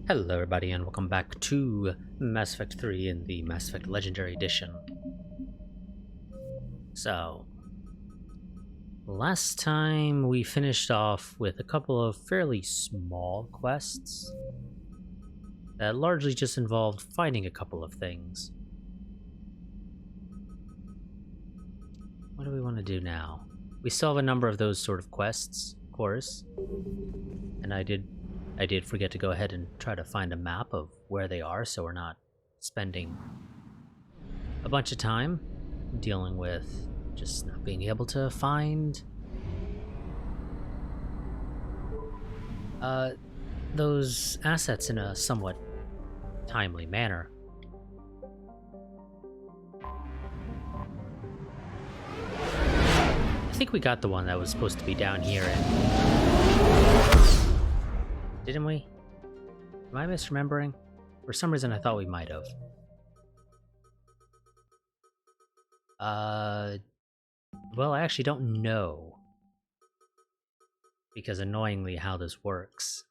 Hello everybody and welcome back to Mass Effect 3 in the Mass Effect Legendary Edition. So, last time we finished off with a couple of fairly small quests that largely just involved fighting a couple of things. What do we want to do now? We still have a number of those sort of quests, of course, and I did forget to go ahead and try to find a map of where they are, so we're not spending a bunch of time dealing with just not being able to find those assets in a somewhat timely manner. I think we got the one that was supposed to be down here didn't we? Am I misremembering? For some reason I thought we might have. Well, I actually don't know. Because annoyingly how this works.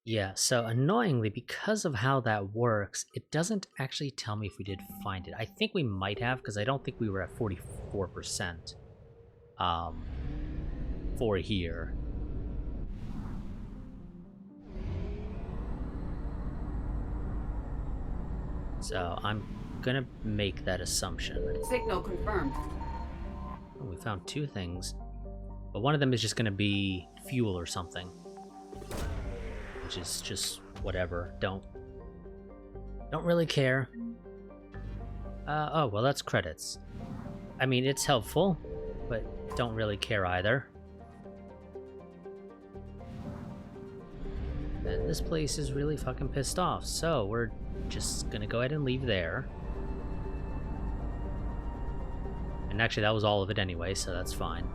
Yeah, so annoyingly, because of how that works, it doesn't actually tell me if we did find it. I think we might have, because I don't think we were at 44%. For here. So I'm gonna make that assumption. Signal confirmed. Oh, we found two things. But one of them is just gonna be fuel or something. Which is just whatever. Don't really care. Oh, well, that's credits. I mean, it's helpful, but don't really care either. And this place is really fucking pissed off, so we're just gonna go ahead and leave there. And actually, that was all of it anyway, so that's fine.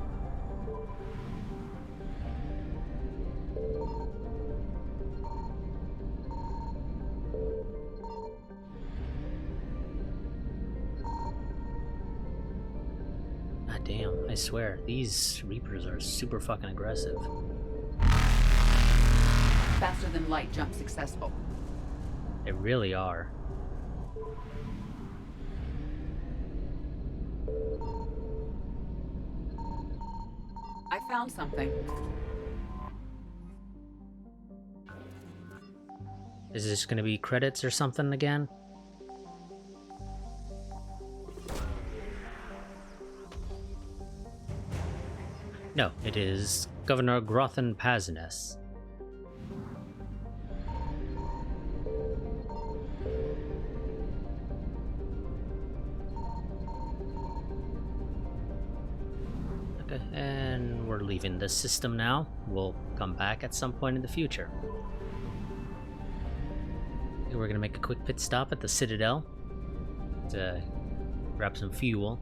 Damn, I swear, these Reapers are super fucking aggressive. Faster than light jump successful. They really are. I found something. Is this gonna be credits or something again? No, it is Governor Grothan Pazines. Okay, and we're leaving the system now. We'll come back at some point in the future. Okay, we're gonna make a quick pit stop at the Citadel to grab some fuel.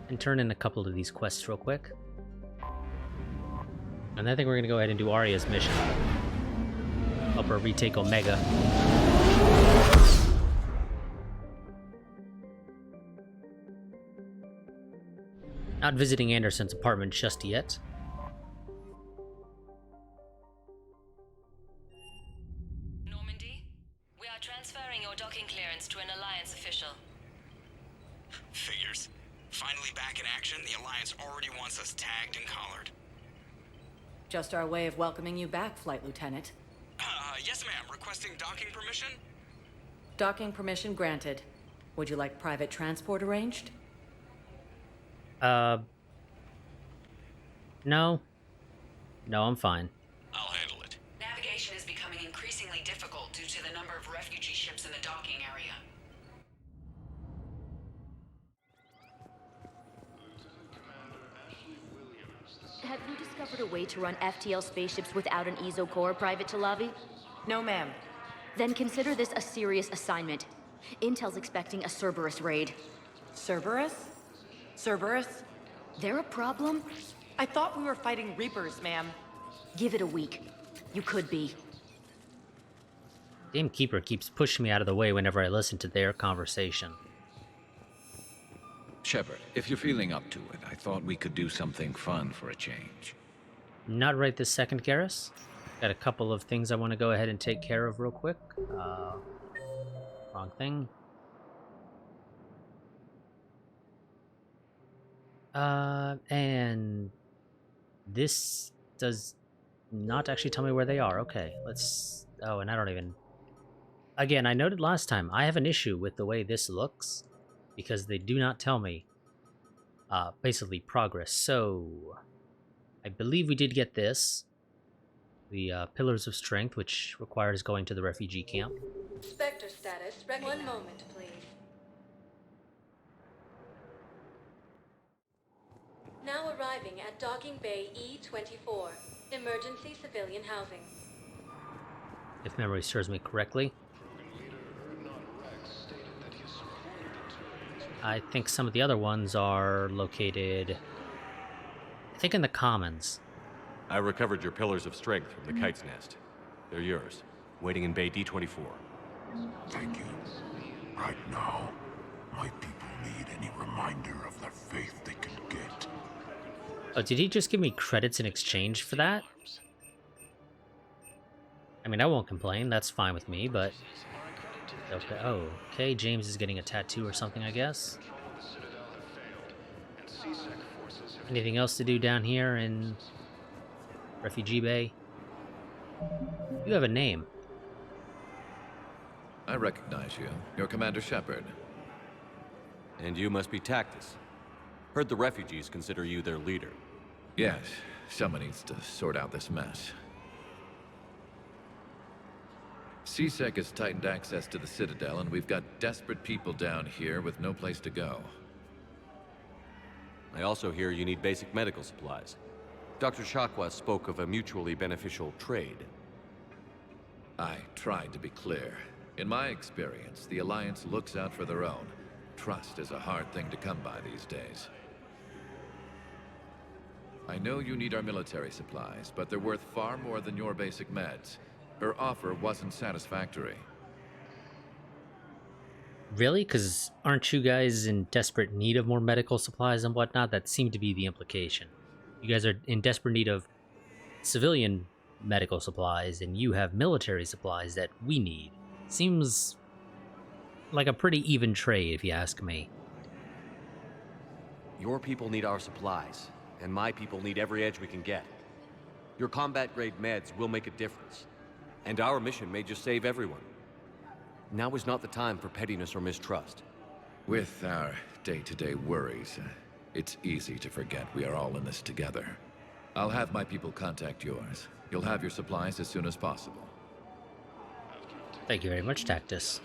And turn in a couple of these quests real quick. And I think we're gonna go ahead and do Arya's mission. Help her retake Omega. Not visiting Anderson's apartment just yet. Normandy, we are transferring your docking clearance to an Alliance official. Figures. Finally back in action, the Alliance already wants us tagged and collared. Just our way of welcoming you back, Flight Lieutenant. Yes ma'am, requesting docking permission? Docking permission granted. Would you like private transport arranged? No. No, I'm fine. I'll handle it. Navigation is becoming increasingly difficult due to the number of refugee ships in the docking area. Have you discovered a way to run FTL spaceships without an ESO core, Private Talavi? No, ma'am. Then consider this a serious assignment. Intel's expecting a Cerberus raid. Cerberus? Cerberus? They're a problem? I thought we were fighting Reapers, ma'am. Give it a week. You could be. Gamekeeper keeps pushing me out of the way whenever I listen to their conversation. Shepard, if you're feeling up to it, I thought we could do something fun for a change. Not right this second, Garrus. Got a couple of things I want to go ahead and take care of real quick. Wrong thing. And this does not actually tell me where they are. Okay, let's... Oh, and I don't even... Again, I noted last time, I have an issue with the way this looks, because they do not tell me, basically, progress. So, I believe we did get this. The Pillars of Strength, which requires going to the refugee camp. Spectre status. One moment, please. Now arriving at Docking Bay E-24. Emergency civilian housing. If memory serves me correctly. I think some of the other ones are located, I think, in the Commons. I recovered your Pillars of Strength from the Kite's Nest. They're yours, waiting in Bay D-24. Thank you. Right now, my people need any reminder of their faith they can get. Oh, did he just give me credits in exchange for that? I mean, I won't complain. That's fine with me, but... Okay. Oh, okay. James is getting a tattoo or something, I guess. Anything else to do down here in Refugee Bay? You have a name. I recognize you. You're Commander Shepard. And you must be Tactus. Heard the refugees consider you their leader. Yes, someone needs to sort out this mess. CSEC has tightened access to the Citadel, and we've got desperate people down here with no place to go. I also hear you need basic medical supplies. Dr. Shakwa spoke of a mutually beneficial trade. I tried to be clear. In my experience, the Alliance looks out for their own. Trust is a hard thing to come by these days. I know you need our military supplies, but they're worth far more than your basic meds. Her offer wasn't satisfactory. Really? Because aren't you guys in desperate need of more medical supplies and whatnot? That seemed to be the implication. You guys are in desperate need of civilian medical supplies, and you have military supplies that we need. Seems like a pretty even trade, if you ask me. Your people need our supplies, and my people need every edge we can get. Your combat-grade meds will make a difference, and our mission may just save everyone. Now is not the time for pettiness or mistrust. With our day-to-day worries, it's easy to forget we are all in this together. I'll have my people contact yours. You'll have your supplies as soon as possible. Thank you very much, Tactus.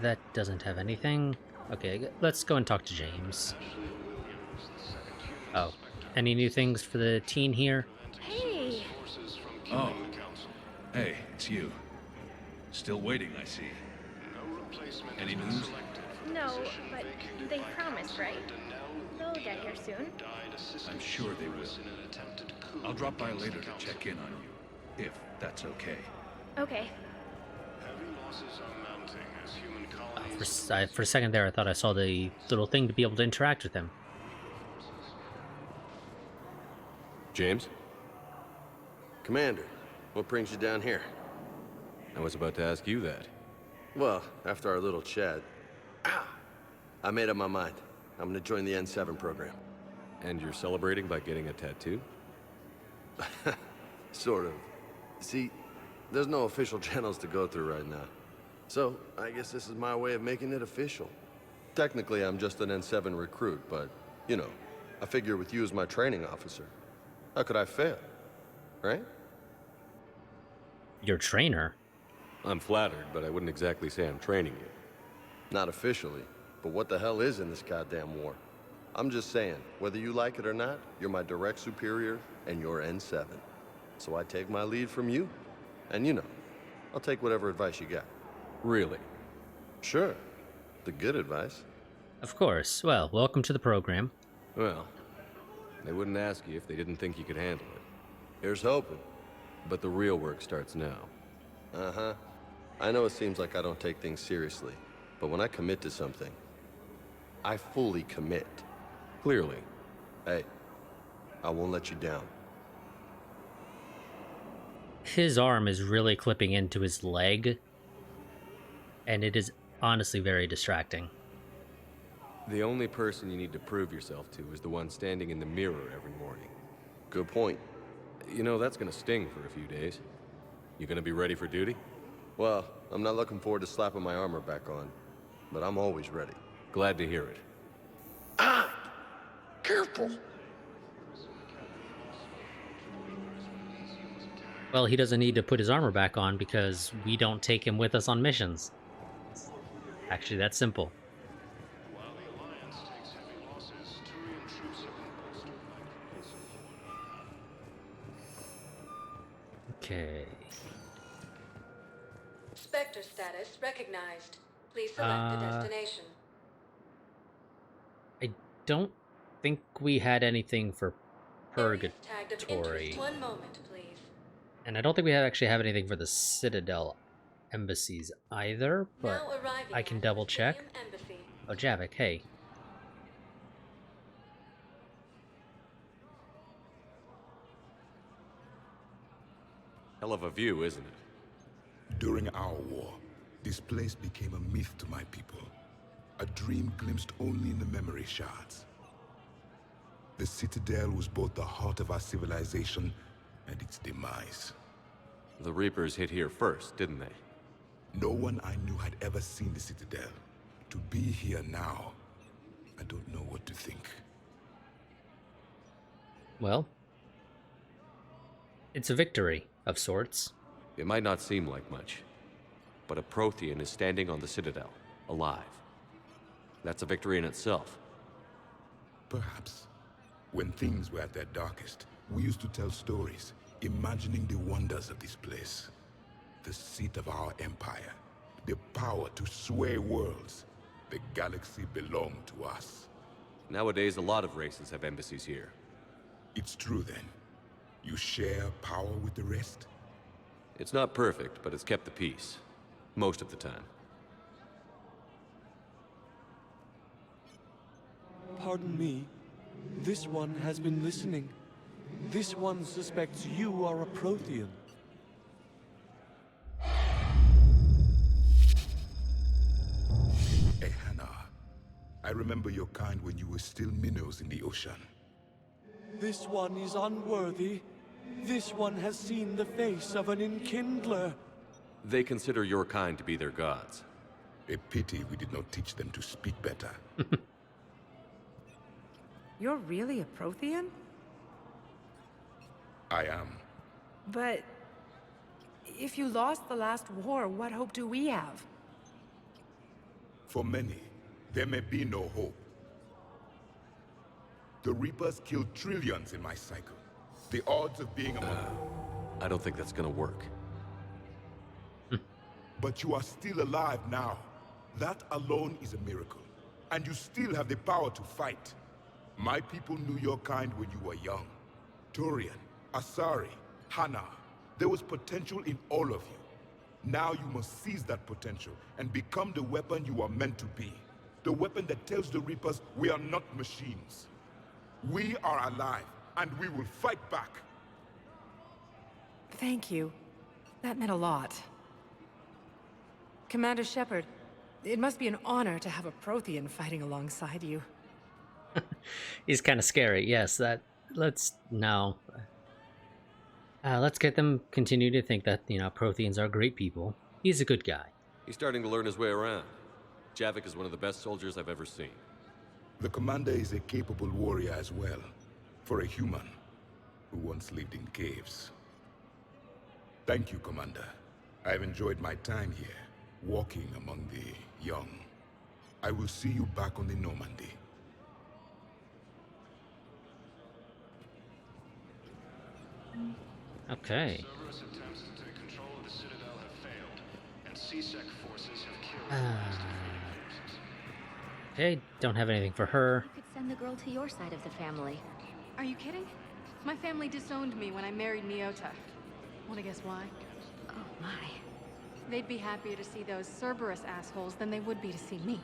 That doesn't have anything. Okay, let's go and talk to James. Oh, any new things for the teen here? Hey! Oh. Hey, it's you. Still waiting, I see. Any news? No, but they promised, right? They'll get here soon. I'm sure they will. I'll drop by later to check in on you, if that's okay. Okay. For a second there, I thought I saw the little thing to be able to interact with him. James? Commander, what brings you down here? I was about to ask you that. Well, after our little chat, I made up my mind. I'm gonna join the N7 program. And you're celebrating by getting a tattoo? Sort of. See, there's no official channels to go through right now. So, I guess this is my way of making it official. Technically, I'm just an N7 recruit, but, you know, I figure with you as my training officer, how could I fail? Right? Your trainer? I'm flattered, but I wouldn't exactly say I'm training you. Not officially, but what the hell is in this goddamn war? I'm just saying, whether you like it or not, you're my direct superior, and you're N7. So I take my lead from you, and you know, I'll take whatever advice you got. Really? Sure. The good advice. Of course. Well, welcome to the program. Well, They wouldn't ask you if they didn't think you could handle it. Here's hoping. But the real work starts now. Uh-huh. I know it seems like I don't take things seriously, but when I commit to something, I fully commit. Clearly. Hey, I won't let you down. His arm is really clipping into his leg, and it is honestly very distracting. The only person you need to prove yourself to is the one standing in the mirror every morning. Good point. You know, that's gonna sting for a few days. You gonna be ready for duty? Well, I'm not looking forward to slapping my armor back on, but I'm always ready. Glad to hear it. Ah! Careful! Well, he doesn't need to put his armor back on because we don't take him with us on missions. Actually, that's simple. Okay. Spectre status recognized. Please select a destination. I don't think we had anything for Areas tagged of Purgatory. interest. One moment, please. And I don't think we actually have anything for the Citadel embassies either, but Now arriving I can at double check. Presidium Embassy. Oh, Javik, hey. Hell of a view, isn't it? During our war, this place became a myth to my people. A dream glimpsed only in the memory shards. The Citadel was both the heart of our civilization and its demise. The Reapers hit here first, didn't they? No one I knew had ever seen the Citadel. To be here now, I don't know what to think. Well, it's a victory of sorts. It might not seem like much, but a Prothean is standing on the Citadel, alive. That's a victory in itself. Perhaps. When things were at their darkest, we used to tell stories, imagining the wonders of this place. The seat of our empire, the power to sway worlds. The galaxy belonged to us. Nowadays, a lot of races have embassies here. It's true then. You share power with the rest? It's not perfect, but it's kept the peace. Most of the time. Pardon me. This one has been listening. This one suspects you are a Prothean. Hey, Hannah. I remember your kind when you were still minnows in the ocean. This one is unworthy. This one has seen the face of an enkindler. They consider your kind to be their gods. A pity we did not teach them to speak better. You're really a Prothean? I am. But if you lost the last war, what hope do we have? For many, there may be no hope. The Reapers killed trillions in my cycle. The odds of being among I don't think that's gonna work. But you are still alive now. That alone is a miracle. And you still have the power to fight. My people knew your kind when you were young. Turian, Asari, Hannah. There was potential in all of you. Now you must seize that potential and become the weapon you are meant to be. The weapon that tells the Reapers we are not machines. We are alive, and we will fight back. Thank you. That meant a lot. Commander Shepard, it must be an honor to have a Prothean fighting alongside you. He's kind of scary. Yes, let's get them continue to think that, Protheans are great people. He's a good guy. He's starting to learn his way around. Javik is one of the best soldiers I've ever seen. The commander is a capable warrior as well, for a human who once lived in caves. Thank you, Commander. I've enjoyed my time here, walking among the young. I will see you back on the Normandy. Okay. Cerberus attempts to take control of the Citadel have failed, and CSEC forces have killed Okay, don't have anything for her. You could send the girl to your side of the family. Are you kidding? My family disowned me when I married Nyota. Wanna guess why? Oh my. They'd be happier to see those Cerberus assholes than they would be to see me.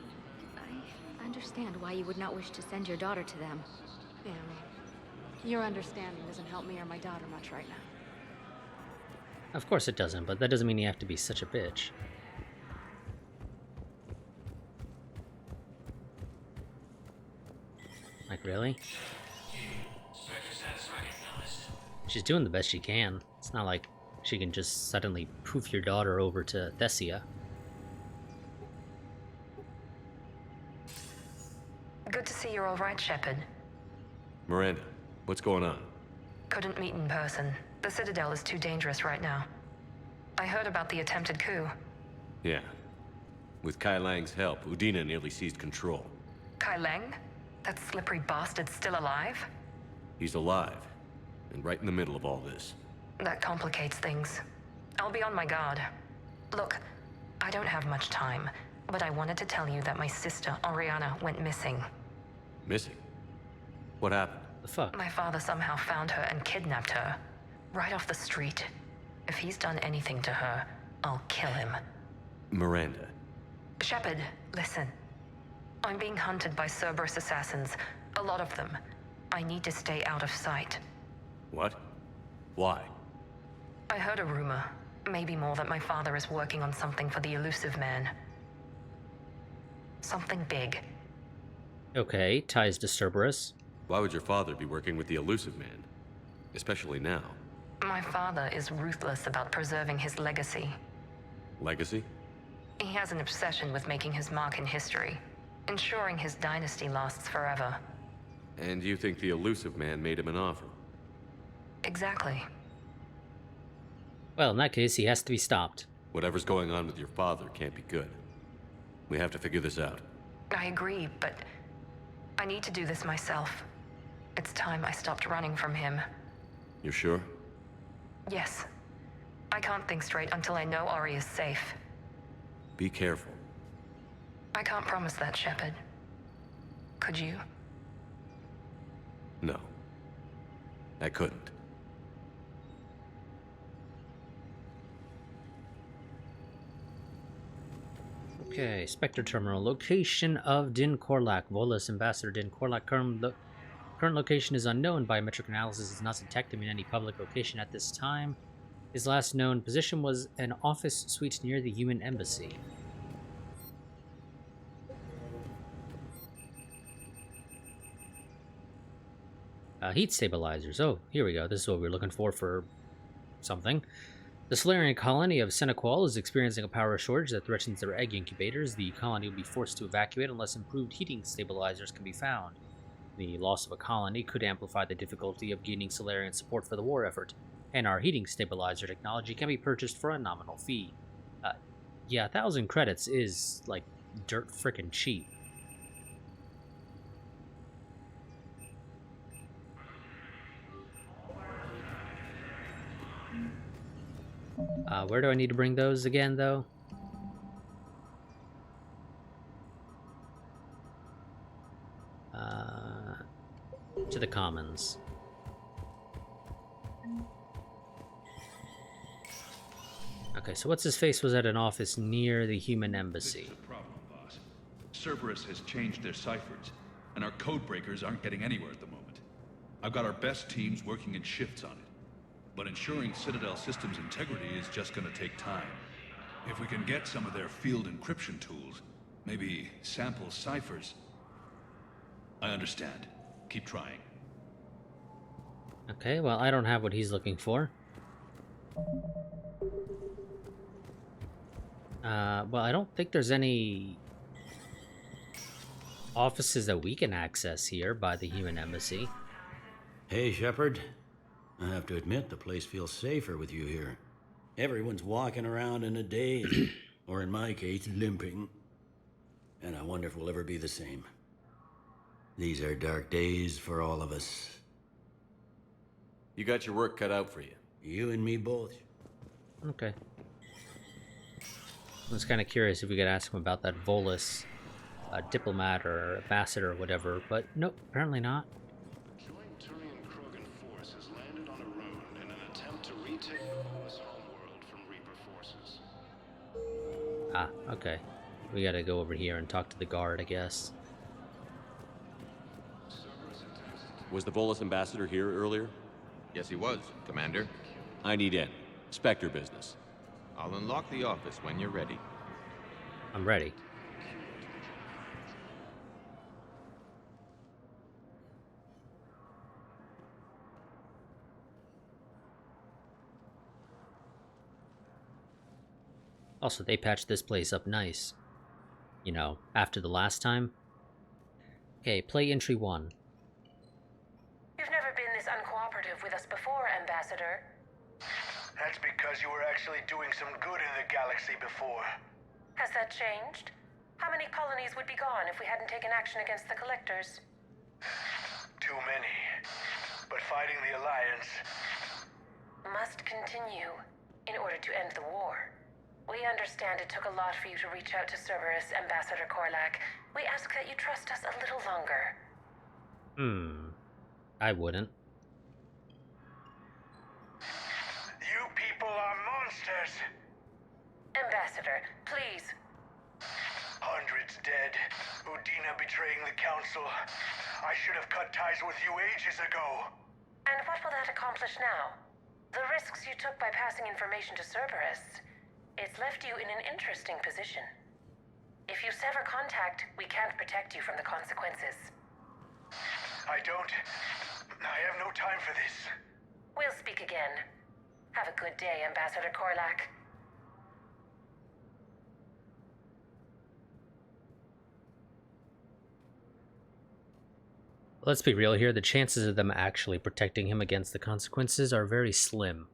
I understand why you would not wish to send your daughter to them. Yeah, well, your understanding doesn't help me or my daughter much right now. Of course it doesn't, but that doesn't mean you have to be such a bitch. Like, really? She's doing the best she can. It's not like she can just suddenly poof your daughter over to Thessia. Good to see you're all right, Shepard. Miranda, what's going on? Couldn't meet in person. The Citadel is too dangerous right now. I heard about the attempted coup. Yeah. With Kai Lang's help, Udina nearly seized control. Kai Lang? That slippery bastard's still alive? He's alive, and right in the middle of all this. That complicates things. I'll be on my guard. Look, I don't have much time, but I wanted to tell you that my sister, Oriana, went missing. Missing? What happened? The fuck? My father somehow found her and kidnapped her. Right off the street. If he's done anything to her, I'll kill him. Miranda. Shepard, listen. I'm being hunted by Cerberus assassins. A lot of them. I need to stay out of sight. What? Why? I heard a rumor, maybe more, that my father is working on something for the elusive man. Something big. Okay, ties to Cerberus. Why would your father be working with the elusive man? Especially now. My father is ruthless about preserving his legacy. Legacy? He has an obsession with making his mark in history, ensuring his dynasty lasts forever. And you think the elusive man made him an offer? Exactly. Well, in that case, he has to be stopped. Whatever's going on with your father can't be good. We have to figure this out. I agree, but I need to do this myself. It's time I stopped running from him. You're sure? Yes. I can't think straight until I know Ori is safe. Be careful. I can't promise that, Shepard. Could you? No. I couldn't. Okay, Spectre Terminal. Location of Din Korlak. Volus, Ambassador Din Korlak. Current location is unknown. Biometric analysis does not detect him in any public location at this time. His last known position was an office suite near the human embassy. Heat stabilizers. Oh, here we go. This is what we're looking for something. The Solarian colony of Senequal is experiencing a power shortage that threatens their egg incubators. The colony will be forced to evacuate unless improved heating stabilizers can be found. The loss of a colony could amplify the difficulty of gaining Solarian support for the war effort, and our heating stabilizer technology can be purchased for a nominal fee. Yeah, 1,000 credits is, like, dirt frickin' cheap. Where do I need to bring those again, though? To the Commons. Okay, so what's his face was at an office near the human embassy. This is a problem, boss. Cerberus has changed their ciphers, and our code breakers aren't getting anywhere at the moment. I've got our best teams working in shifts on it. But ensuring Citadel systems integrity is just gonna take time. If we can get some of their field encryption tools, maybe sample ciphers. I understand. Keep trying. Okay, well, I don't have what he's looking for. Well, I don't think there's any offices that we can access here by the human embassy. Hey, Shepard. I have to admit, the place feels safer with you here. Everyone's walking around in a daze, or in my case, limping. And I wonder if we'll ever be the same. These are dark days for all of us. You got your work cut out for you. You and me both. Okay. I was kind of curious if we could ask him about that Volus diplomat or ambassador or whatever, but nope, apparently not. Killing Turian Ah, okay. We gotta go over here and talk to the guard, I guess. Was the Volus ambassador here earlier? Yes, he was, Commander. I need in. Spectre business. I'll unlock the office when you're ready. I'm ready. Also, they patched this place up nice. You know, after the last time. Okay, play entry 1. You've never been this uncooperative with us before, Ambassador. That's because you were actually doing some good in the galaxy before. Has that changed? How many colonies would be gone if we hadn't taken action against the Collectors? Too many. But fighting the Alliance must continue in order to end the war. We understand it took a lot for you to reach out to Cerberus, Ambassador Korlak. We ask that you trust us a little longer. I wouldn't. You people are monsters! Ambassador, please. Hundreds dead. Udina betraying the Council. I should have cut ties with you ages ago. And what will that accomplish now? The risks you took by passing information to Cerberus, it's left you in an interesting position. If you sever contact, we can't protect you from the consequences. I have no time for this. We'll speak again. Have a good day, Ambassador Korlak. Let's be real here, the chances of them actually protecting him against the consequences are very slim.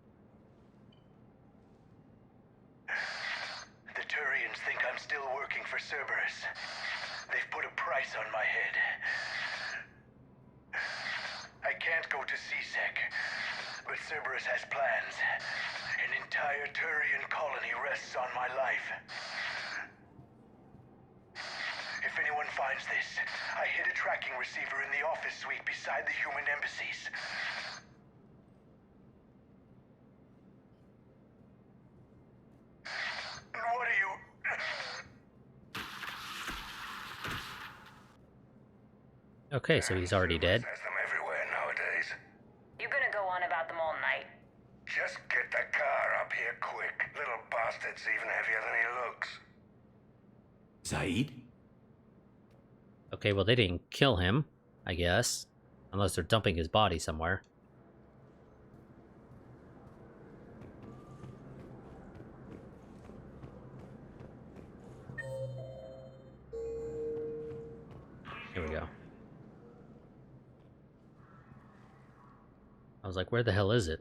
The Turians think I'm still working for Cerberus. They've put a price on my head. I can't go to CSEC, but Cerberus has plans. An entire Turian colony rests on my life. If anyone finds this, I hid a tracking receiver in the office suite beside the human embassies. What are you... Okay, so he's already dead. Has them everywhere nowadays. You gonna go on about them all night? Just get the car up here quick. Little bastard's even heavier than he looks. Zaid? Okay, well they didn't kill him, I guess. Unless they're dumping his body somewhere. Here we go. I was like, where the hell is it?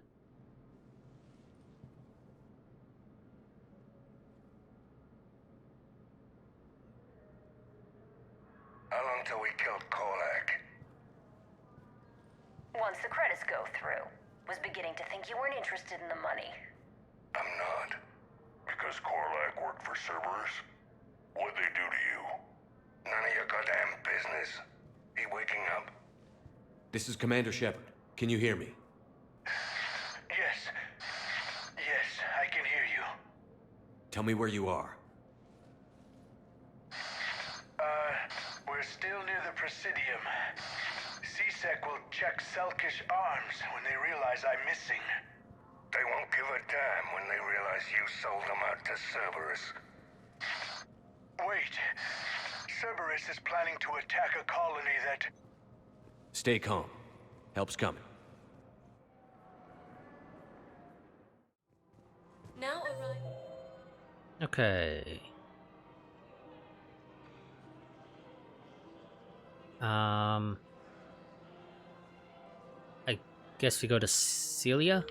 How long till we killed Korlak? Once the credits go through. Was beginning to think you weren't interested in the money. I'm not. Because Korlak worked for Cerberus? What'd they do to you? None of your goddamn business. He waking up? This is Commander Shepard. Can you hear me? Yes. Yes, I can hear you. Tell me where you are. We're still near the Presidium. CSEC will check Selkish arms when they realize I'm missing. They won't give a damn when they realize you sold them out to Cerberus. Wait. Cerberus is planning to attack a colony that... Stay calm. Help's coming. Now arriving. Okay. I guess we go to Celia?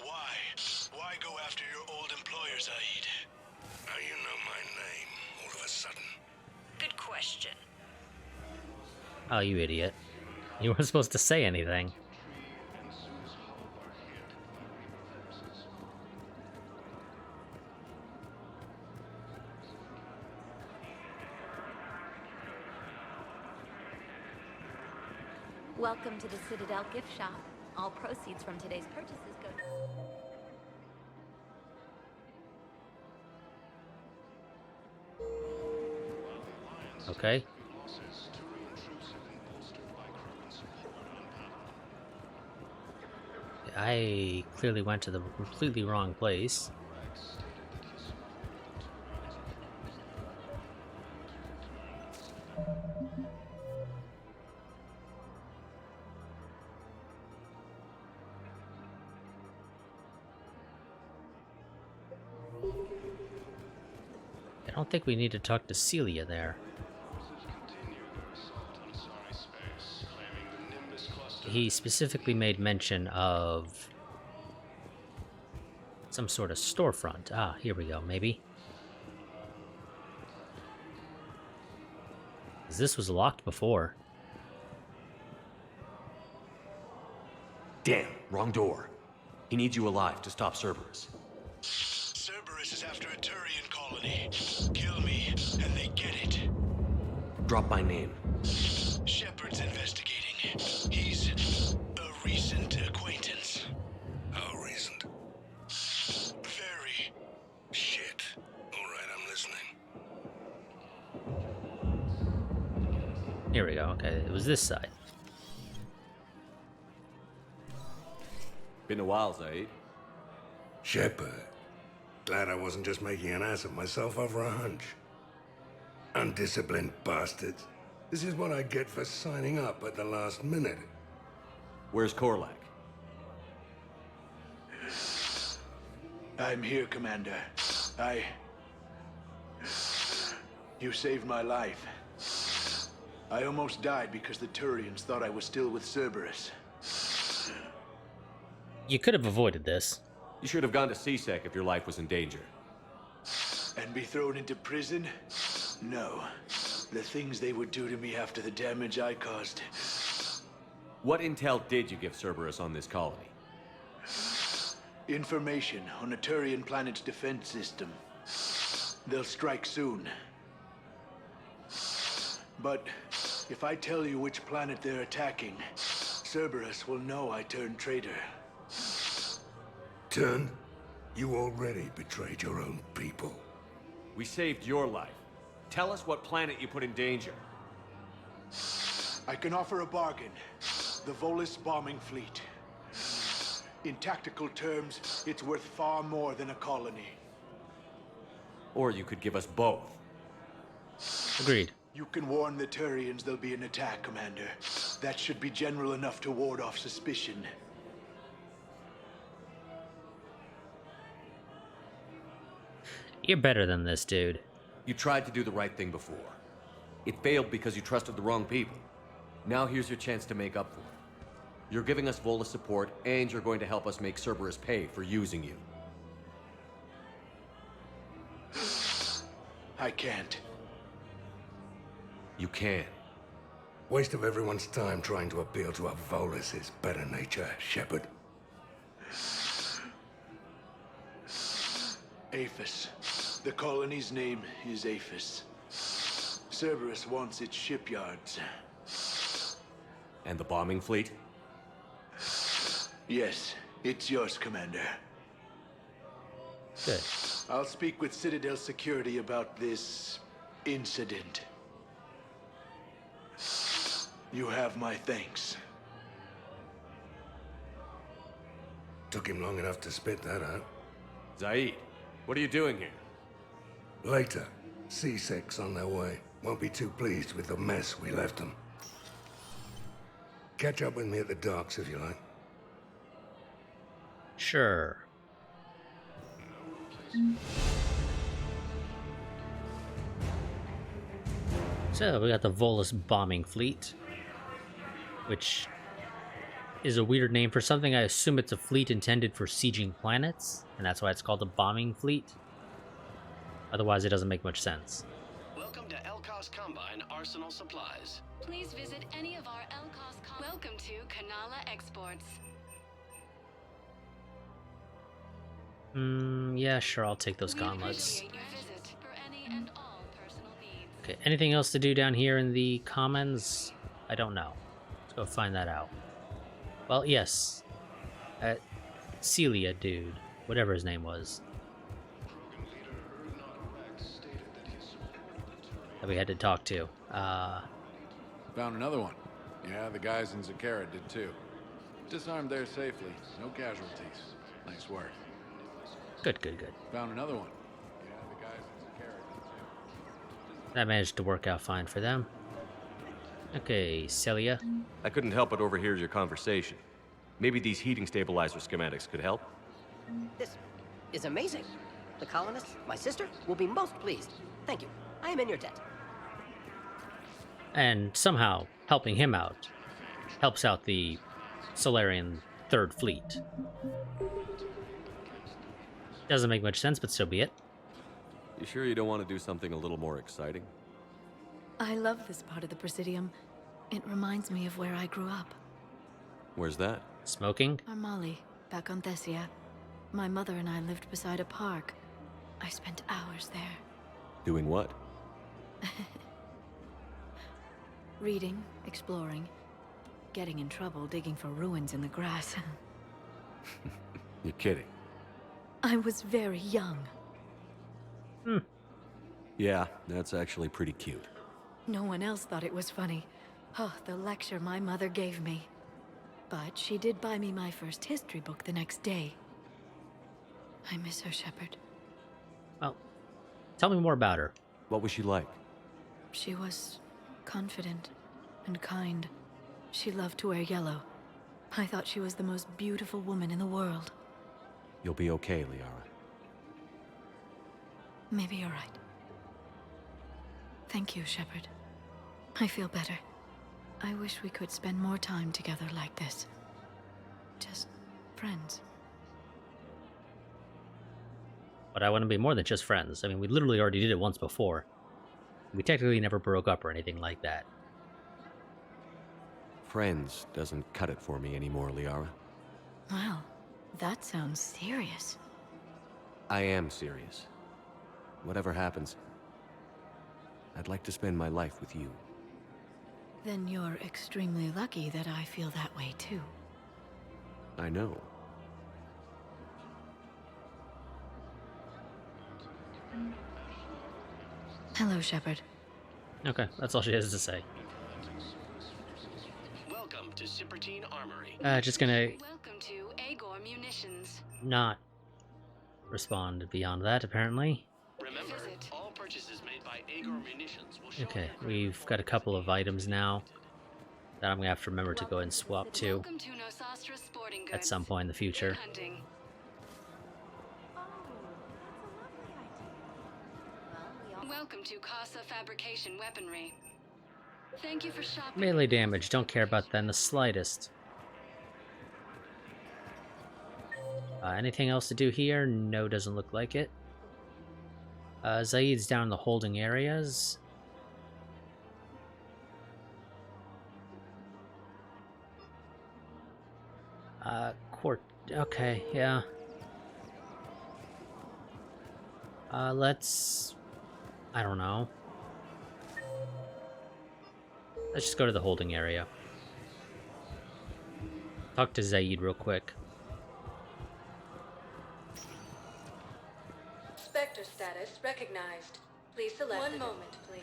Why go after your old employer, Zaid? Now you know my name, all of a sudden. Good question. Oh, you idiot. You weren't supposed to say anything. Welcome to the Citadel gift shop. All proceeds from today's purchases go to... Okay. I clearly went to the completely wrong place. I don't think we need to talk to Celia there. He specifically made mention of some sort of storefront. Ah, here we go, maybe. 'Cause this was locked before. Damn, wrong door. He needs you alive to stop Cerberus. Cerberus is after a Turian colony. Kill me, and they get it. Drop my name. Shepard's investigating. He's a recent acquaintance. How recent? Very. Shit. All right, I'm listening. Here we go. Okay, it was this side. Been a while, Zaid. Shepard. Glad I wasn't just making an ass of myself over a hunch. Undisciplined bastards. This is what I get for signing up at the last minute. Where's Korlak? I'm here, Commander. You saved my life. I almost died because the Turians thought I was still with Cerberus. You could have avoided this. You should have gone to CSEC if your life was in danger. And be thrown into prison? No. The things they would do to me after the damage I caused. What intel did you give Cerberus on this colony? Information on a Turian planet's defense system. They'll strike soon. But if I tell you which planet they're attacking, Cerberus will know I turned traitor. Turned? You already betrayed your own people. We saved your life. Tell us what planet you put in danger. I can offer a bargain. The Volus bombing fleet. In tactical terms, it's worth far more than a colony. Or you could give us both. Agreed. You can warn the Turians there'll be an attack, Commander. That should be general enough to ward off suspicion. You're better than this, dude. You tried to do the right thing before. It failed because you trusted the wrong people. Now here's your chance to make up for it. You're giving us Volus support, and you're going to help us make Cerberus pay for using you. I can't. You can. Waste of everyone's time trying to appeal to a Volus's better nature, Shepard. Aphis. The colony's name is Aphis. Cerberus wants its shipyards. And the bombing fleet? Yes, it's yours, Commander. Good. I'll speak with Citadel security about this incident. You have my thanks. Took him long enough to spit that out. Zaid, what are you doing here? Later. C6 on their way. Won't be too pleased with the mess we left them. Catch up with me at the docks if you like. Sure. So, we got the Volus bombing fleet, which is a weird name for something. I assume it's a fleet intended for sieging planets, and that's why it's called a bombing fleet. Otherwise, it doesn't make much sense. Welcome to Elkos Combine Arsenal Supplies. Please visit any of our Elkos. Welcome to Kanala Exports. Yeah, sure, I'll take those gauntlets. Appreciate your visit for any and all personal needs. Okay, anything else to do down here in the commons? I don't know. Let's go find that out. Well, yes. Celia dude, whatever his name was. That we had to talk to. Found another one. Yeah, the guys in Zakara did too. Disarmed there safely. No casualties. Nice work. Good, good, good. Found another one. Yeah, the guys in Zakara did too. That managed to work out fine for them. Okay, Celia. I couldn't help but overhear your conversation. Maybe these heating stabilizer schematics could help? This is amazing. The colonists, my sister, will be most pleased. Thank you. I am in your debt. And somehow helping him out helps out the Solarian Third Fleet. Doesn't make much sense, but so be it. You sure you don't want to do something a little more exciting? I love this part of the Presidium. It reminds me of where I grew up. Where's that? Smoking? Armali, back on Thessia. My mother and I lived beside a park. I spent hours there. Doing what? Reading, exploring, getting in trouble digging for ruins in the grass. You're kidding. I was very young. Yeah, that's actually pretty cute. No one else thought it was funny. Oh, the lecture my mother gave me. But she did buy me my first history book the next day. I miss her, Shepard. Well, tell me more about her. What was she like? She was confident and kind. She loved to wear yellow. I thought she was the most beautiful woman in the world. You'll be okay, Liara. Maybe you're right. Thank you, Shepard. I feel better. I wish we could spend more time together like this. Just friends. But I want to be more than just friends. I mean, we literally already did it once before. We technically never broke up or anything like that. Friends doesn't cut it for me anymore, Liara. Wow, that sounds serious. I am serious. Whatever happens, I'd like to spend my life with you. Then you're extremely lucky that I feel that way too. I know. Hello, Shepard. Okay, that's all she has to say. Welcome to Cipertine Armory. Just gonna Welcome to Agor Munitions. not respond beyond that, apparently. Remember, all purchases made by Agor Munitions will show Okay, we've got a couple of items now that I'm gonna have to remember to go and swap to Welcome to Nosastra Sporting Goods. at some point in the future. Good hunting. Welcome to Casa Fabrication Weaponry. Thank you for shopping. Melee damage, don't care about that in the slightest. Anything else to do here? No, doesn't look like it. Zaid's down in the holding areas. Court. Okay, yeah. Let's... I don't know. Let's just go to the holding area. Talk to Zaid real quick. Spectre status recognized. Please select. One moment, please.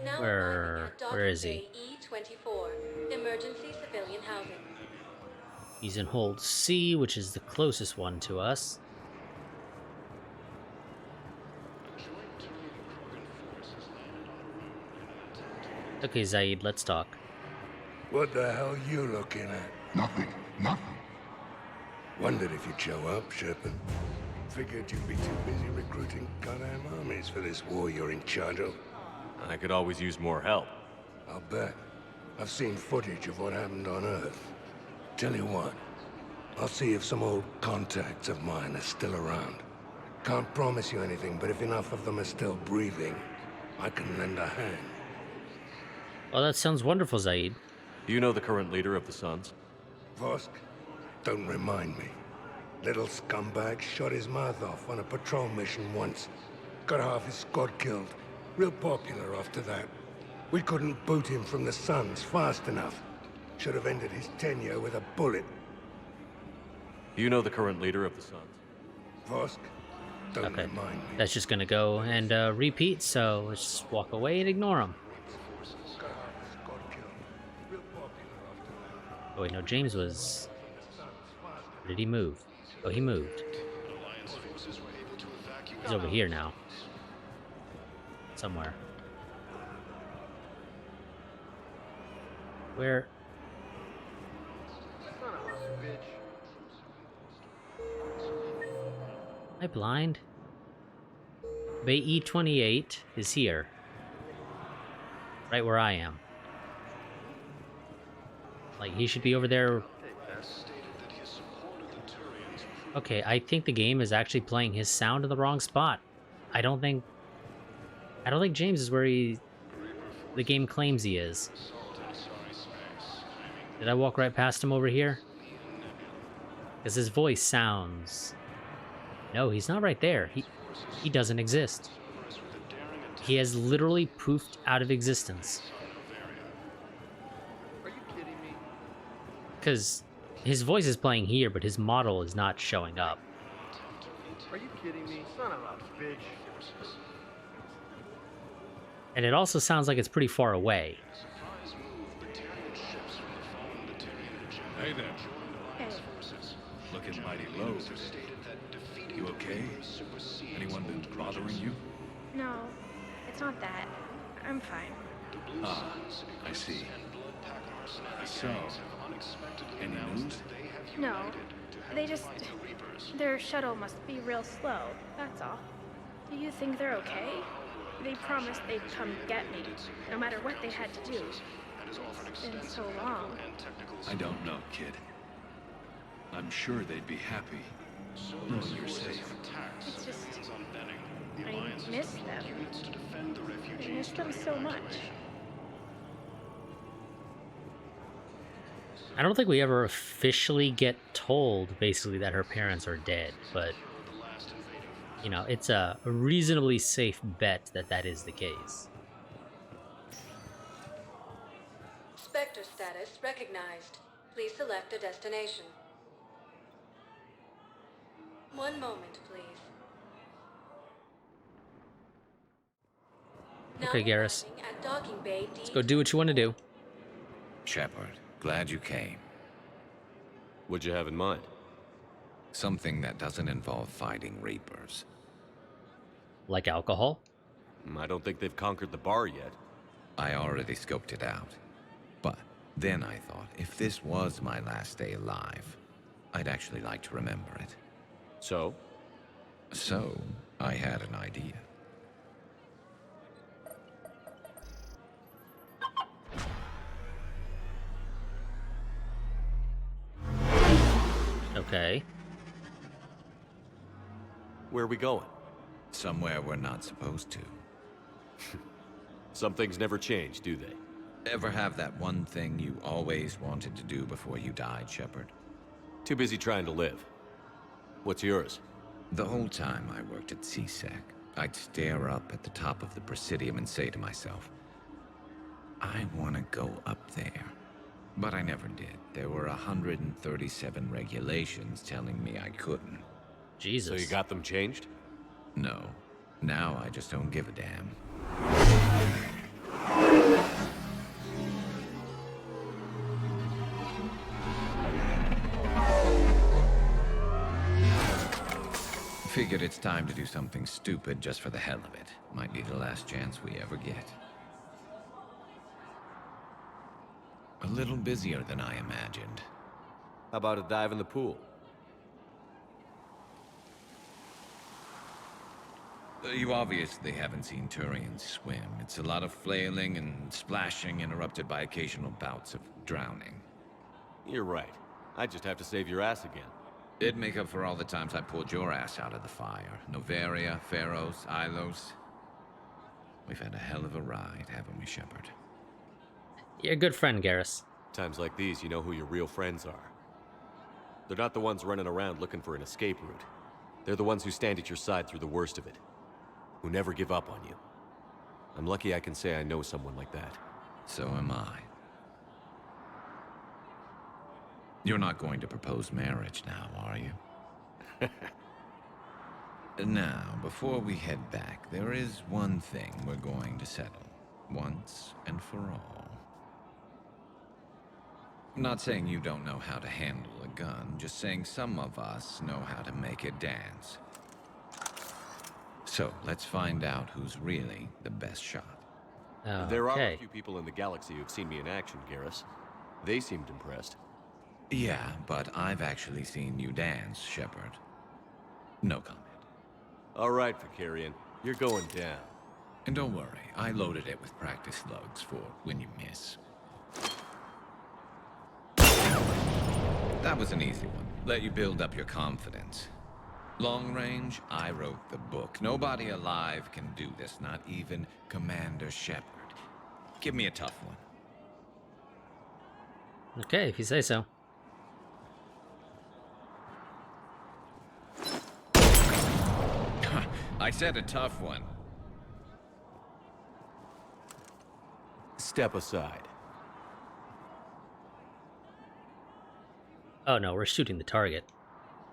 Now Where is he? E24, emergency civilian housing. He's in hold C, which is the closest one to us. Okay, Zaid, let's talk. What the hell you looking at? Nothing. Wondered if you'd show up, Shepard. Figured you'd be too busy recruiting goddamn armies for this war you're in charge of. I could always use more help. I'll bet. I've seen footage of what happened on Earth. Tell you what, I'll see if some old contacts of mine are still around. Can't promise you anything, but if enough of them are still breathing, I can lend a hand. Well, that sounds wonderful, Zaid. Do you know the current leader of the Suns? Vosk? Don't remind me. Little scumbag shot his mouth off on a patrol mission once. Got half his squad killed. Real popular after that. We couldn't boot him from the Suns fast enough. Should have ended his tenure with a bullet. Do you know the current leader of the Suns? Vosk? Don't Okay, remind me. that's just gonna go and repeat, so let's just walk away and ignore him. Oh wait, no, James was... Where did he move? Oh, he moved. He's over here now. Somewhere. Where? Am I blind? Bay E28 is here. Right where I am. Like, he should be over there. Okay, I think the game is actually playing his sound in the wrong spot. I don't think James is where the game claims he is. Did I walk right past him over here? Because his voice sounds... No, he's not right there. He doesn't exist. He has literally poofed out of existence. Are you kidding me? Because his voice is playing here, but his model is not showing up. Are you kidding me? Son of a bitch. And it also sounds like it's pretty far away. Hey there. Hey. Looking mighty low today. You okay? Anyone been bothering you? No, it's not that. I'm fine. Ah, I see. So, any news? No, they just... Their shuttle must be real slow, that's all. Do you think they're okay? They promised they'd come get me, no matter what they had to do. It's been so long. I don't know, kid. I'm sure they'd be happy knowing you're safe. It's just... I miss them. I miss them so much. I don't think we ever officially get told, basically, that her parents are dead, but... You know, it's a reasonably safe bet that that is the case. Spectre status recognized. Please select a destination. One moment, please. Okay, Garrus. At docking bay D. Let's go do what you want to do. Shepard, glad you came. What'd you have in mind? Something that doesn't involve fighting Reapers. Like alcohol? I don't think they've conquered the bar yet. I already scoped it out. But then I thought, if this was my last day alive, I'd actually like to remember it. So? So, I had an idea. Okay. Where are we going? Somewhere we're not supposed to. Some things never change, do they? Ever have that one thing you always wanted to do before you died, Shepard? Too busy trying to live. What's yours? The whole time I worked at CSEC, I'd stare up at the top of the Presidium and say to myself, I want to go up there. But I never did. There were 137 regulations telling me I couldn't. Jesus. So you got them changed? No. Now I just don't give a damn. Figured it's time to do something stupid just for the hell of it. Might be the last chance we ever get. A little busier than I imagined. How about a dive in the pool? You obviously haven't seen Turians swim. It's a lot of flailing and splashing interrupted by occasional bouts of drowning. You're right. I just have to save your ass again. It'd make up for all the times I pulled your ass out of the fire. Novaria, Pharos, Ilos. We've had a hell of a ride, haven't we, Shepard? You're a good friend, Garrus. Times like these, you know who your real friends are. They're not the ones running around looking for an escape route. They're the ones who stand at your side through the worst of it. Who never give up on you. I'm lucky I can say I know someone like that. So am I. You're not going to propose marriage now, are you? Now, before we head back, there is one thing we're going to settle, once and for all. I'm not saying you don't know how to handle a gun, just saying some of us know how to make it dance. So, let's find out who's really the best shot. There are a few people in the galaxy who've seen me in action, Garrus. They seemed impressed. Yeah, but I've actually seen you dance, Shepard. No comment. All right, Vicarian. You're going down. And don't worry, I loaded it with practice slugs for when you miss. That was an easy one. Let you build up your confidence. Long range, I wrote the book. Nobody alive can do this, not even Commander Shepard. Give me a tough one. Okay, if you say so. I said a tough one. Step aside. Oh no, we're shooting the target.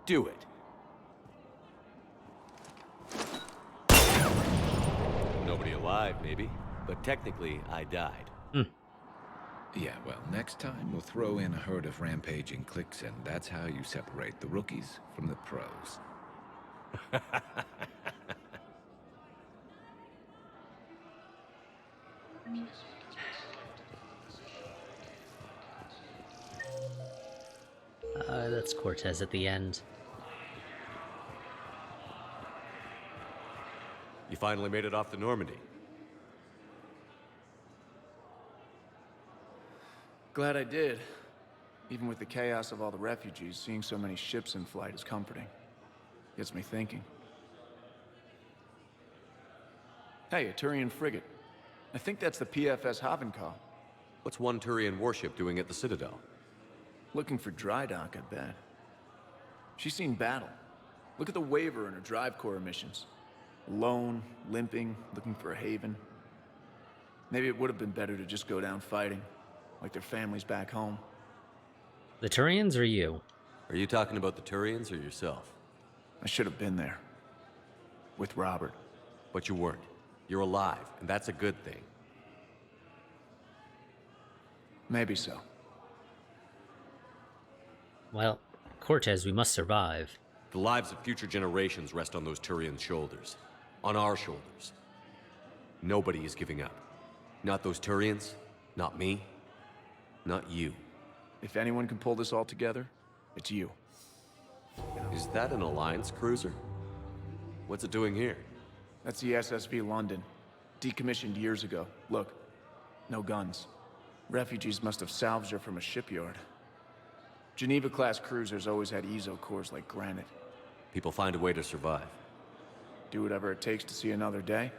Do it. Nobody alive, maybe. But technically, I died. Yeah, well, next time we'll throw in a herd of rampaging cliques, and that's how you separate the rookies from the pros. That's Cortez at the end. You finally made it off the Normandy. Glad I did. Even with the chaos of all the refugees, seeing so many ships in flight is comforting. Gets me thinking. Hey, a Turian frigate. I think that's the PFS Havenkaw. What's one Turian warship doing at the Citadel? Looking for dry dock, I bet. She's seen battle. Look at the waiver in her drive core missions. Alone, limping, looking for a haven. Maybe it would have been better to just go down fighting, like their families back home. The Turians or you? Are you talking about the Turians or yourself? I should have been there. With Robert. But you weren't. You're alive, and that's a good thing. Maybe so. Well, Cortez, we must survive. The lives of future generations rest on those Turians' shoulders. On our shoulders. Nobody is giving up. Not those Turians, not me, not you. If anyone can pull this all together, it's you. Is that an Alliance cruiser? What's it doing here? That's the SSV London. Decommissioned years ago. Look, no guns. Refugees must have salvaged her from a shipyard. Geneva-class cruisers always had ezo cores like granite. People find a way to survive. Do whatever it takes to see another day.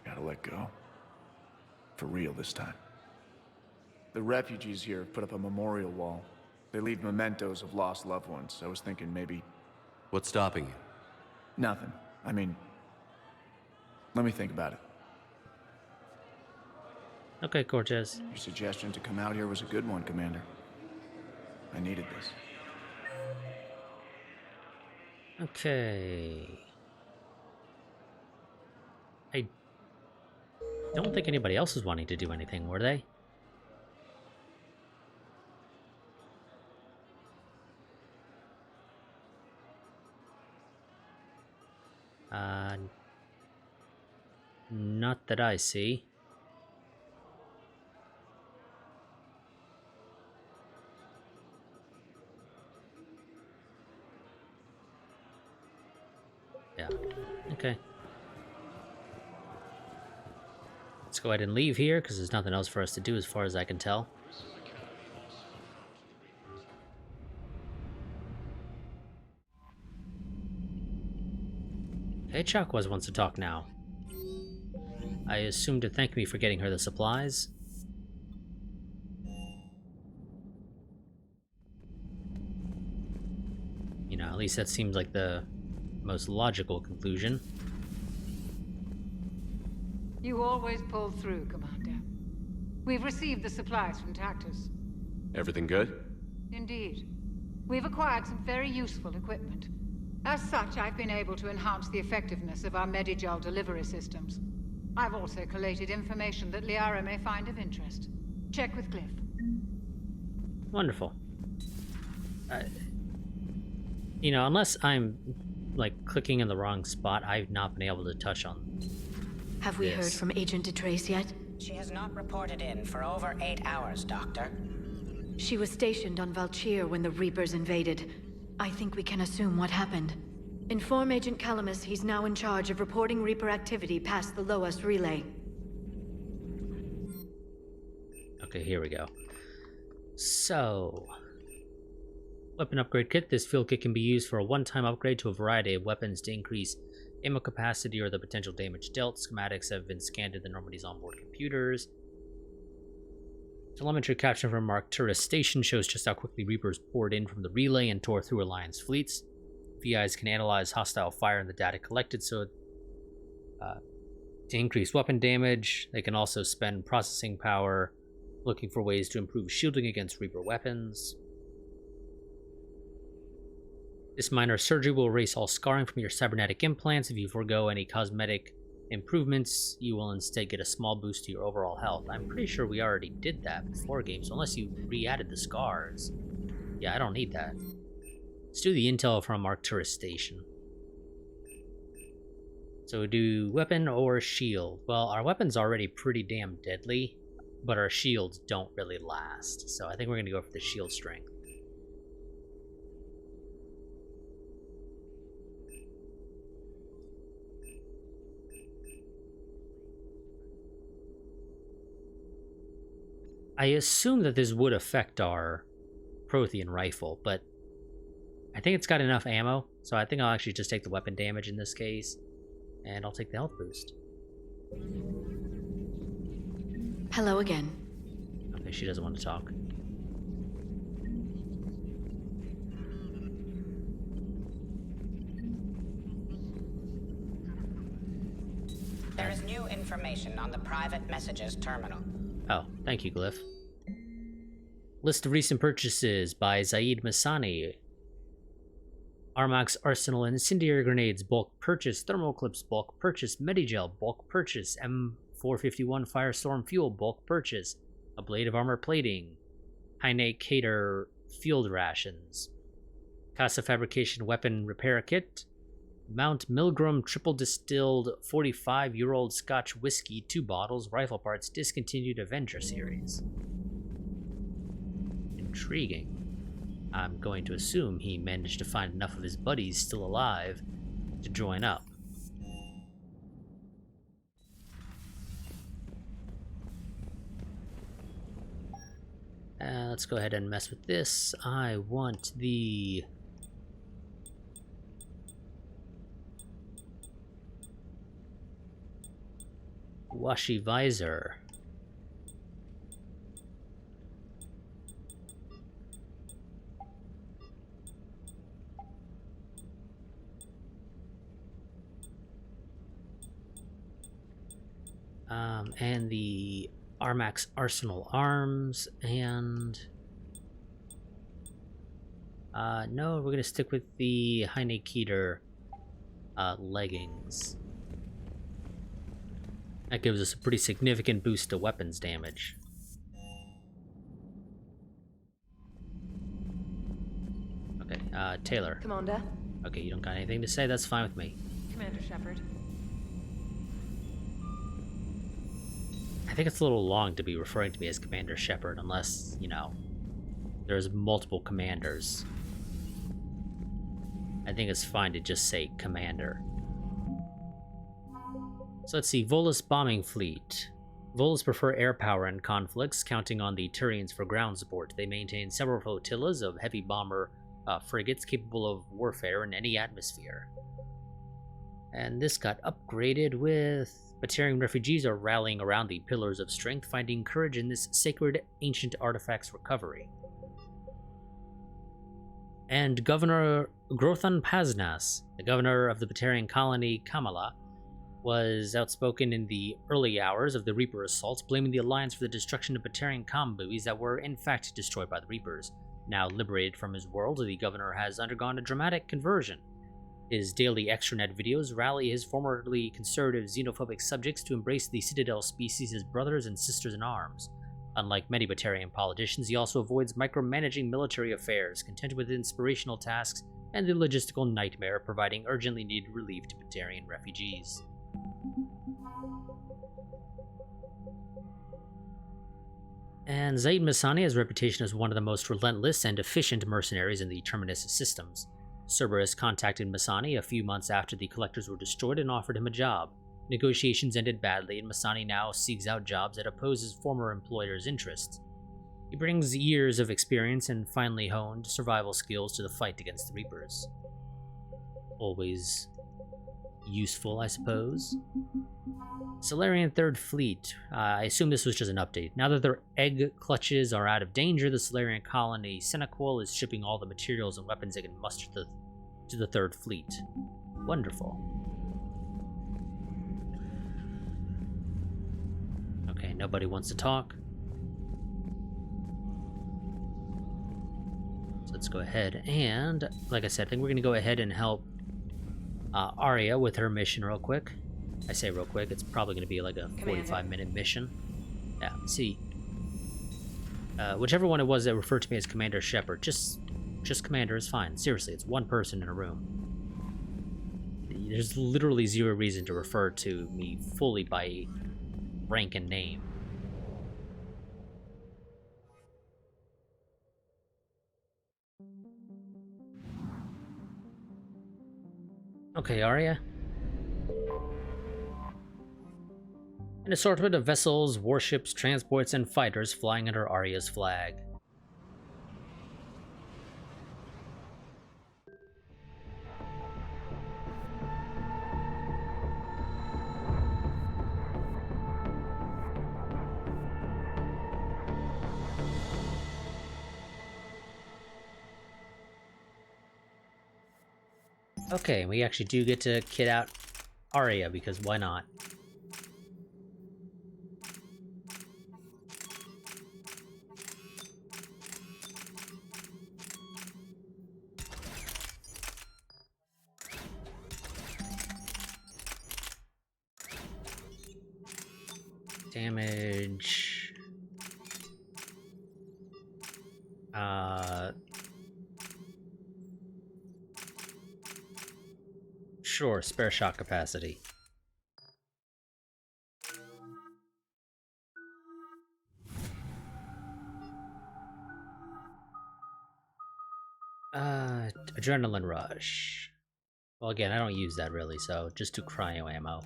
Gotta let go. For real this time. The refugees here have put up a memorial wall. They leave mementos of lost loved ones. I was thinking maybe... What's stopping you? Nothing. I mean... Let me think about it. Okay, Cortez. Your suggestion to come out here was a good one, Commander. I needed this. Okay. I don't think anybody else was wanting to do anything, were they? Not that I see. Yeah, okay. Let's go ahead and leave here, because there's nothing else for us to do as far as I can tell. Hey, Chakwas wants to talk now. I assume to thank me for getting her the supplies. You know, at least that seems like the most logical conclusion. You always pull through, Commander. We've received the supplies from Tactus. Everything good? Indeed. We've acquired some very useful equipment. As such, I've been able to enhance the effectiveness of our Medigel delivery systems. I've also collated information that Liara may find of interest. Check with Cliff. Wonderful. You know, unless I'm, like, clicking in the wrong spot, I've not been able to touch on Have we heard from Agent DeTrace yet? She has not reported in for over 8 hours, Doctor. She was stationed on Valchir when the Reapers invaded. I think we can assume what happened. Inform Agent Calamus he's now in charge of reporting Reaper activity past the Loas relay. Okay, here we go. So, weapon upgrade kit. This field kit can be used for a one-time upgrade to a variety of weapons to increase ammo capacity or the potential damage dealt. Schematics have been scanned in the Normandy's onboard computers. Telemetry capture from Arcturus Station shows just how quickly Reapers poured in from the relay and tore through Alliance fleets. VIs can analyze hostile fire and the data collected so to increase weapon damage. They can also spend processing power looking for ways to improve shielding against Reaper weapons. This minor surgery will erase all scarring from your cybernetic implants. If you forego any cosmetic improvements, you will instead get a small boost to your overall health. I'm pretty sure we already did that before games, so unless you re-added the scars. Yeah, I don't need that. Let's do the intel from Arcturus Station. So we do weapon or shield. Well, our weapon's already pretty damn deadly, but our shields don't really last. So I think we're going to go for the shield strength. I assume that this would affect our Prothean rifle, but I think it's got enough ammo, so I think I'll actually just take the weapon damage in this case, and I'll take the health boost. Hello again. Okay, she doesn't want to talk. There is new information on the private messages terminal. Oh, thank you, Glyph. List of recent purchases by Zaid Masani. Armax Arsenal Incendiary Grenades, bulk purchase. Thermal Clips, bulk purchase. Medigel, bulk purchase. M451 Firestorm Fuel, bulk purchase. A Blade of Armor Plating. Heine Cater Field Rations. Casa Fabrication Weapon Repair Kit. Mount Milgram Triple Distilled 45-year-old Scotch Whiskey, 2 bottles, rifle parts, discontinued Avenger series. Intriguing. I'm going to assume he managed to find enough of his buddies still alive to join up. Let's go ahead and mess with this. I want the Washi visor. And the Armax Arsenal arms, and no, we're gonna stick with the Heine Keter leggings. That gives us a pretty significant boost to weapons damage. Okay, Taylor. Commander. Okay, you don't got anything to say, that's fine with me. Commander Shepard. I think it's a little long to be referring to me as Commander Shepard, unless, you know, there's multiple commanders. I think it's fine to just say Commander. So let's see, Volus Bombing Fleet. Volus prefer air power in conflicts, counting on the Turians for ground support. They maintain several flotillas of heavy bomber frigates capable of warfare in any atmosphere. And this got upgraded with... Batarian refugees are rallying around the Pillars of Strength, finding courage in this sacred ancient artifact's recovery. And Governor Grothan Paznas, the governor of the Batarian colony Kamala, was outspoken in the early hours of the Reaper assaults, blaming the Alliance for the destruction of Batarian comm buoys that were in fact destroyed by the Reapers. Now liberated from his world, the governor has undergone a dramatic conversion. His daily extranet videos rally his formerly conservative xenophobic subjects to embrace the Citadel species as brothers and sisters in arms. Unlike many Batarian politicians, he also avoids micromanaging military affairs, content with inspirational tasks and the logistical nightmare of providing urgently needed relief to Batarian refugees. And Zaid Masani has a reputation as one of the most relentless and efficient mercenaries in the Terminus systems. Cerberus contacted Masani a few months after the Collectors were destroyed and offered him a job. Negotiations ended badly, and Masani now seeks out jobs that oppose his former employer's interests. He brings years of experience and finely honed survival skills to the fight against the Reapers. Always useful, I suppose. Solarian 3rd Fleet. I assume this was just an update. Now that their egg clutches are out of danger, the Solarian colony Senequal is shipping all the materials and weapons they can muster to the 3rd Fleet. Wonderful. Okay, nobody wants to talk. So let's go ahead and, like I said, I think we're going to go ahead and help Arya with her mission real quick. I say real quick, it's probably going to be like a 45-minute mission. Yeah, see. Whichever one it was that referred to me as Commander Shepard, just Commander is fine. Seriously, it's one person in a room. There's literally zero reason to refer to me fully by rank and name. Okay, Arya. An assortment of vessels, warships, transports, and fighters flying under Arya's flag. Okay, we actually do get to kit out Arya, because why not? Damage. Sure, spare shot capacity. Adrenaline rush. Well, again, I don't use that really, so just do cryo ammo.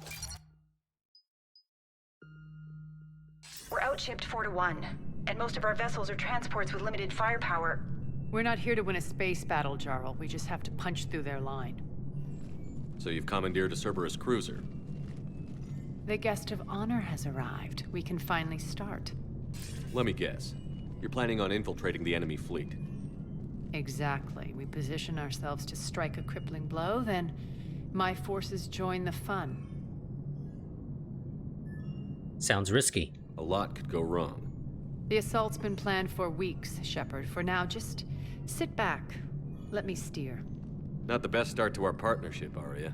We're outshipped 4-1, and most of our vessels are transports with limited firepower. We're not here to win a space battle, Jarl. We just have to punch through their line. So you've commandeered a Cerberus cruiser. The guest of honor has arrived. We can finally start. Let me guess. You're planning on infiltrating the enemy fleet. Exactly. We position ourselves to strike a crippling blow, then my forces join the fun. Sounds risky. A lot could go wrong. The assault's been planned for weeks, Shepard. For now, just sit back. Let me steer. Not the best start to our partnership, Arya.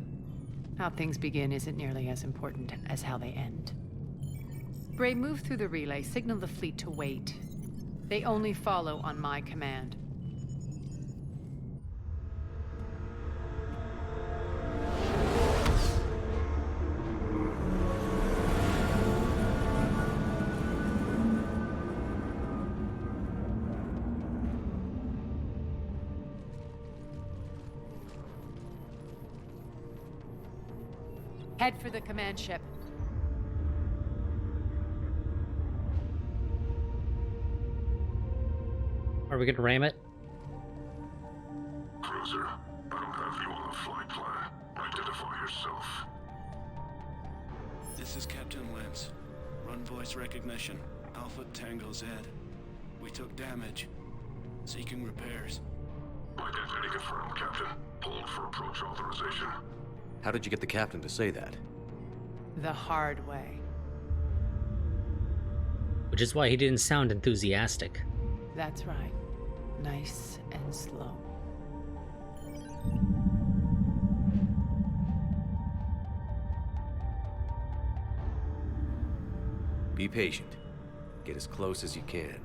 How things begin isn't nearly as important as how they end. Bray, move through the relay. Signal the fleet to wait. They only follow on my command. Head for the command ship. Are we gonna ram it? Cruiser, I don't have you on the flight plan. Identify yourself. This is Captain Lance. Run voice recognition. Alpha Tango Z. We took damage. Seeking repairs. Identity confirmed, Captain. Hold for approach authorization. How did you get the captain to say that? The hard way. Which is why he didn't sound enthusiastic. That's right. Nice and slow. Be patient. Get as close as you can.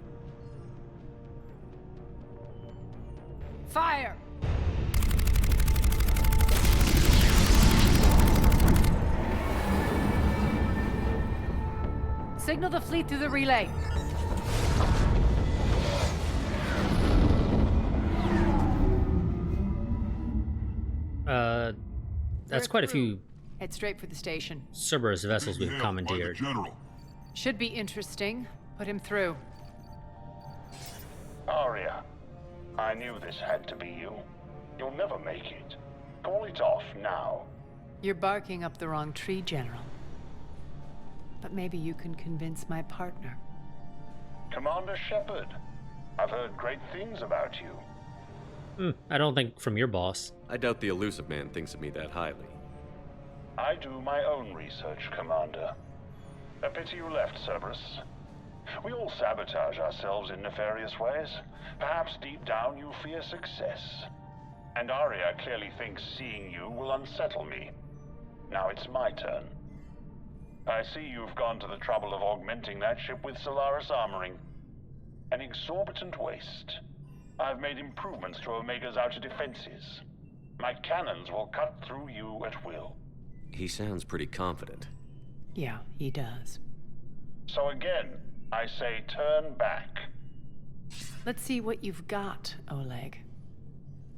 Fire! Signal the fleet through the relay. That's quite a few Head straight for the station. Cerberus vessels we've commandeered. Should be interesting. Put him through. Arya, I knew this had to be you. You'll never make it. Call it off now. You're barking up the wrong tree, General. But maybe you can convince my partner. Commander Shepard, I've heard great things about you. I don't think from your boss. I doubt the elusive man thinks of me that highly. I do my own research, Commander. A pity you left, Cerberus. We all sabotage ourselves in nefarious ways. Perhaps deep down you fear success. And Arya clearly thinks seeing you will unsettle me. Now it's my turn. I see you've gone to the trouble of augmenting that ship with Solaris armoring. An exorbitant waste. I've made improvements to Omega's outer defenses. My cannons will cut through you at will. He sounds pretty confident. Yeah, he does. So again, I say turn back. Let's see what you've got, Oleg.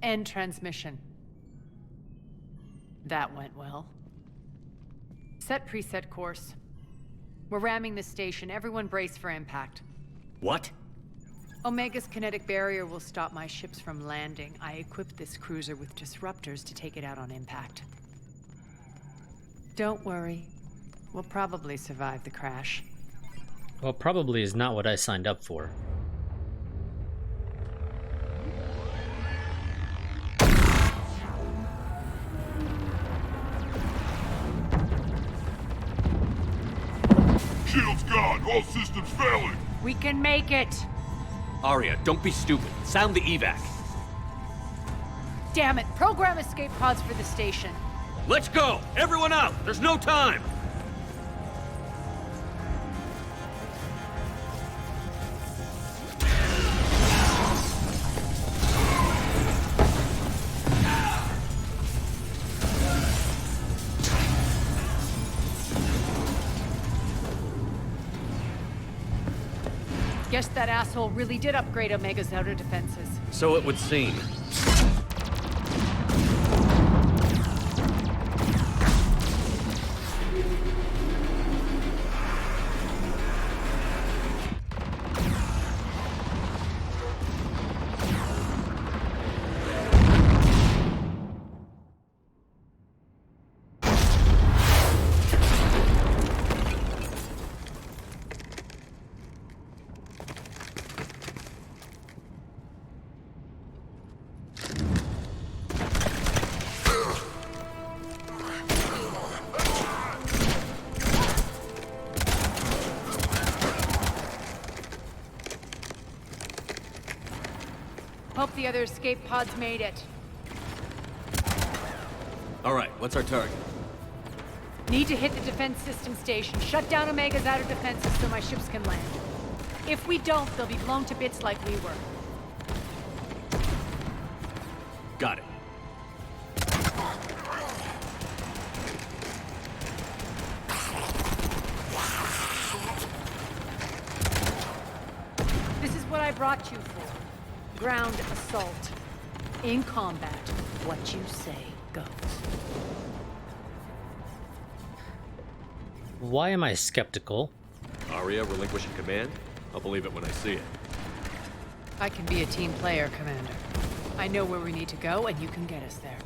End transmission. That went well. Set preset course. We're ramming the station. Everyone brace for impact. What? Omega's kinetic barrier will stop my ships from landing. I equipped this cruiser with disruptors to take it out on impact. Don't worry. We'll probably survive the crash. Well, probably is not what I signed up for. Shields gone! All systems failing! We can make it! Arya, don't be stupid. Sound the evac. Damn it! Program escape pods for the station. Let's go! Everyone out! There's no time! Guess that asshole really did upgrade Omega's outer defenses. So it would seem. Hope the other escape pods made it. All right, what's our target? Need to hit the defense system station. Shut down Omega's outer defenses so my ships can land. If we don't, they'll be blown to bits like we were. Got it. This is what I brought you for. Ground assault. In combat, what you say goes. Why am I skeptical? Arya relinquishing command? I'll believe it when I see it. I can be a team player, Commander. I know where we need to go, and you can get us there.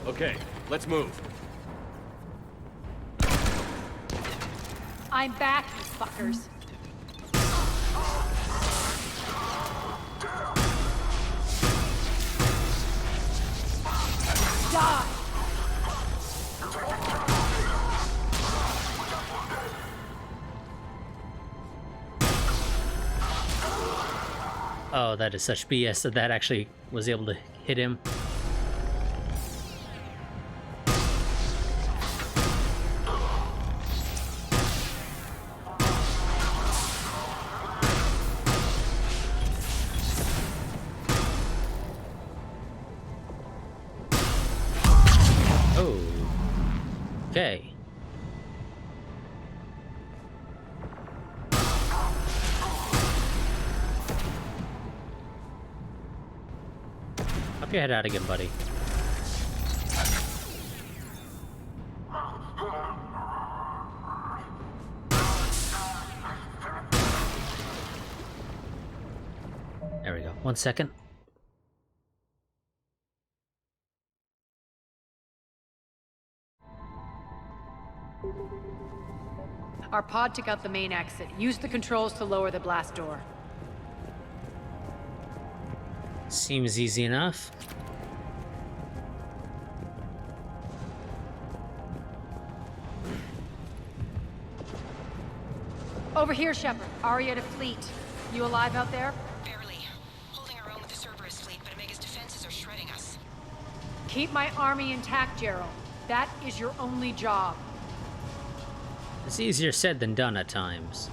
Okay, let's move. I'm back, you fuckers. Die! Oh, that is such BS that that actually was able to hit him. Okay. Up your head out again, buddy. There we go. 1 second. Our pod took out the main exit. Use the controls to lower the blast door. Seems easy enough. Over here, Shepard. Aria to Fleet. You alive out there? Barely. Holding our own with the Cerberus fleet, but Omega's defenses are shredding us. Keep my army intact, Gerald. That is your only job. It's easier said than done at times.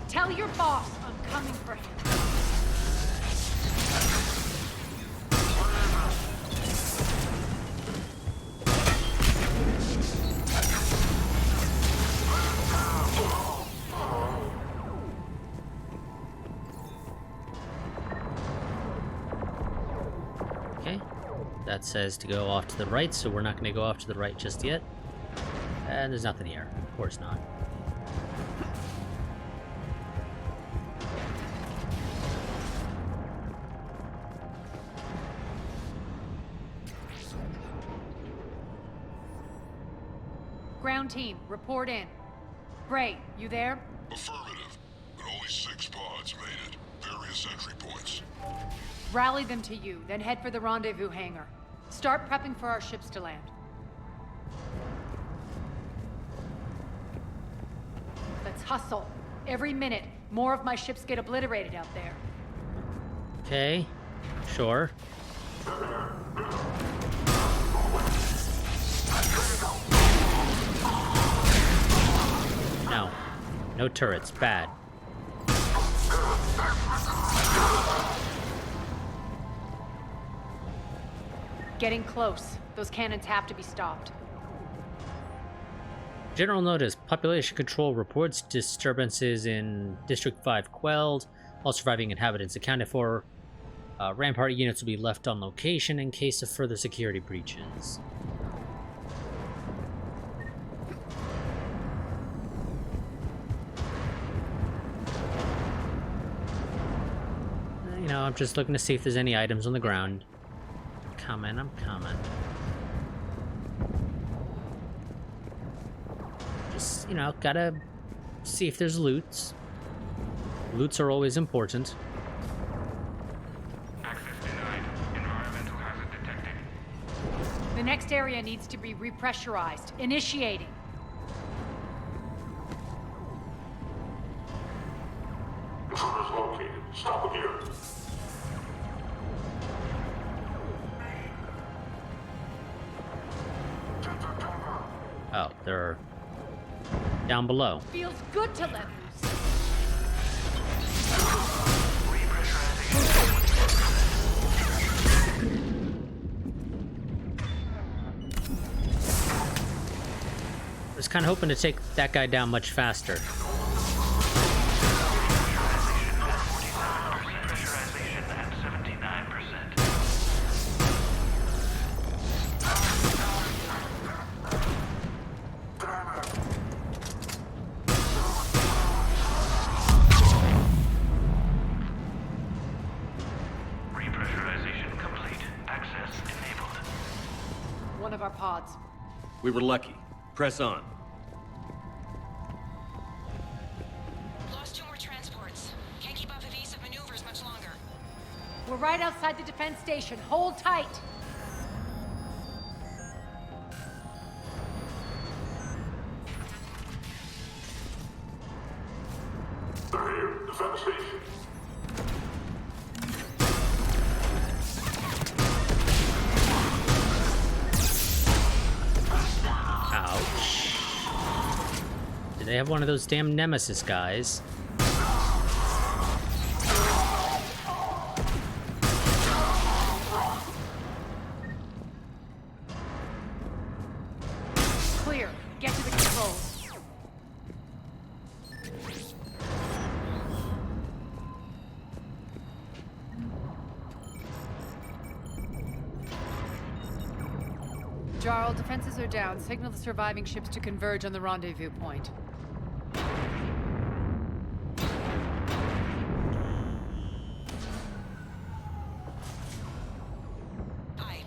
Tell your boss I'm coming for him. Okay. That says to go off to the right, so we're not going to go off to the right just yet. And there's nothing here. Of course not. Ground team, report in. Bray, you there? Affirmative, but only 6 pods made it. Various entry points. Rally them to you, then head for the rendezvous hangar. Start prepping for our ships to land. Let's hustle. Every minute, more of my ships get obliterated out there. Okay. Sure. No. No turrets. Bad. Getting close. Those cannons have to be stopped. General notice, population control reports disturbances in District 5 quelled. All surviving inhabitants accounted for. Rampart units will be left on location in case of further security breaches. You know, I'm just looking to see if there's any items on the ground. I'm coming. Just, you know, gotta see if there's loots. Loots are always important. Access denied. Environmental hazard detected. The next area needs to be repressurized. Initiating. Intruders located. Stop them here. Oh, they're down below. Feels good to let loose. I was kind of hoping to take that guy down much faster. We were lucky. Press on. Lost 2 more transports. Can't keep up evasive maneuvers much longer. We're right outside the defense station. Hold tight. They're here. Defense station. They have one of those damn Nemesis guys. Jarl, defenses are down. Signal the surviving ships to converge on the rendezvous point. Hi.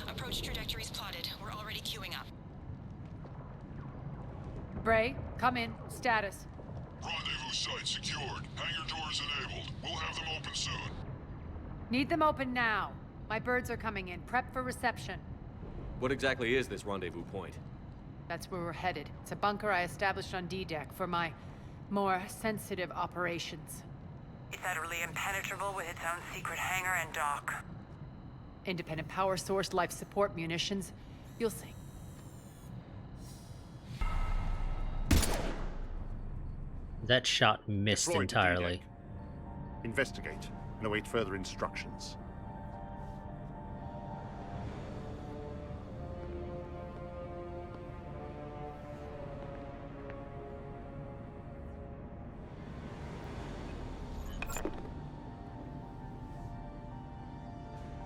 Approach trajectories plotted. We're already queuing up. Bray, come in. Status. Rendezvous site secured. Hangar doors enabled. We'll have them open soon. Need them open now. My birds are coming in. Prep for reception. What exactly is this rendezvous point? That's where we're headed. It's a bunker I established on D-Deck for my more sensitive operations. It's utterly impenetrable with its own secret hangar and dock. Independent power source, life support, munitions. You'll see. That shot missed Deployed to entirely. D-Deck. Investigate and await further instructions.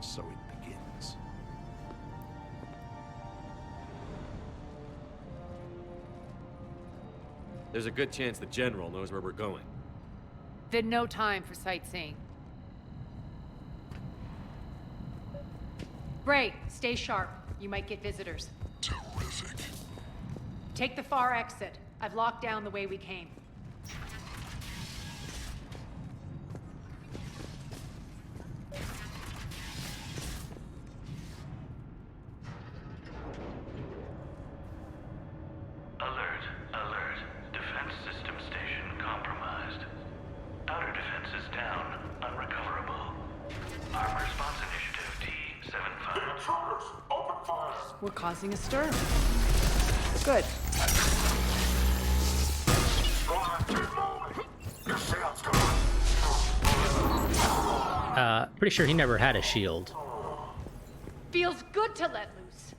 So it begins. There's a good chance the General knows where we're going. Then no time for sightseeing. Bray, stay sharp. You might get visitors. Terrific. Take the far exit. I've locked down the way we came. Alert, alert. Defense system station compromised. Outer defenses down, unrecoverable. Armor response initiative T-75. Intruders! Open fire! We're causing a stir. Good. Pretty sure he never had a shield. Feels good to let loose.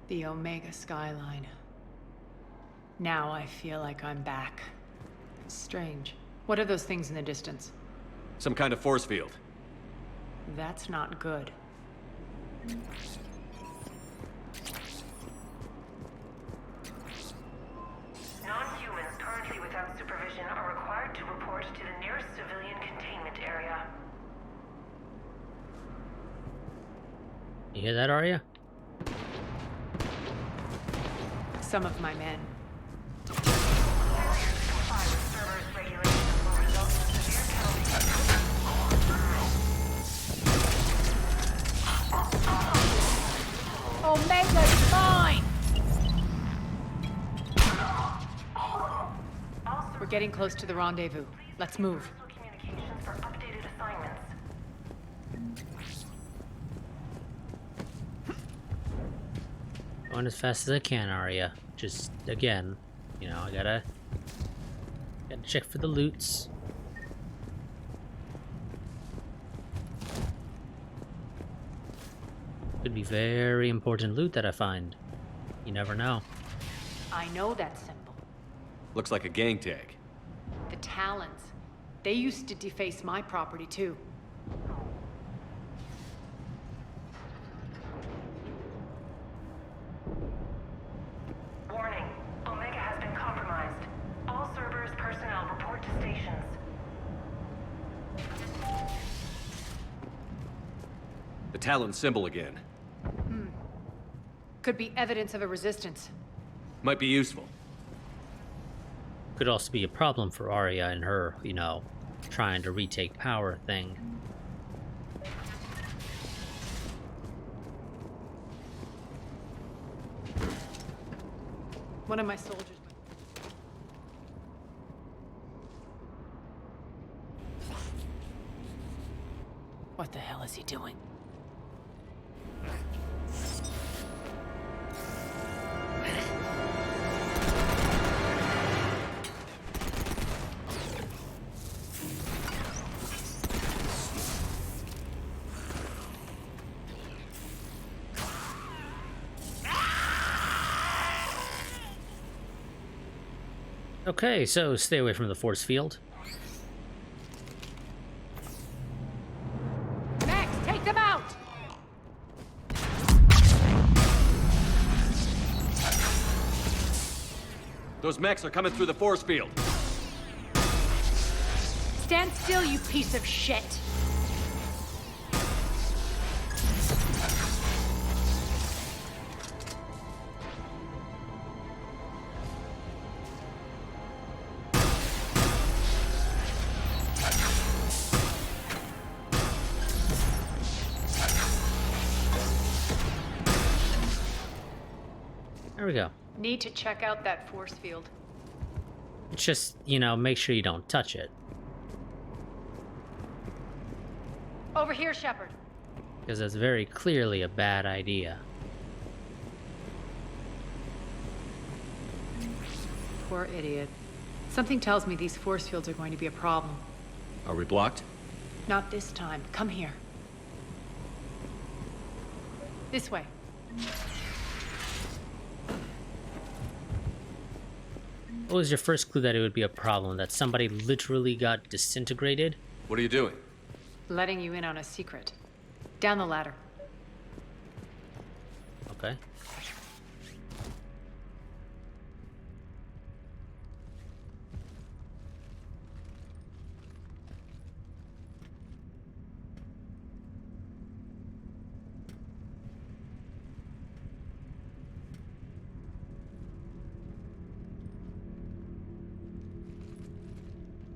The Omega skyline. Now I feel like I'm back. It's strange. What are those things in the distance? Some kind of force field. That's not good. Non-humans currently without supervision are required to report to the nearest civilian containment area. You hear that, Arya? Some of my men. Omega's mine! We're getting close to the rendezvous. Let's move. Communications for updated assignments. Going as fast as I can, Arya. Just, again, you know, I gotta check for the loots. Could be very important loot that I find. You never know. I know that symbol. Looks like a gang tag. The Talons. They used to deface my property, too. Warning. Omega has been compromised. All Cerberus personnel report to stations. The Talon symbol again. Could be evidence of a resistance. Might be useful. Could also be a problem for Arya and her, you know, trying to retake power thing. One of my soldiers. What the hell is he doing? Okay, so stay away from the force field. Max, take them out! Those mechs are coming through the force field. Stand still, you piece of shit! There we go. Need to check out that force field. It's just, you know, make sure you don't touch it. Over here, Shepard. Because that's very clearly a bad idea. Poor idiot. Something tells me these force fields are going to be a problem. Are we blocked? Not this time. Come here. This way. What was your first clue that it would be a problem? That somebody literally got disintegrated? What are you doing? Letting you in on a secret. Down the ladder. Okay.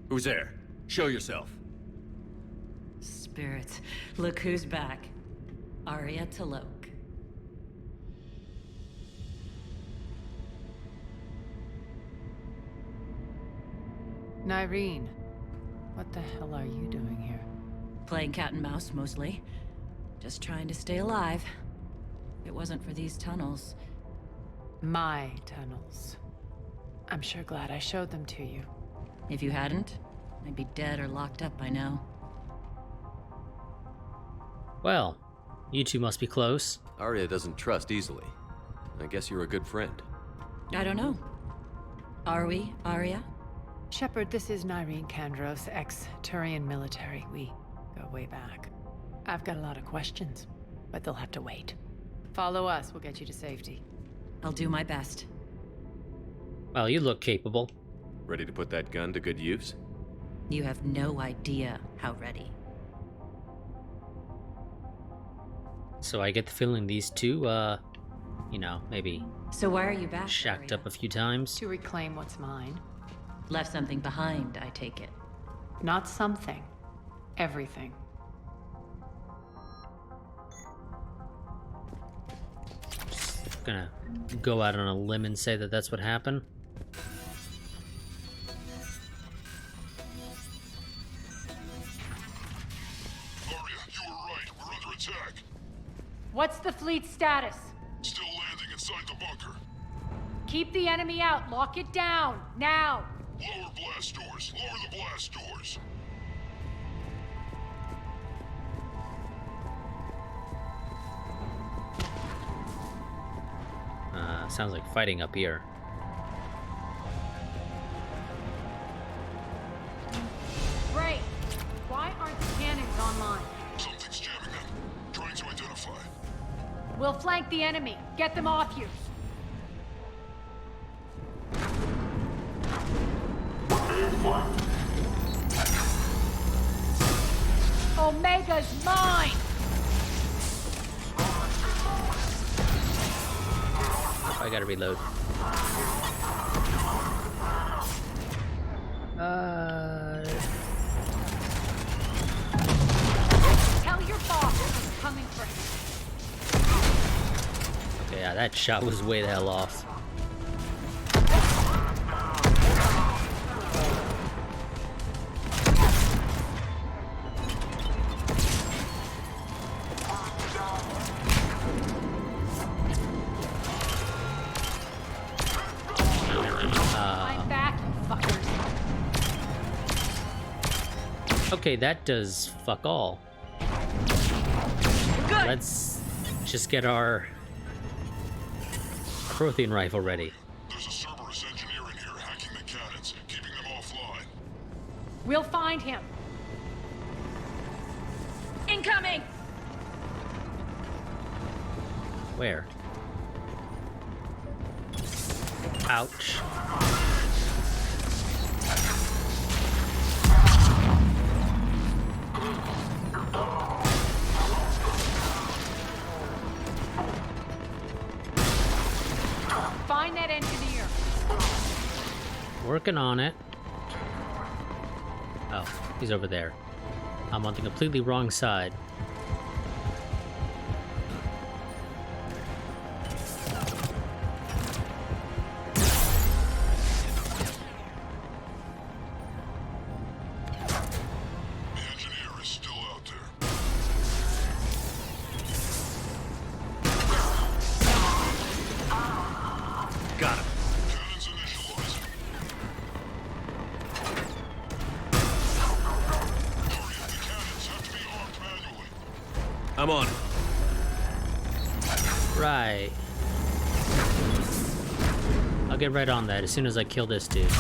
Who's there? Show yourself. Spirits, look who's back. Arya Talok. Nyreen, what the hell are you doing here? Playing cat and mouse, mostly. Just trying to stay alive. If it wasn't for these tunnels. My tunnels. I'm sure glad I showed them to you. If you hadn't, I'd be dead or locked up by now. Well, you two must be close. Arya doesn't trust easily. I guess you're a good friend. I don't know. Are we, Arya? Shepard, this is Nyreen Kandros, ex-Turian military. We go way back. I've got a lot of questions, but they'll have to wait. Follow us, we'll get you to safety. I'll do my best. Well, you look capable. Ready to put that gun to good use? You have no idea how ready. So I get the feeling these two, you know, maybe... So why are you back, shacked Arya? up a few times. To reclaim what's mine. Left something behind, I take it. Not something. Everything. Just gonna go out on a limb and say that that's what happened. Arya, you were right. We're under attack. What's the fleet's status? Still landing inside the bunker. Keep the enemy out. Lock it down. Now. Lower blast doors. Lower the blast doors. Sounds like fighting up here. Ray, why aren't the cannons online? Something's jamming them. Trying to identify. We'll flank the enemy. Get them off you. Omega's mine! I gotta reload. Tell your boss I'm coming for him. Okay, yeah, that shot was way the hell off. I'm back, you fuckers. Okay, that does fuck all. Good. Let's just get our Prothean rifle ready. There's a Cerberus engineer in here hacking the cannons. We'll find him. Incoming! Where? Ouch. Find that engineer. Working on it. Oh, he's over there. I'm on the completely wrong side. Got him. I'm on it. Right. I'll get right on that as soon as I kill this dude.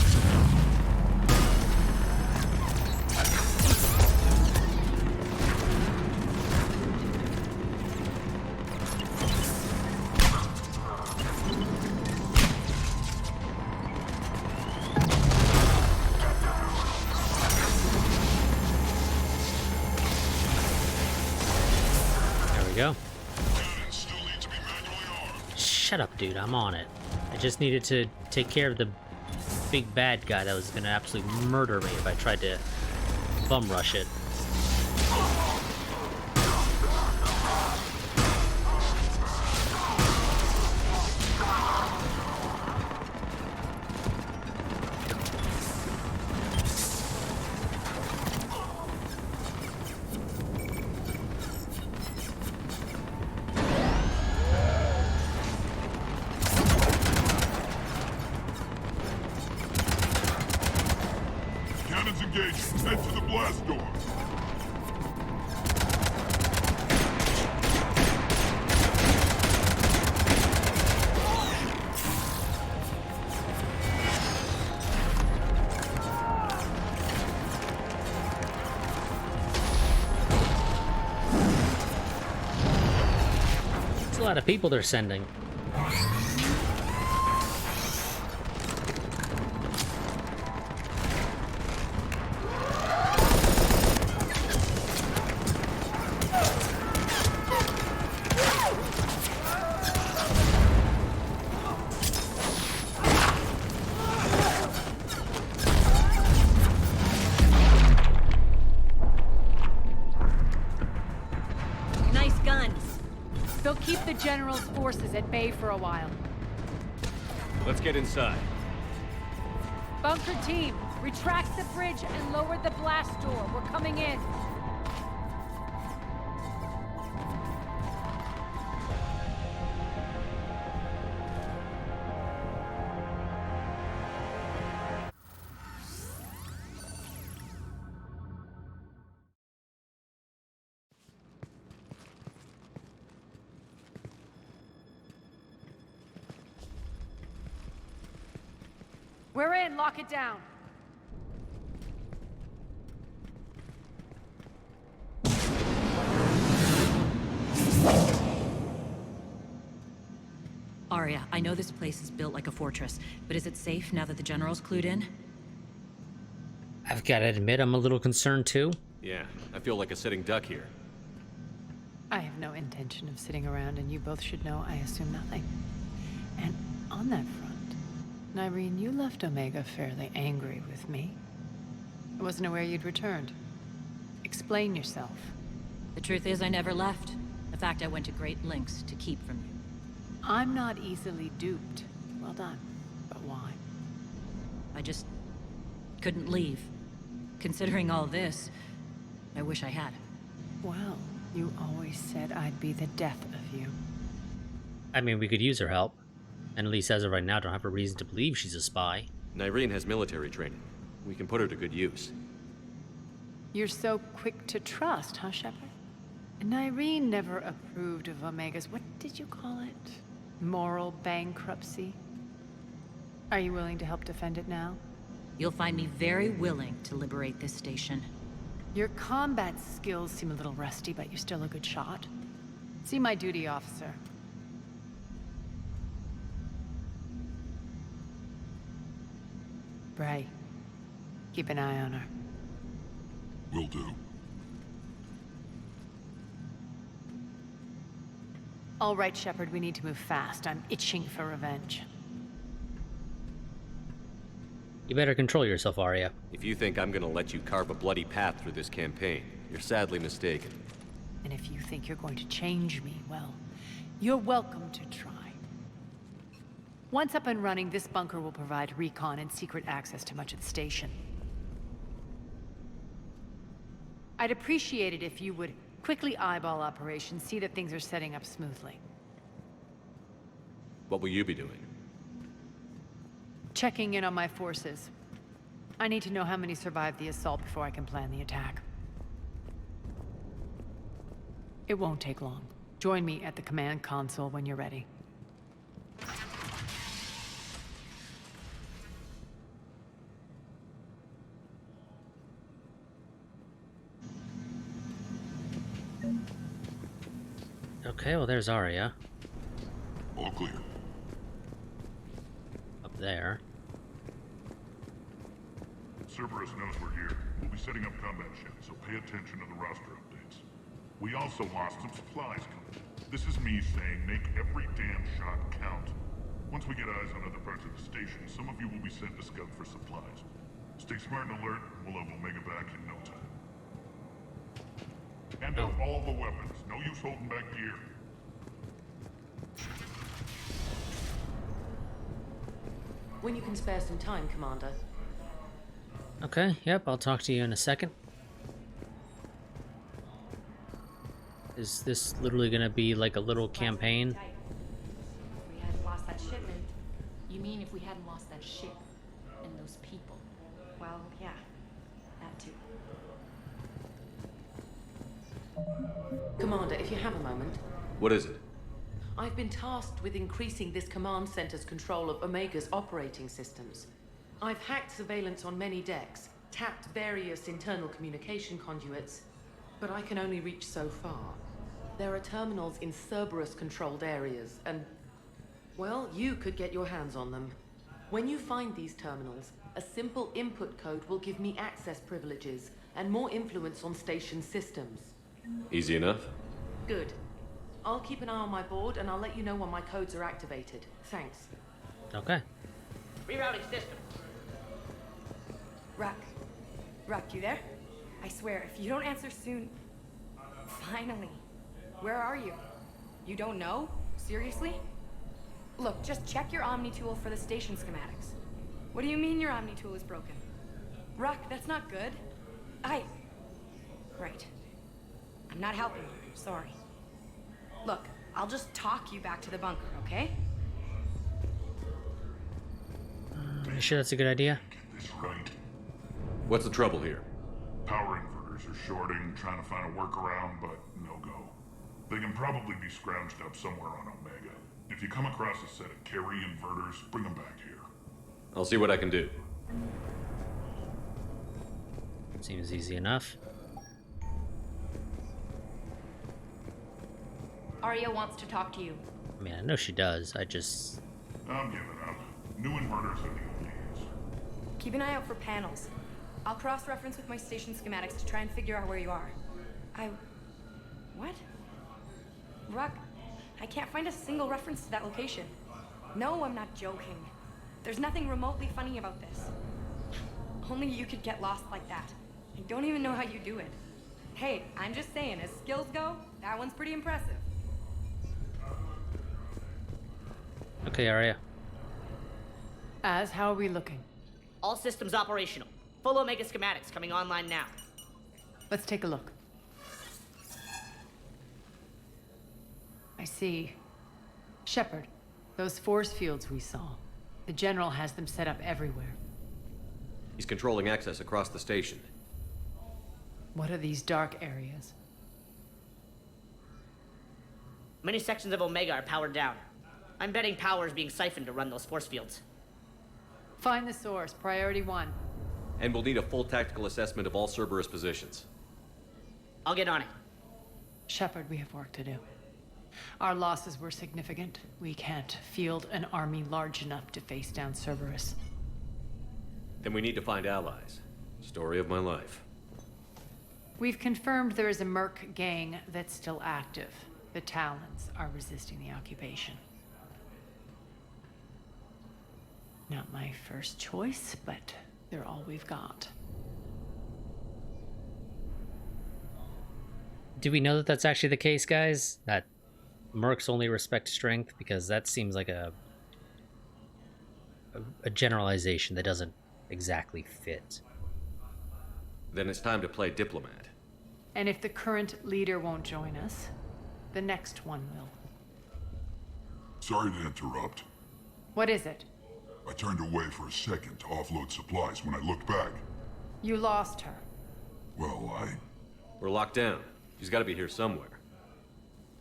Go. Shut up, dude. I'm on it. I just needed to take care of the big bad guy that was gonna absolutely murder me if I tried to bum rush it. Head to the blast door. It's a lot of people they're sending. They'll keep the General's forces at bay for a while. Let's get inside. Bunker team, retract the bridge and lower the blast door. We're coming in. We're in. Lock it down. Arya, I know this place is built like a fortress, but is it safe now that the General's clued in? I've got to admit, I'm a little concerned too. Yeah, I feel like a sitting duck here. I have no intention of sitting around, and you both should know I assume nothing. And on that front, Nyreen, you left Omega fairly angry with me. I wasn't aware you'd returned. Explain yourself. The truth is, I never left. In fact, I went to great lengths to keep from you. I'm not easily duped. Well done. But why? I just couldn't leave. Considering all this, I wish I had. Well, you always said I'd be the death of you. I mean, we could use her help. And at least as of right now, don't have a reason to believe she's a spy. Nyreen has military training. We can put her to good use. You're so quick to trust, huh, Shepard? Nyreen never approved of Omega's, what did you call it? Moral bankruptcy? Are you willing to help defend it now? You'll find me very willing to liberate this station. Your combat skills seem a little rusty, but you're still a good shot. See my duty officer. Bray, keep an eye on her. Will do. All right, Shepard, we need to move fast. I'm itching for revenge. You better control yourself, Arya. If you think I'm gonna let you carve a bloody path through this campaign, you're sadly mistaken. And if you think you're going to change me, well, you're welcome to try. Once up and running, this bunker will provide recon and secret access to much of the station. I'd appreciate it if you would quickly eyeball operations, see that things are setting up smoothly. What will you be doing? Checking in on my forces. I need to know how many survived the assault before I can plan the attack. It won't take long. Join me at the command console when you're ready. Okay, well there's Arya. All clear. Up there. Cerberus knows we're here. We'll be setting up combat ships, so pay attention to the roster updates. We also lost some supplies coming. This is me saying make every damn shot count. Once we get eyes on other parts of the station, some of you will be sent to scout for supplies. Stay smart and alert, and we'll have Omega back in no time. Hand out all the weapons. No use holding back gear. When you can spare some time, Commander. Okay, yep, I'll talk to you in a second. Is this literally gonna be like a little campaign? If we hadn't lost that shipment. You mean if we hadn't lost that ship and those people? Well, yeah, that too. Commander, if you have a moment. What is it? I've been tasked with increasing this command center's control of Omega's operating systems. I've hacked surveillance on many decks, tapped various internal communication conduits, but I can only reach so far. There are terminals in Cerberus-controlled areas, and, well, you could get your hands on them. When you find these terminals, a simple input code will give me access privileges and more influence on station systems. Easy enough? Good. I'll keep an eye on my board, and I'll let you know when my codes are activated. Thanks. Okay. Rerouting system. Ruck, you there? I swear, if you don't answer soon... Finally. Where are you? You don't know? Seriously? Look, just check your Omni tool for the station schematics. What do you mean your Omni tool is broken? Ruck, that's not good. Right. I'm not helping you, sorry. Look, I'll just talk you back to the bunker, okay? You sure that's a good idea? Get this right. What's the trouble here? Power inverters are shorting, trying to find a workaround, but no go. They can probably be scrounged up somewhere on Omega. If you come across a set of carry inverters, bring them back here. I'll see what I can do. Seems easy enough. Arya wants to talk to you. I mean, I know she does. I'm giving up. New inverters are the only answer. Keep an eye out for panels. I'll cross-reference with my station schematics to try and figure out where you are. What? Ruck, I can't find a single reference to that location. No, I'm not joking. There's nothing remotely funny about this. Only you could get lost like that. I don't even know how you do it. Hey, I'm just saying, as skills go, that one's pretty impressive. Okay, Arya. How are we looking? All systems operational. Full Omega schematics coming online now. Let's take a look. I see. Shepard, those force fields we saw. The General has them set up everywhere. He's controlling access across the station. What are these dark areas? Many sections of Omega are powered down. I'm betting power is being siphoned to run those force fields. Find the source, priority 1. And we'll need a full tactical assessment of all Cerberus positions. I'll get on it. Shepard, we have work to do. Our losses were significant. We can't field an army large enough to face down Cerberus. Then we need to find allies. Story of my life. We've confirmed there is a Merc gang that's still active. The Talons are resisting the occupation. Not my first choice, but they're all we've got. Do we know that that's actually the case, guys? That Mercs only respect strength? Because that seems like a generalization that doesn't exactly fit. Then it's time to play diplomat. And if the current leader won't join us, the next one will. Sorry to interrupt. What is it? I turned away for a second to offload supplies. When I looked back, You lost her. well, We're locked down. She's got to be here somewhere.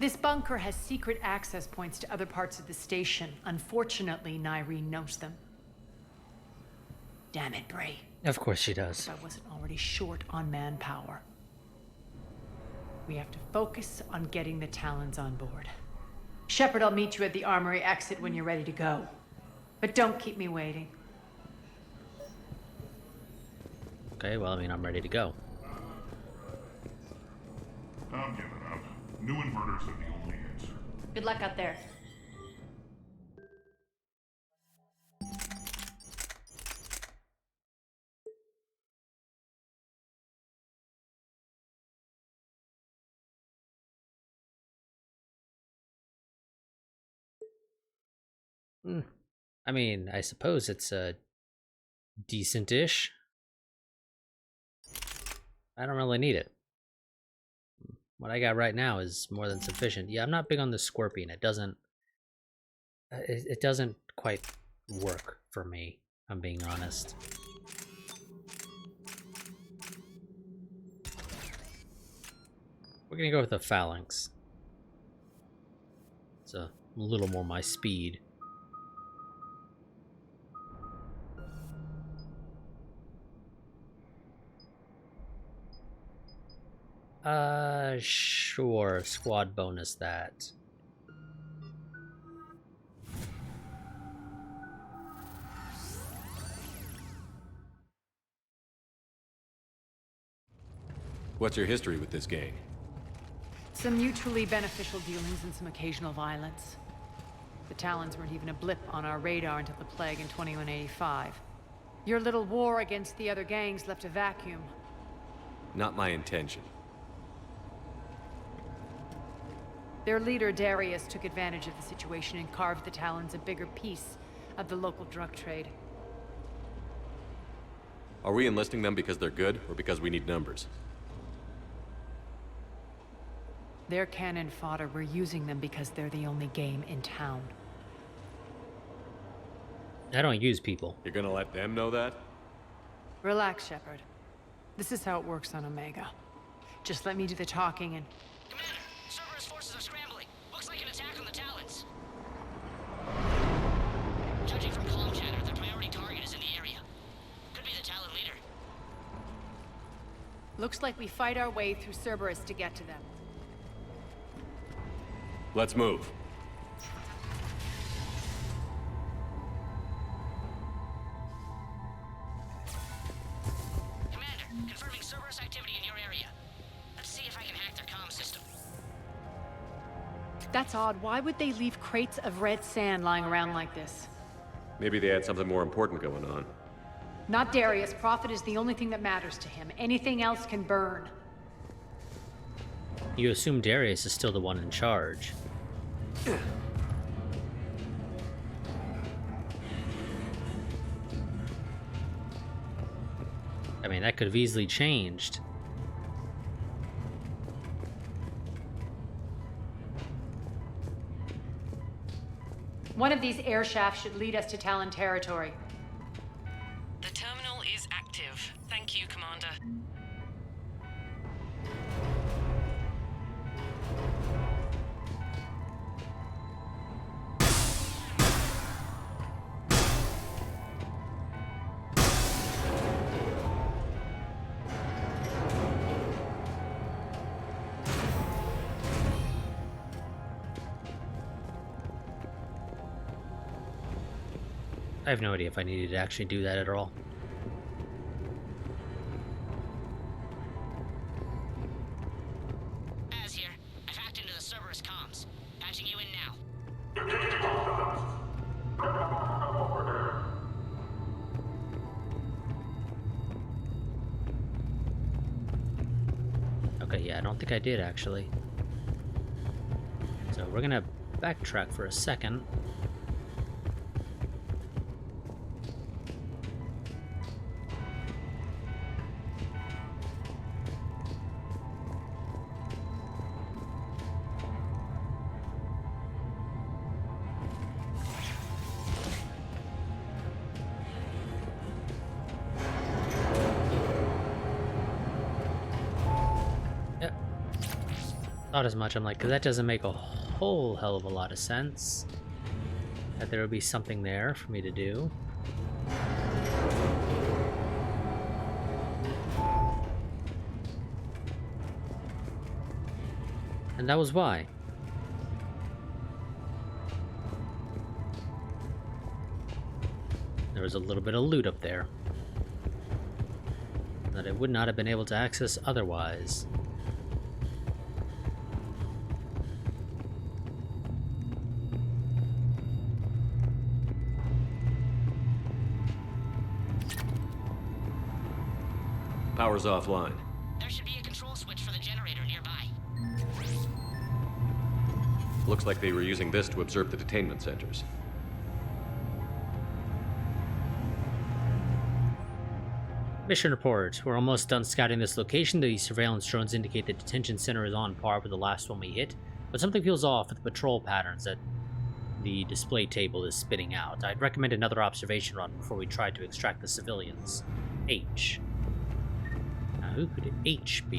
This bunker has secret access points to other parts of the station. Unfortunately, Nyreen knows them. Damn it, Bray. Of course she does. If I wasn't already short on manpower. We have to focus on getting the Talons on board. Shepard, I'll meet you at the armory exit when you're ready to go. But don't keep me waiting. Okay, well, I mean, I'm ready to go. I'm giving up. New inverters are the only answer. Good luck out there. I mean, I suppose it's decent-ish. I don't really need it. What I got right now is more than sufficient. Yeah, I'm not big on the Scorpion. It doesn't quite work for me, if I'm being honest. We're gonna go with the Phalanx. It's a little more my speed. Sure. Squad bonus that. What's your history with this gang? Some mutually beneficial dealings and some occasional violence. The Talons weren't even a blip on our radar until the plague in 2185. Your little war against the other gangs left a vacuum. Not my intention. Their leader, Darius, took advantage of the situation and carved the Talons a bigger piece of the local drug trade. Are we enlisting them because they're good, or because we need numbers? They're cannon fodder. We're using them because they're the only game in town. I don't use people. You're gonna let them know that? Relax, Shepard. This is how it works on Omega. Just let me do the talking and... Commander, Cerberus forces are scrambling. Looks like an attack on the Talons. Judging from comm chatter, their priority target is in the area. Could be the Talon leader. Looks like we fight our way through Cerberus to get to them. Let's move. Commander, confirming Cerberus activity in your area. Let's see if I can hack their comm system. That's odd. Why would they leave crates of red sand lying around like this? Maybe they had something more important going on. Not Darius. Profit is the only thing that matters to him. Anything else can burn. You assume Darius is still the one in charge. I mean, that could have easily changed. One of these air shafts should lead us to Talon territory. The terminal is active. Thank you, Commander. have no idea if I needed to actually do that at all. Az here. I've hacked into the Cerberus comms. Patching you in now. Okay, yeah, I don't think I did actually. So we're gonna backtrack for a second. Thought as much. I'm like, because that doesn't make a whole hell of a lot of sense. That there would be something there for me to do. And that was why. There was a little bit of loot up there that I would not have been able to access otherwise. Power's offline. There should be a control switch for the generator nearby. Looks like they were using this to observe the detainment centers. Mission report. We're almost done scouting this location. The surveillance drones indicate the detention center is on par with the last one we hit, but something feels off with the patrol patterns that the display table is spitting out. I'd recommend another observation run before we try to extract the civilians. H. Now, who could H be?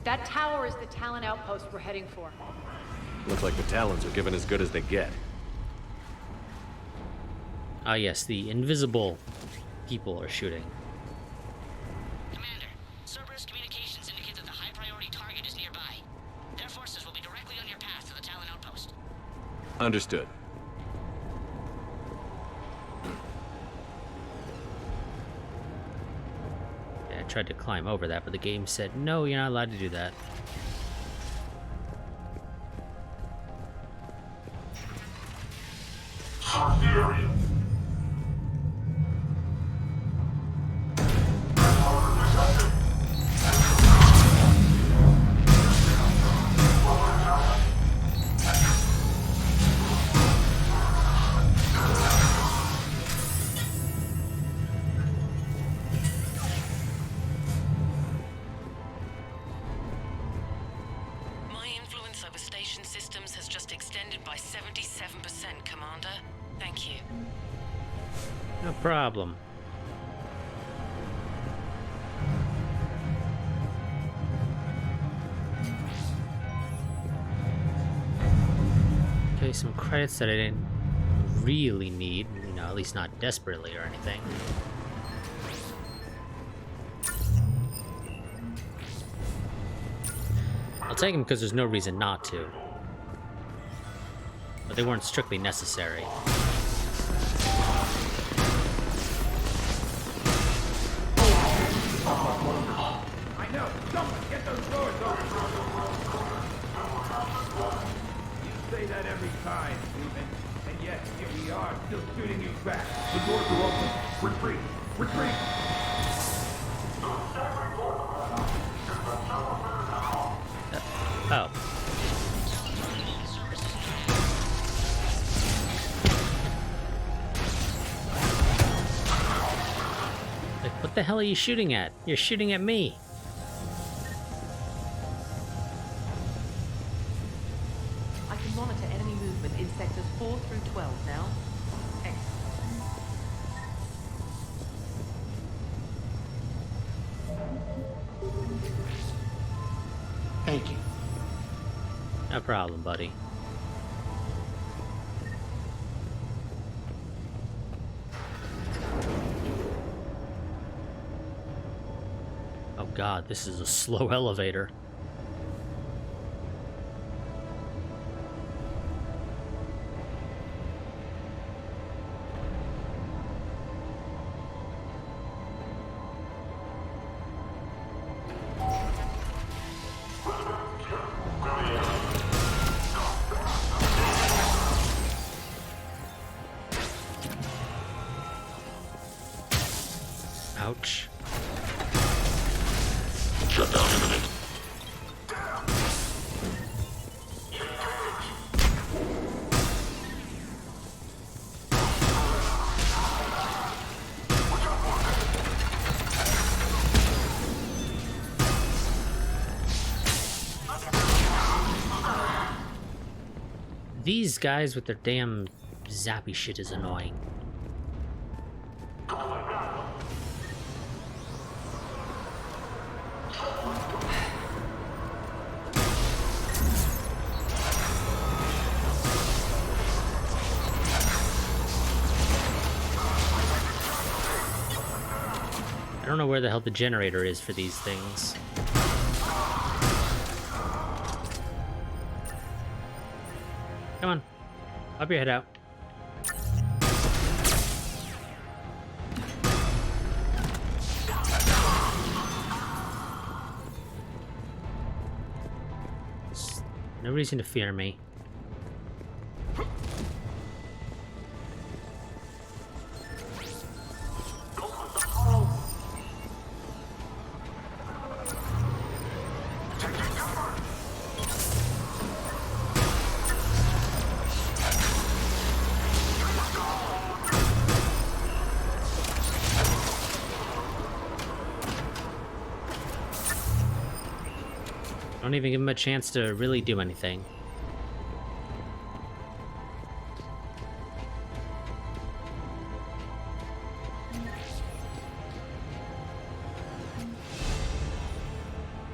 That tower is the Talon outpost we're heading for. Looks like the Talons are given as good as they get. Ah, yes, the invisible people are shooting. Commander, Cerberus communications indicate that the high-priority target is nearby. Their forces will be directly on your path to the Talon outpost. Understood. Yeah, I tried to climb over that, but the game said, no, you're not allowed to do that. My influence over station systems has just extended by 77%, Commander. Thank you. No problem. Okay, some credits that I didn't really need, you know, at least not desperately or anything. I'll take them because there's no reason not to. But they weren't strictly necessary. I know! Someone get those doors open! You say that every time, Stephen. And yet, here we are, still shooting you back. The doors are open. Retreat! Retreat! Oh. Like, what the hell are you shooting at? You're shooting at me. I can monitor enemy movement in sectors 4 through 12 now. Excellent. Thank you. No problem, buddy. Oh god, this is a slow elevator. Ouch. Shutdown imminent. These guys with their damn zappy shit is annoying. I don't know where the hell the generator is for these things. Come on. Up your head out. There's no reason to fear me. Don't even give him a chance to really do anything.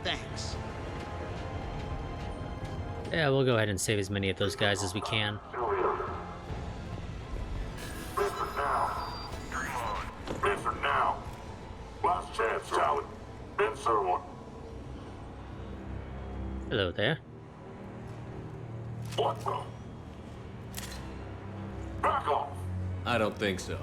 Thanks. Yeah, we'll go ahead and save as many of those guys as we can. Answer now. Last chance, Talon. Answer one. Hello there. What the? Back off. I don't think so.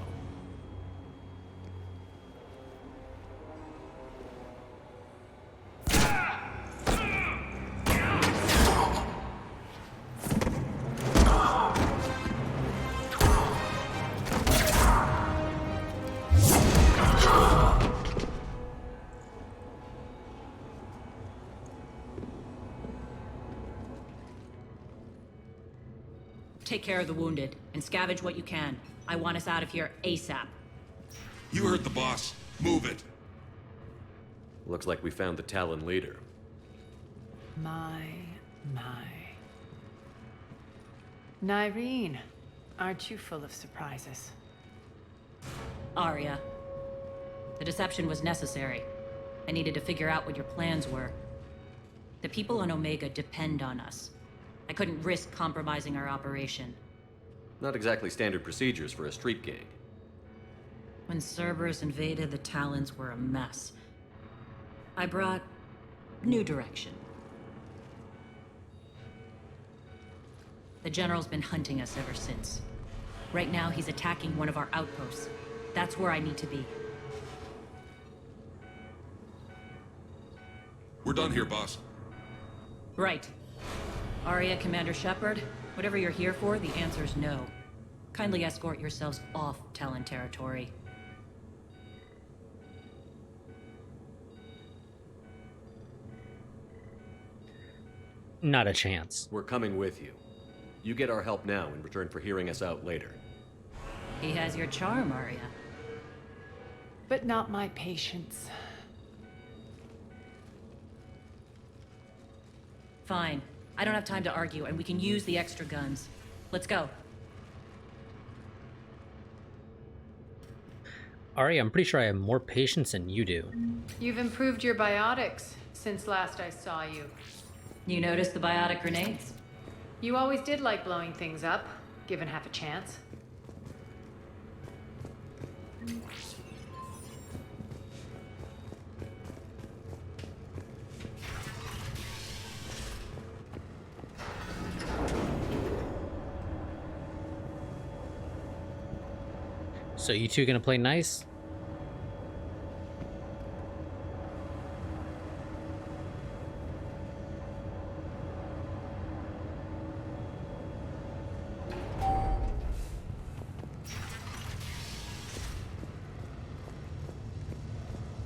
Take care of the wounded, and scavenge what you can. I want us out of here ASAP. You heard the boss. Move it. Looks like we found the Talon leader. My. Nyreen, aren't you full of surprises? Arya. The deception was necessary. I needed to figure out what your plans were. The people on Omega depend on us. I couldn't risk compromising our operation. Not exactly standard procedures for a street gang. When Cerberus invaded, the Talons were a mess. I brought new direction. The General's been hunting us ever since. Right now, he's attacking one of our outposts. That's where I need to be. We're done here, boss. Right. Arya, Commander Shepard, whatever you're here for, the answer's no. Kindly escort yourselves off Talon territory. Not a chance. We're coming with you. You get our help now in return for hearing us out later. He has your charm, Arya. But not my patience. Fine. I don't have time to argue, and we can use the extra guns. Let's go. Ari, I'm pretty sure I have more patience than you do. You've improved your biotics since last I saw you. You noticed the biotic grenades? You always did like blowing things up, given half a chance. So you two gonna play nice?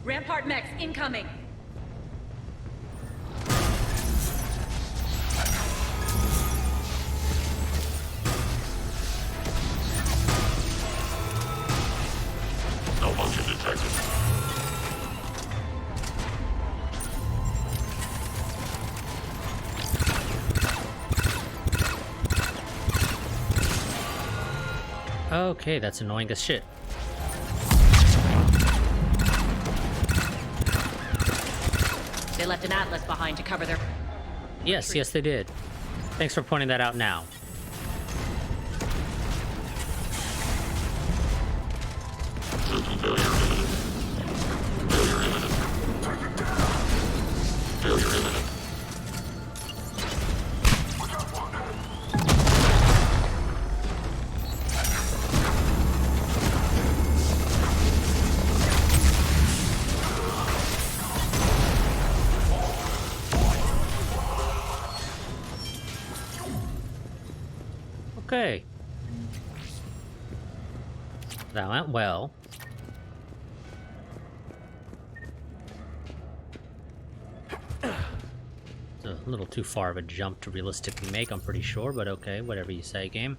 Rampart mechs incoming! Malfunction detected. Okay, that's annoying as shit. They left an atlas behind to cover their... Yes, yes they did. Thanks for pointing that out now. System failure imminent. Failure imminent. Failure imminent. Okay. That went well. It's a little too far of a jump to realistically make, I'm pretty sure, but okay, whatever you say, game.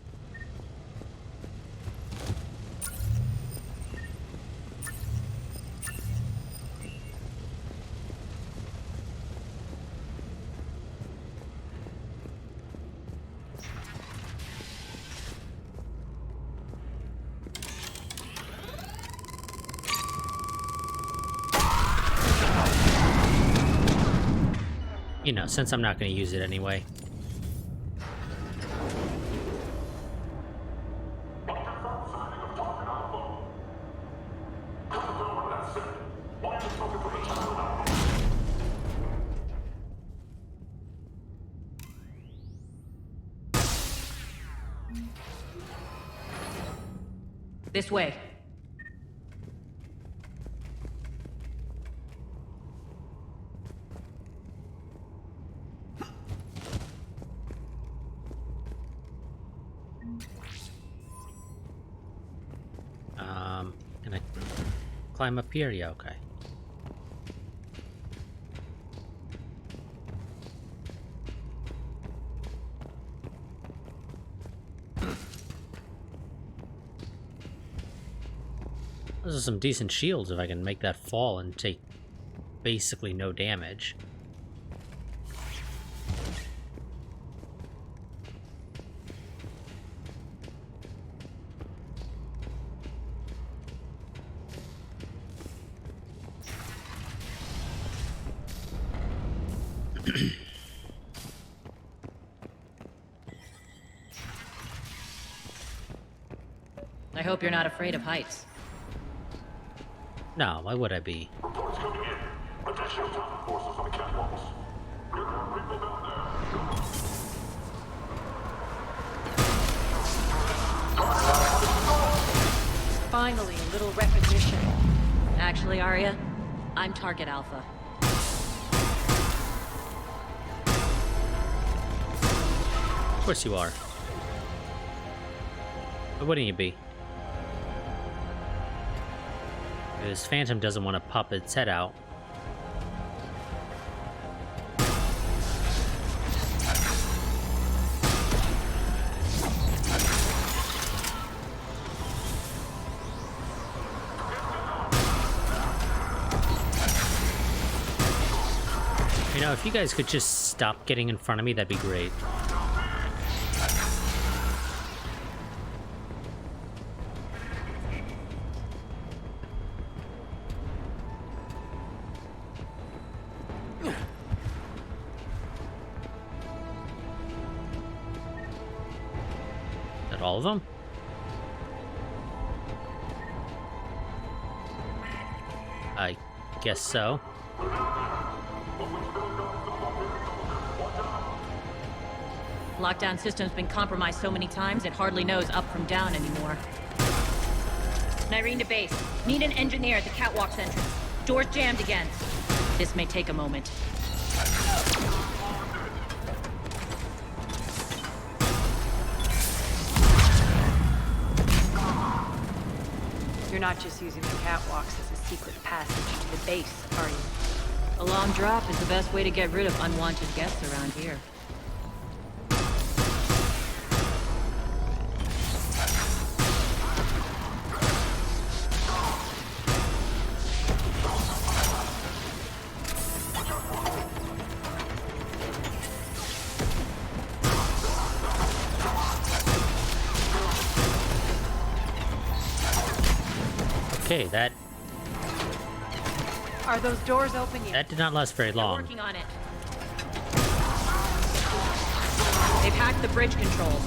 You know, since I'm not going to use it anyway. This way. Can I climb up here? Yeah, okay. Those are some decent shields if I can make that fall and take basically no damage. I hope you're not afraid of heights. No, why would I be? Reports coming in. Additional task forces on the catwalks. There are people down there. Finally, a little recognition. Actually, Arya, I'm Target Alpha. Of course you are. But wouldn't you be? Because Phantom doesn't want to pop its head out. You know, if you guys could just stop getting in front of me, that'd be great. All of them? I guess so. Lockdown system's been compromised so many times it hardly knows up from down anymore. Nyrene to base. Need an engineer at the catwalk's entrance. Door's jammed again. This may take a moment. You're not just using the catwalks as a secret passage to the base, are you? A long drop is the best way to get rid of unwanted guests around here. Okay, that Are those doors open yet? that did not last very long. Working on it. They've hacked the bridge controls.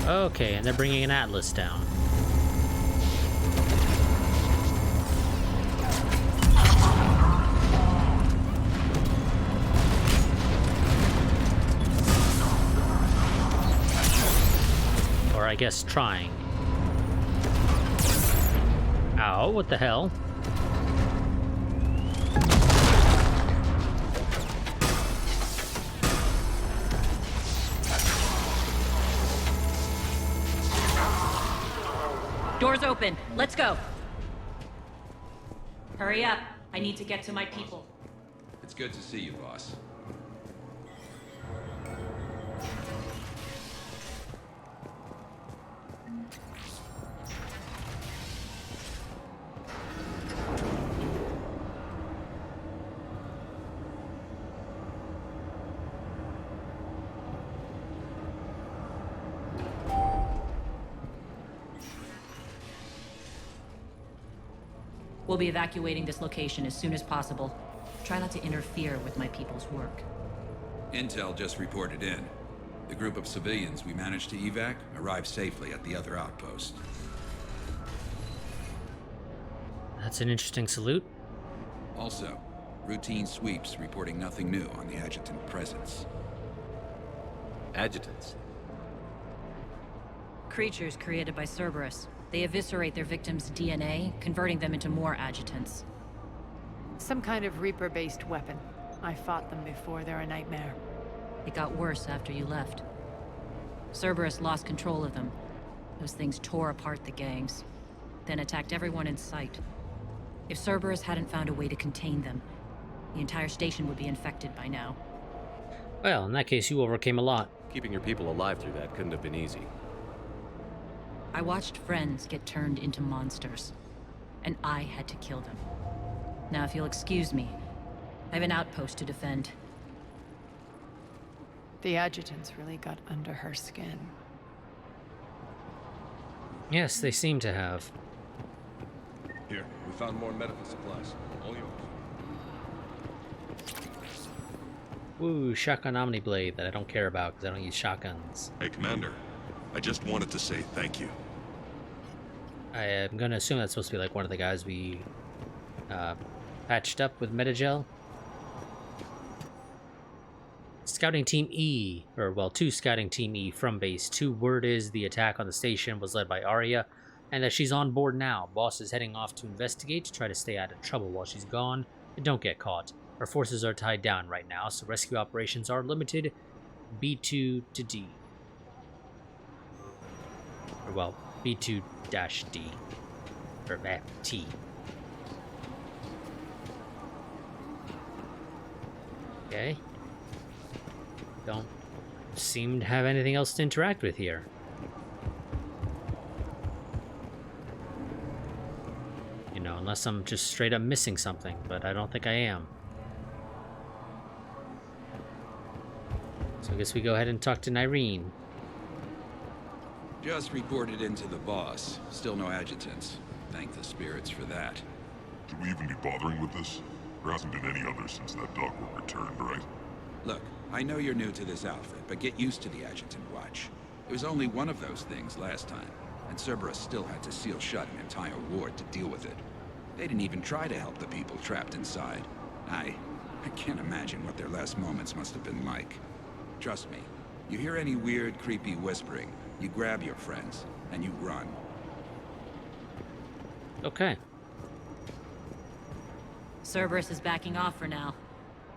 Okay, and they're bringing an Atlas down. Or I guess trying. Ow, what the hell? Doors open. Let's go. Hurry up. I need to get to my people. It's good to see you, boss. We'll be evacuating this location as soon as possible. Try not to interfere with my people's work. Intel just reported in. The group of civilians we managed to evac arrived safely at the other outpost. That's an interesting salute. Also, routine sweeps reporting nothing new on the adjutant presence. Adjutants? Creatures created by Cerberus. They eviscerate their victims' DNA, converting them into more adjutants. Some kind of Reaper-based weapon. I fought them before, they're a nightmare. It got worse after you left. Cerberus lost control of them. Those things tore apart the gangs, then attacked everyone in sight. If Cerberus hadn't found a way to contain them, the entire station would be infected by now. Well, in that case, you overcame a lot. Keeping your people alive through that couldn't have been easy. I watched friends get turned into monsters, and I had to kill them. Now, if you'll excuse me, I have an outpost to defend. The adjutants really got under her skin. Yes, they seem to have. Here, we found more medical supplies. All yours. Woo, shotgun Omni Blade that I don't care about because I don't use shotguns. Hey, Commander. I just wanted to say thank you. I am going to assume that's supposed to be like one of the guys we patched up with Metagel. Scouting Team E, or well, 2 Scouting Team E from Base 2. Word is the attack on the station was led by Arya, and that she's on board now. Boss is heading off to investigate to try to stay out of trouble while she's gone and don't get caught. Our forces are tied down right now, so rescue operations are limited B2 to D. Or well, B2-D. Or T. Okay. Don't seem to have anything else to interact with here. You know, unless I'm just straight up missing something, but I don't think I am. So I guess we go ahead and talk to Nyreen. Just reported into the boss. Still no adjutants. Thank the spirits for that. Should we even be bothering with this? There hasn't been any others since that dog were returned, right? Look, I know you're new to this outfit, but get used to the adjutant watch. It was only one of those things last time, and Cerberus still had to seal shut an entire ward to deal with it. They didn't even try to help the people trapped inside. I can't imagine what their last moments must have been like. Trust me, you hear any weird, creepy whispering, you grab your friends, and you run. Okay. Cerberus is backing off for now.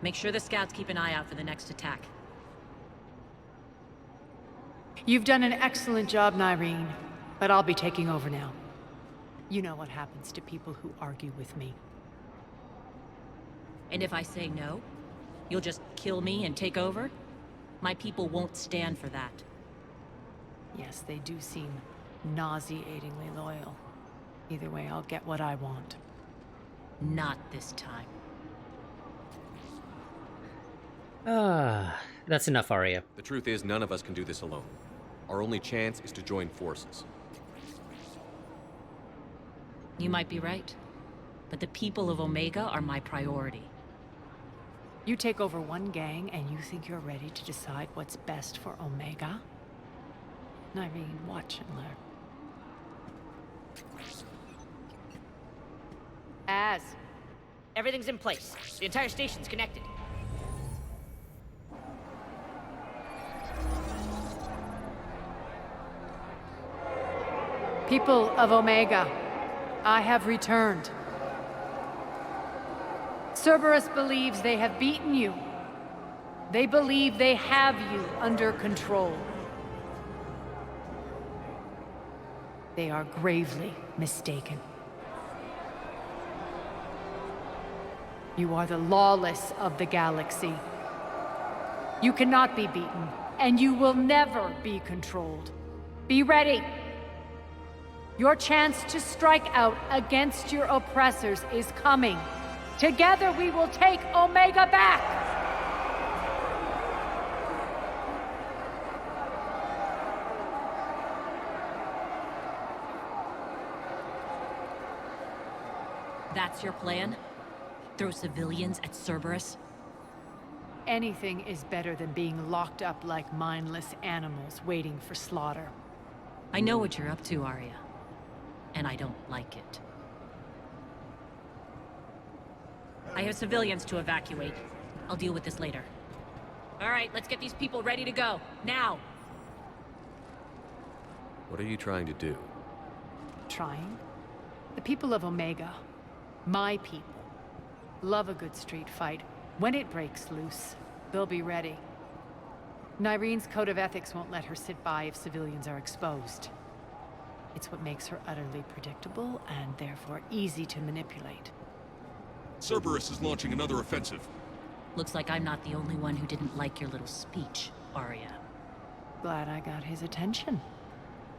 Make sure the scouts keep an eye out for the next attack. You've done an excellent job, Nyreen, but I'll be taking over now. You know what happens to people who argue with me. And if I say no, you'll just kill me and take over? My people won't stand for that. Yes, they do seem nauseatingly loyal. Either way, I'll get what I want. Not this time. That's enough, Arya. The truth is, none of us can do this alone. Our only chance is to join forces. You might be right, but the people of Omega are my priority. You take over one gang and you think you're ready to decide what's best for Omega? Nyreen, watch and learn. Everything's in place. The entire station's connected. People of Omega, I have returned. Cerberus believes they have beaten you. They believe they have you under control. They are gravely mistaken. You are the lawless of the galaxy. You cannot be beaten, and you will never be controlled. Be ready. Your chance to strike out against your oppressors is coming. Together we will take Omega back! That's your plan? Throw civilians at Cerberus? Anything is better than being locked up like mindless animals waiting for slaughter. I know what you're up to, Arya. And I don't like it. I have civilians to evacuate. I'll deal with this later. All right, let's get these people ready to go. Now! What are you trying to do? Trying? The people of Omega, my people, love a good street fight. When it breaks loose, they'll be ready. Nyreen's code of ethics won't let her sit by if civilians are exposed. It's what makes her utterly predictable and therefore easy to manipulate. Cerberus is launching another offensive. Looks like I'm not the only one who didn't like your little speech, Arya. Glad I got his attention.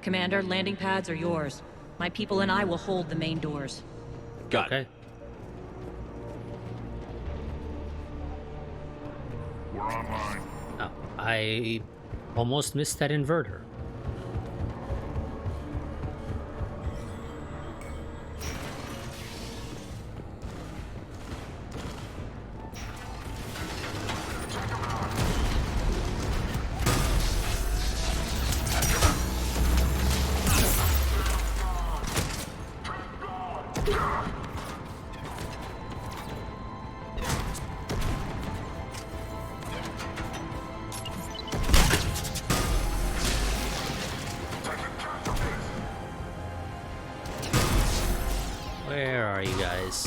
Commander, landing pads are yours. My people and I will hold the main doors. Got it. We're online. Oh, I almost missed that inverter. Where are you guys?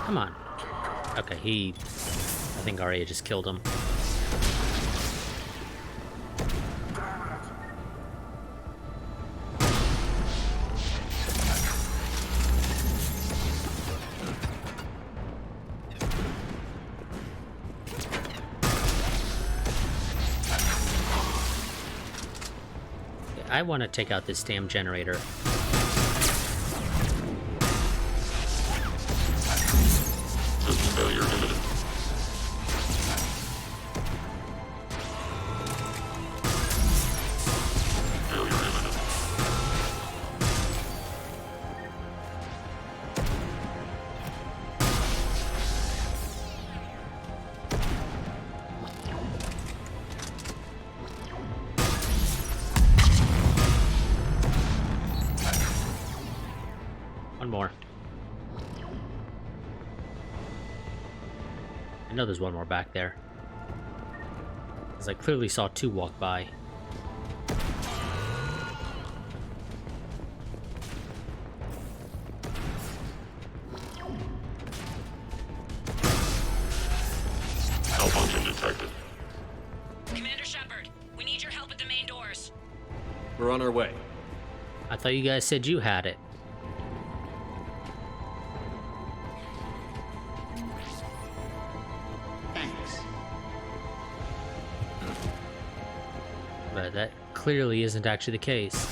Come on. Okay, I think Arya just killed him. I want to take out this damn generator. Failure imminent. Failure imminent. One more. I know there's one more back there, because I clearly saw two walk by. Malfunction detected. Commander Shepard, we need your help at the main doors. We're on our way. I thought you guys said you had it. Thanks. But that clearly isn't actually the case.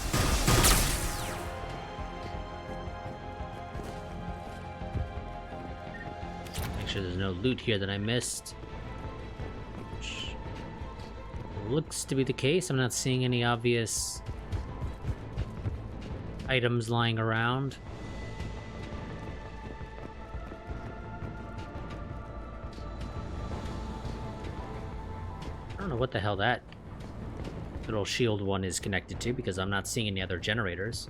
Make sure there's no loot here that I missed. Which looks to be the case. I'm not seeing any obvious items lying around. I don't know what the hell that little shield one is connected to, because I'm not seeing any other generators.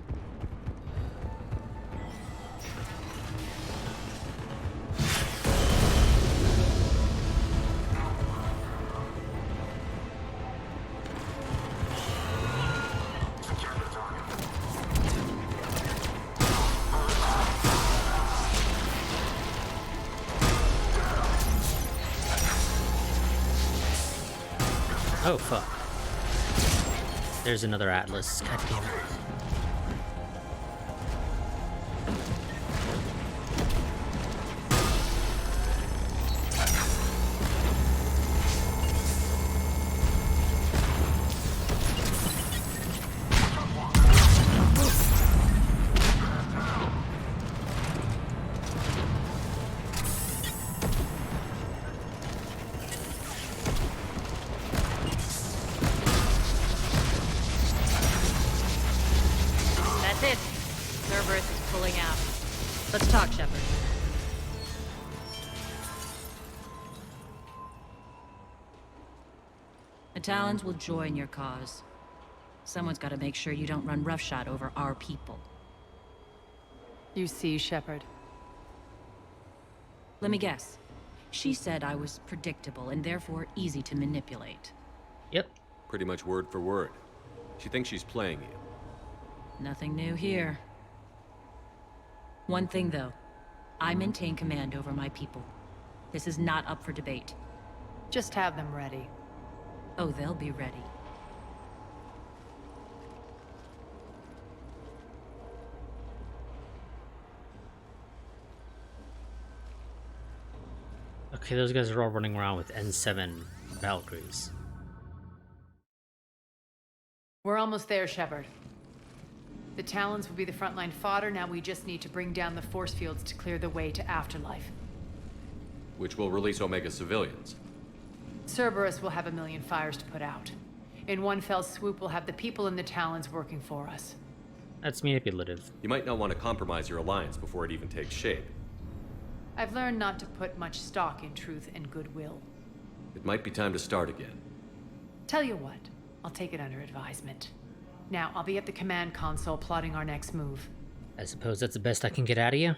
Oh, fuck. There's another Atlas. God damn it. Let's talk, Shepard. The Talons will join your cause. Someone's got to make sure you don't run roughshod over our people. You see, Shepard? Let me guess. She said I was predictable and therefore easy to manipulate. Yep. Pretty much word for word. She thinks she's playing you. Nothing new here. One thing, though. I maintain command over my people. This is not up for debate. Just have them ready. Oh, they'll be ready. Okay, those guys are all running around with N7 Valkyries. We're almost there, Shepard. The Talons will be the frontline fodder. Now we just need to bring down the force fields to clear the way to Afterlife. Which will release Omega civilians. Cerberus will have a million fires to put out. In one fell swoop, we'll have the people in the Talons working for us. That's manipulative. You might not want to compromise your alliance before it even takes shape. I've learned not to put much stock in truth and goodwill. It might be time to start again. Tell you what, I'll take it under advisement. Now, I'll be at the command console plotting our next move. I suppose that's the best I can get out of you?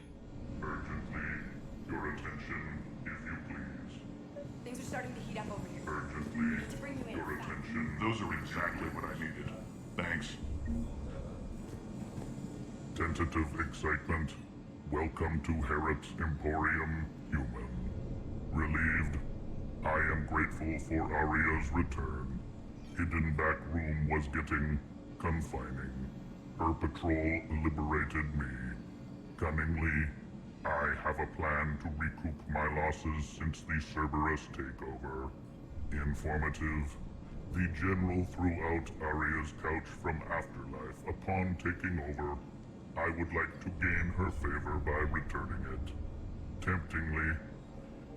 Urgently, your attention, if you please. Things are starting to heat up over here. Urgently, To bring you in. your attention. Those are exactly what I needed. Thanks. Tentative excitement. Welcome to Herod's Emporium, human. Relieved. I am grateful for Aria's return. Hidden back room was getting confining. Her patrol liberated me. Cunningly, I have a plan to recoup my losses since the Cerberus takeover. Informative. The General threw out Aria's couch from Afterlife. Upon taking over, I would like to gain her favor by returning it. Temptingly,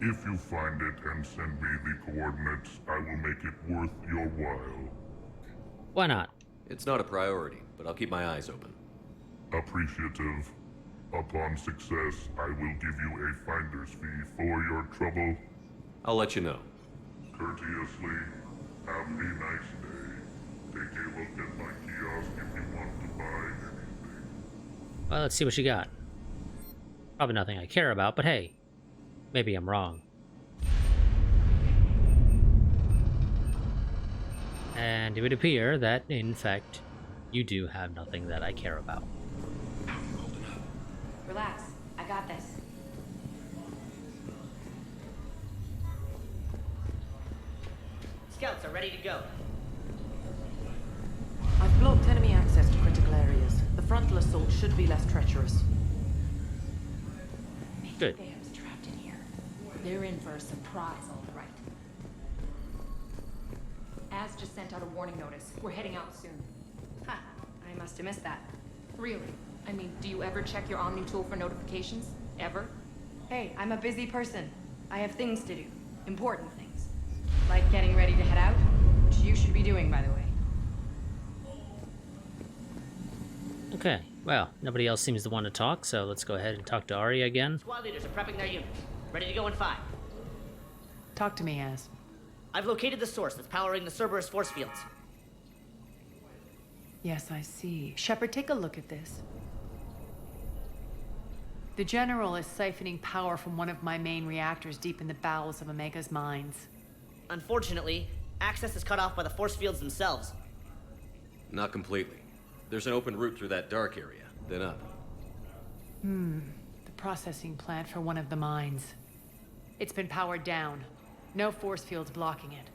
if you find it and send me the coordinates, I will make it worth your while. Why not? It's not a priority, but I'll keep my eyes open. Appreciative. Upon success, I will give you a finder's fee for your trouble. I'll let you know. Courteously, have a nice day. Take a look at my kiosk if you want to buy anything. Well, let's see what you got. Probably nothing I care about, but hey, maybe I'm wrong. And it would appear that, in fact, you do have nothing that I care about. Relax. I got this. Scouts are ready to go. I've blocked enemy access to critical areas. The frontal assault should be less treacherous. Good. Bam's trapped in here. They're in for a surprise, all right. Az just sent out a warning notice. We're heading out soon. Ha! I must have missed that. Really? I mean, do you ever check your Omni tool for notifications? Ever? Hey, I'm a busy person. I have things to do. Important things. Like getting ready to head out, which you should be doing, by the way. Okay, well, nobody else seems to want to talk, so let's go ahead and talk to Ari again. Squad leaders are prepping their units. Ready to go in 5. Talk to me, Az. I've located the source that's powering the Cerberus force fields. Yes, I see. Shepard, take a look at this. The General is siphoning power from one of my main reactors deep in the bowels of Omega's mines. Unfortunately, access is cut off by the force fields themselves. Not completely. There's an open route through that dark area, then up. The processing plant for one of the mines. It's been powered down. No force fields blocking it.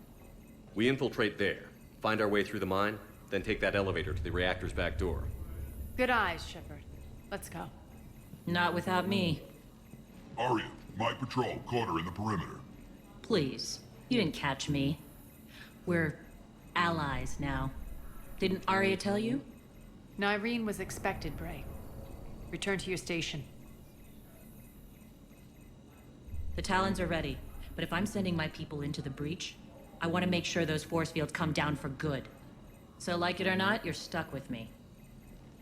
We infiltrate there, find our way through the mine, then take that elevator to the reactor's back door. Good eyes, Shepard. Let's go. Not without me. Arya, my patrol caught her in the perimeter. Please. You didn't catch me. We're allies now. Didn't Arya tell you? Nyreen was expected, Bray. Return to your station. The Talons are ready, but if I'm sending my people into the breach, I want to make sure those force fields come down for good. So like it or not, you're stuck with me.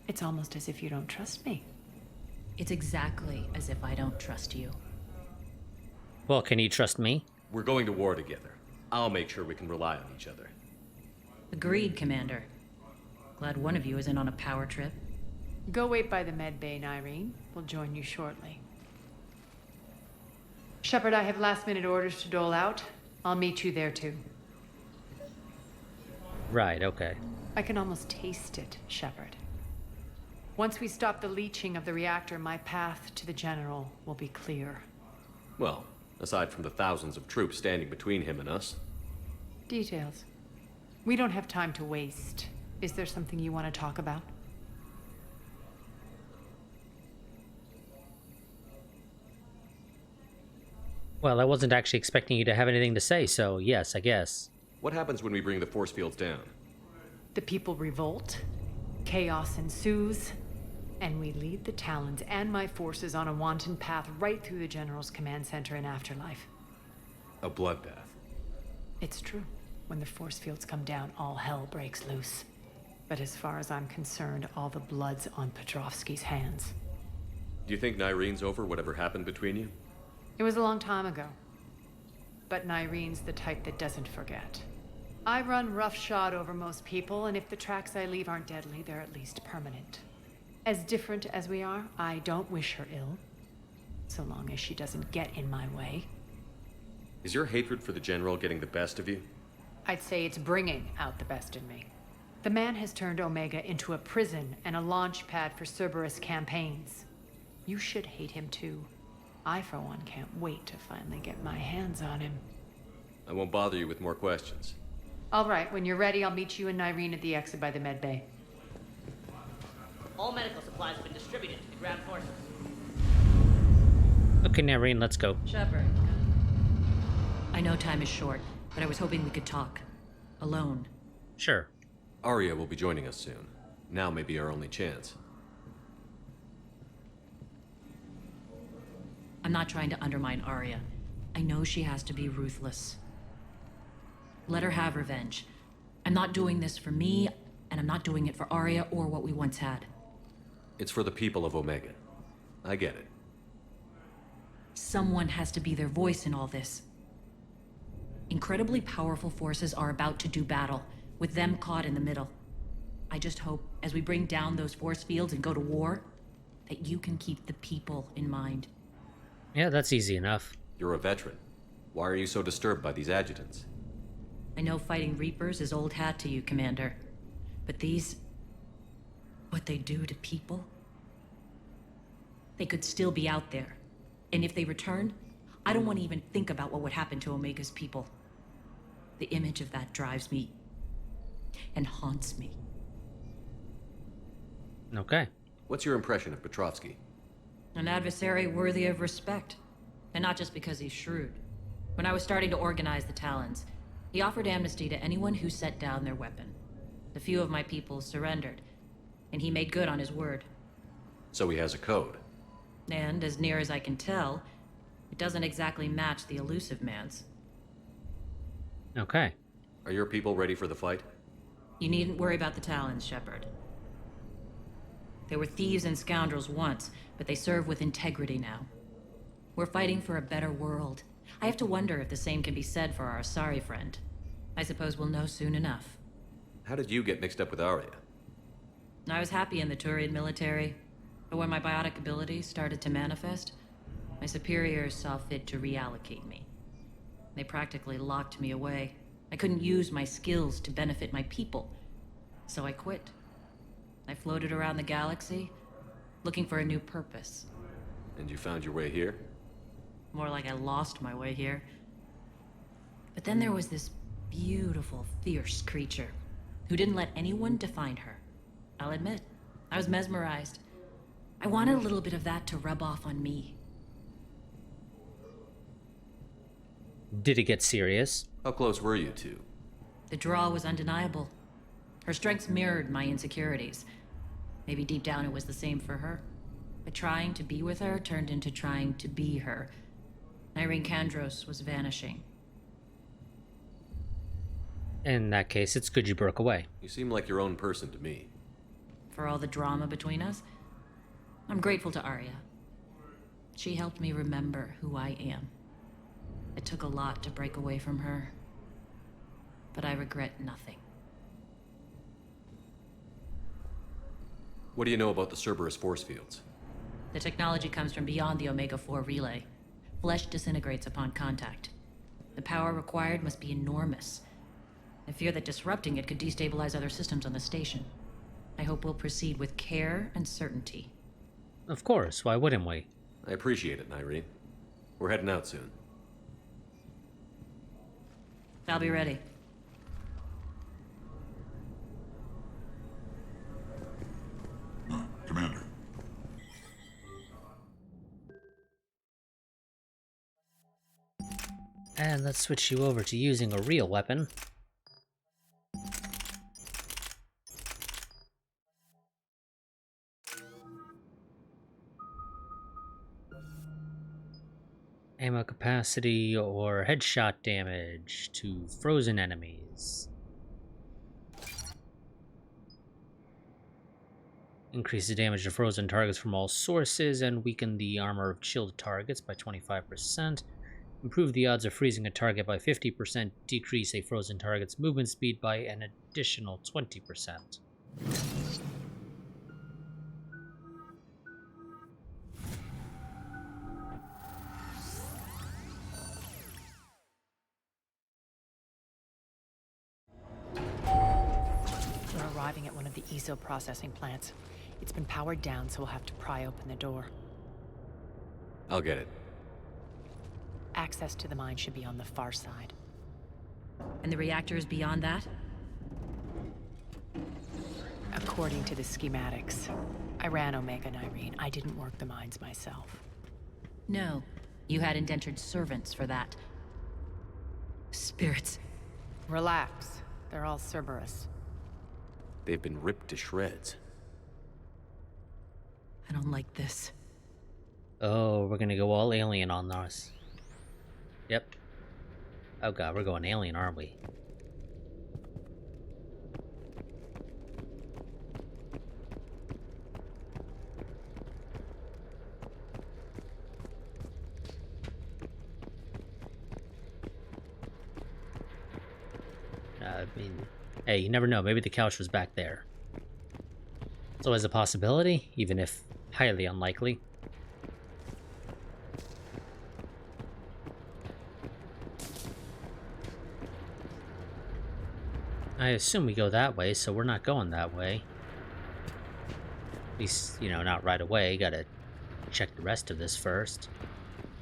It's almost as if you don't trust me. It's exactly as if I don't trust you. Well, can you trust me? We're going to war together. I'll make sure we can rely on each other. Agreed, Commander. Glad one of you isn't on a power trip. Go wait by the med bay, Nyreen. We'll join you shortly. Shepard, I have last-minute orders to dole out. I'll meet you there, too. Right, okay. I can almost taste it, Shepard. Once we stop the leaching of the reactor, my path to the General will be clear. Well, aside from the thousands of troops standing between him and us. Details. We don't have time to waste. Is there something you want to talk about? Well, I wasn't actually expecting you to have anything to say, so yes, I guess. What happens when we bring the force fields down? The people revolt, chaos ensues, and we lead the Talons and my forces on a wanton path right through the General's command center and afterlife. A bloodbath. It's true. When the force fields come down, all hell breaks loose. But as far as I'm concerned, all the blood's on Petrovsky's hands. Do you think Nyreen's over whatever happened between you? It was a long time ago. But Nyreen's the type that doesn't forget. I run roughshod over most people, and if the tracks I leave aren't deadly, they're at least permanent. As different as we are, I don't wish her ill. So long as she doesn't get in my way. Is your hatred for the General getting the best of you? I'd say it's bringing out the best in me. The man has turned Omega into a prison and a launch pad for Cerberus campaigns. You should hate him too. I, for one, can't wait to finally get my hands on him. I won't bother you with more questions. All right, when you're ready, I'll meet you and Nyreen at the exit by the med bay. All medical supplies have been distributed to the ground forces. Okay, Nyreen, let's go. Shepard. I know time is short, but I was hoping we could talk. Alone. Sure. Arya will be joining us soon. Now may be our only chance. I'm not trying to undermine Arya. I know she has to be ruthless. Let her have revenge. I'm not doing this for me, and I'm not doing it for Arya or what we once had. It's for the people of Omega. I get it. Someone has to be their voice in all this. Incredibly powerful forces are about to do battle, with them caught in the middle. I just hope, as we bring down those force fields and go to war, that you can keep the people in mind. Yeah, that's easy enough. You're a veteran. Why are you so disturbed by these adjutants? I know fighting Reapers is old hat to you, Commander. But these... what they do to people? They could still be out there. And if they return, I don't want to even think about what would happen to Omega's people. The image of that drives me and haunts me. Okay. What's your impression of Petrovsky? An adversary worthy of respect. And not just because he's shrewd. When I was starting to organize the Talons, he offered amnesty to anyone who set down their weapon. A few of my people surrendered, and he made good on his word. So he has a code. And, as near as I can tell, it doesn't exactly match the elusive man's. Okay. Are your people ready for the fight? You needn't worry about the Talons, Shepard. They were thieves and scoundrels once, but they serve with integrity now. We're fighting for a better world. I have to wonder if the same can be said for our Asari friend. I suppose we'll know soon enough. How did you get mixed up with Arya? I was happy in the Turian military, but when my biotic abilities started to manifest, my superiors saw fit to reallocate me. They practically locked me away. I couldn't use my skills to benefit my people, so I quit. I floated around the galaxy, looking for a new purpose. And you found your way here? More like I lost my way here. But then there was this beautiful, fierce creature who didn't let anyone define her. I'll admit, I was mesmerized. I wanted a little bit of that to rub off on me. Did it get serious? How close were you two? The draw was undeniable. Her strengths mirrored my insecurities. Maybe deep down it was the same for her. But trying to be with her turned into trying to be her. Irene Kandros was vanishing. In that case, it's good you broke away. You seem like your own person to me. For all the drama between us, I'm grateful to Arya. She helped me remember who I am. It took a lot to break away from her, but I regret nothing. What do you know about the Cerberus force fields? The technology comes from beyond the Omega-4 relay. Flesh disintegrates upon contact. The power required must be enormous. I fear that disrupting it could destabilize other systems on the station. I hope we'll proceed with care and certainty. Of course, why wouldn't we? I appreciate it, Irene. We're heading out soon. I'll be ready. Commander. And let's switch you over to using a real weapon. Ammo capacity or headshot damage to frozen enemies. Increase the damage to frozen targets from all sources and weaken the armor of chilled targets by 25%. Improve the odds of freezing a target by 50%. Decrease a frozen target's movement speed by an additional 20%. We're arriving at one of the ESO processing plants. It's been powered down, so we'll have to pry open the door. I'll get it. Access to the mine should be on the far side. And the reactors beyond that? According to the schematics. I ran Omega and Irene. I didn't work the mines myself. No. You had indentured servants for that. Spirits. Relax. They're all Cerberus. They've been ripped to shreds. I don't like this. Oh, we're gonna go all alien on us. Yep. Oh god, we're going alien, aren't we? I mean, hey, you never know. Maybe the couch was back there. It's always a possibility, even if highly unlikely. I assume we go that way, so we're not going that way. At least, you know, not right away. Gotta check the rest of this first.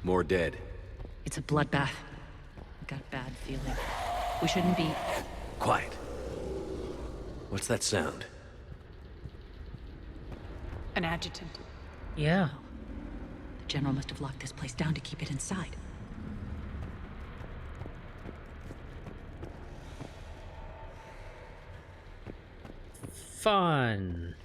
More dead. It's a bloodbath. I got a bad feeling. We shouldn't be... Quiet. What's that sound? An adjutant. Yeah. The General must have locked this place down to keep it inside. Fun.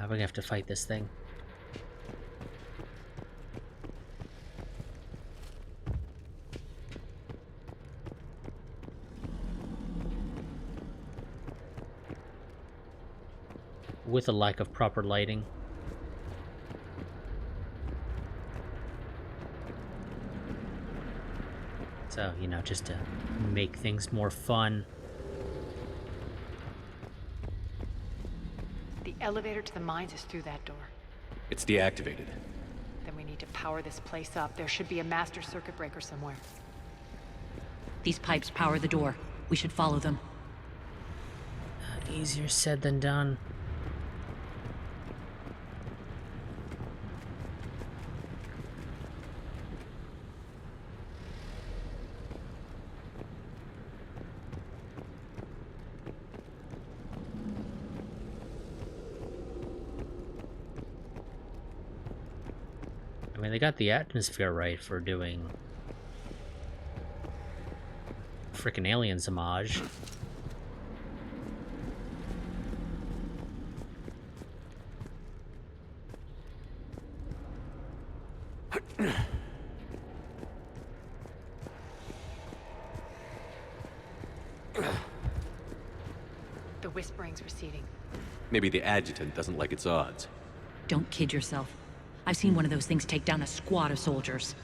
We're gonna have to fight this thing. With a lack of proper lighting. So, you know, just to make things more fun. The elevator to the mines is through that door. It's deactivated. Then we need to power this place up. There should be a master circuit breaker somewhere. These pipes power the door. We should follow them. Easier said than done. I mean, they got the atmosphere right for doing frickin' Aliens homage. The whispering's receding. Maybe the adjutant doesn't like its odds. Don't kid yourself. I've seen one of those things take down a squad of soldiers.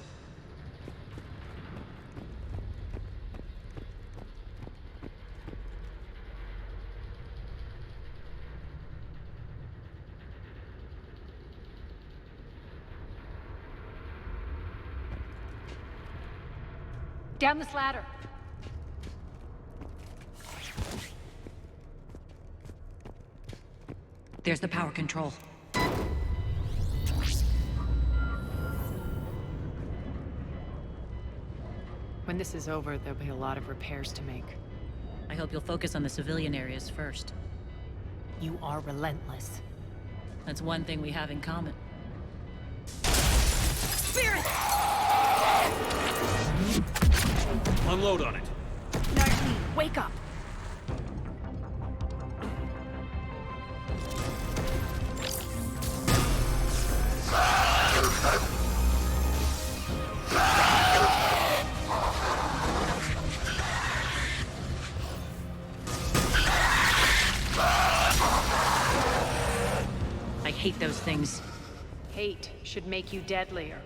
Down this ladder. There's the power control. When this is over, there'll be a lot of repairs to make. I hope you'll focus on the civilian areas first. You are relentless. That's one thing we have in common. Spirit! Unload on it. Nardi, wake up! I hate those things. Hate should make you deadlier.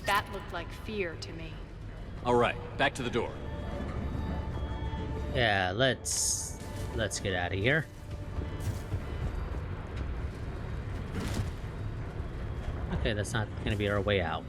That looked like fear to me. All right, back to the door. Yeah, let's get out of here. Okay, that's not gonna be our way out.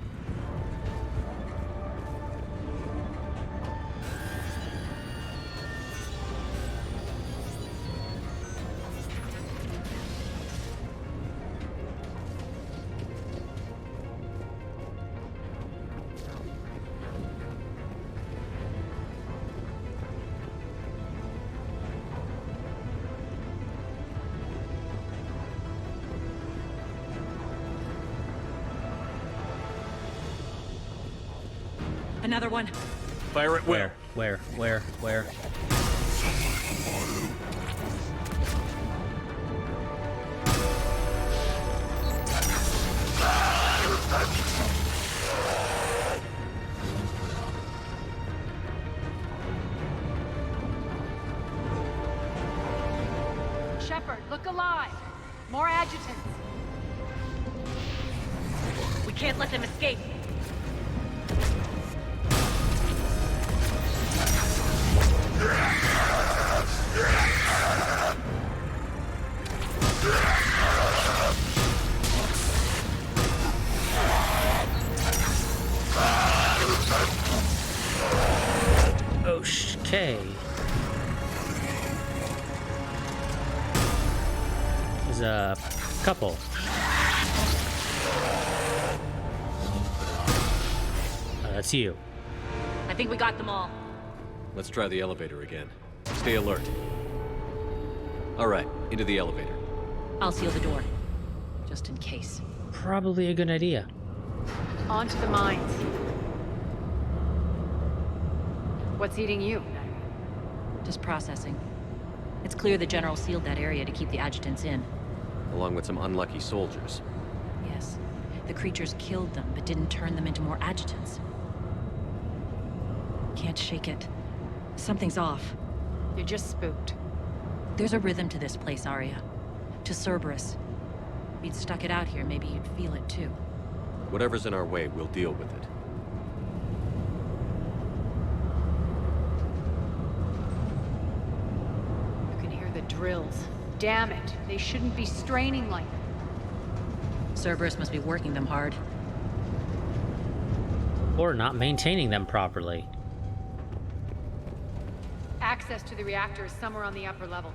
Another one. Fire it where? Where? Shepard, look alive! More adjutants! We can't let them escape. Okay. There's a couple. Oh, that's you. I think we got them all. Let's try the elevator again. Stay alert. All right, into the elevator. I'll seal the door, just in case. Probably a good idea. On to the mines. What's eating you? Just processing. It's clear the General sealed that area to keep the adjutants in. Along with some unlucky soldiers. Yes. The creatures killed them, but didn't turn them into more adjutants. Can't shake it. Something's off. You're just spooked. There's a rhythm to this place, Arya. To Cerberus. If you'd stuck it out here, maybe you'd feel it too. Whatever's in our way, we'll deal with it. You can hear the drills. Damn it. They shouldn't be straining like that. Cerberus must be working them hard. Or not maintaining them properly. Access to the reactor is somewhere on the upper level.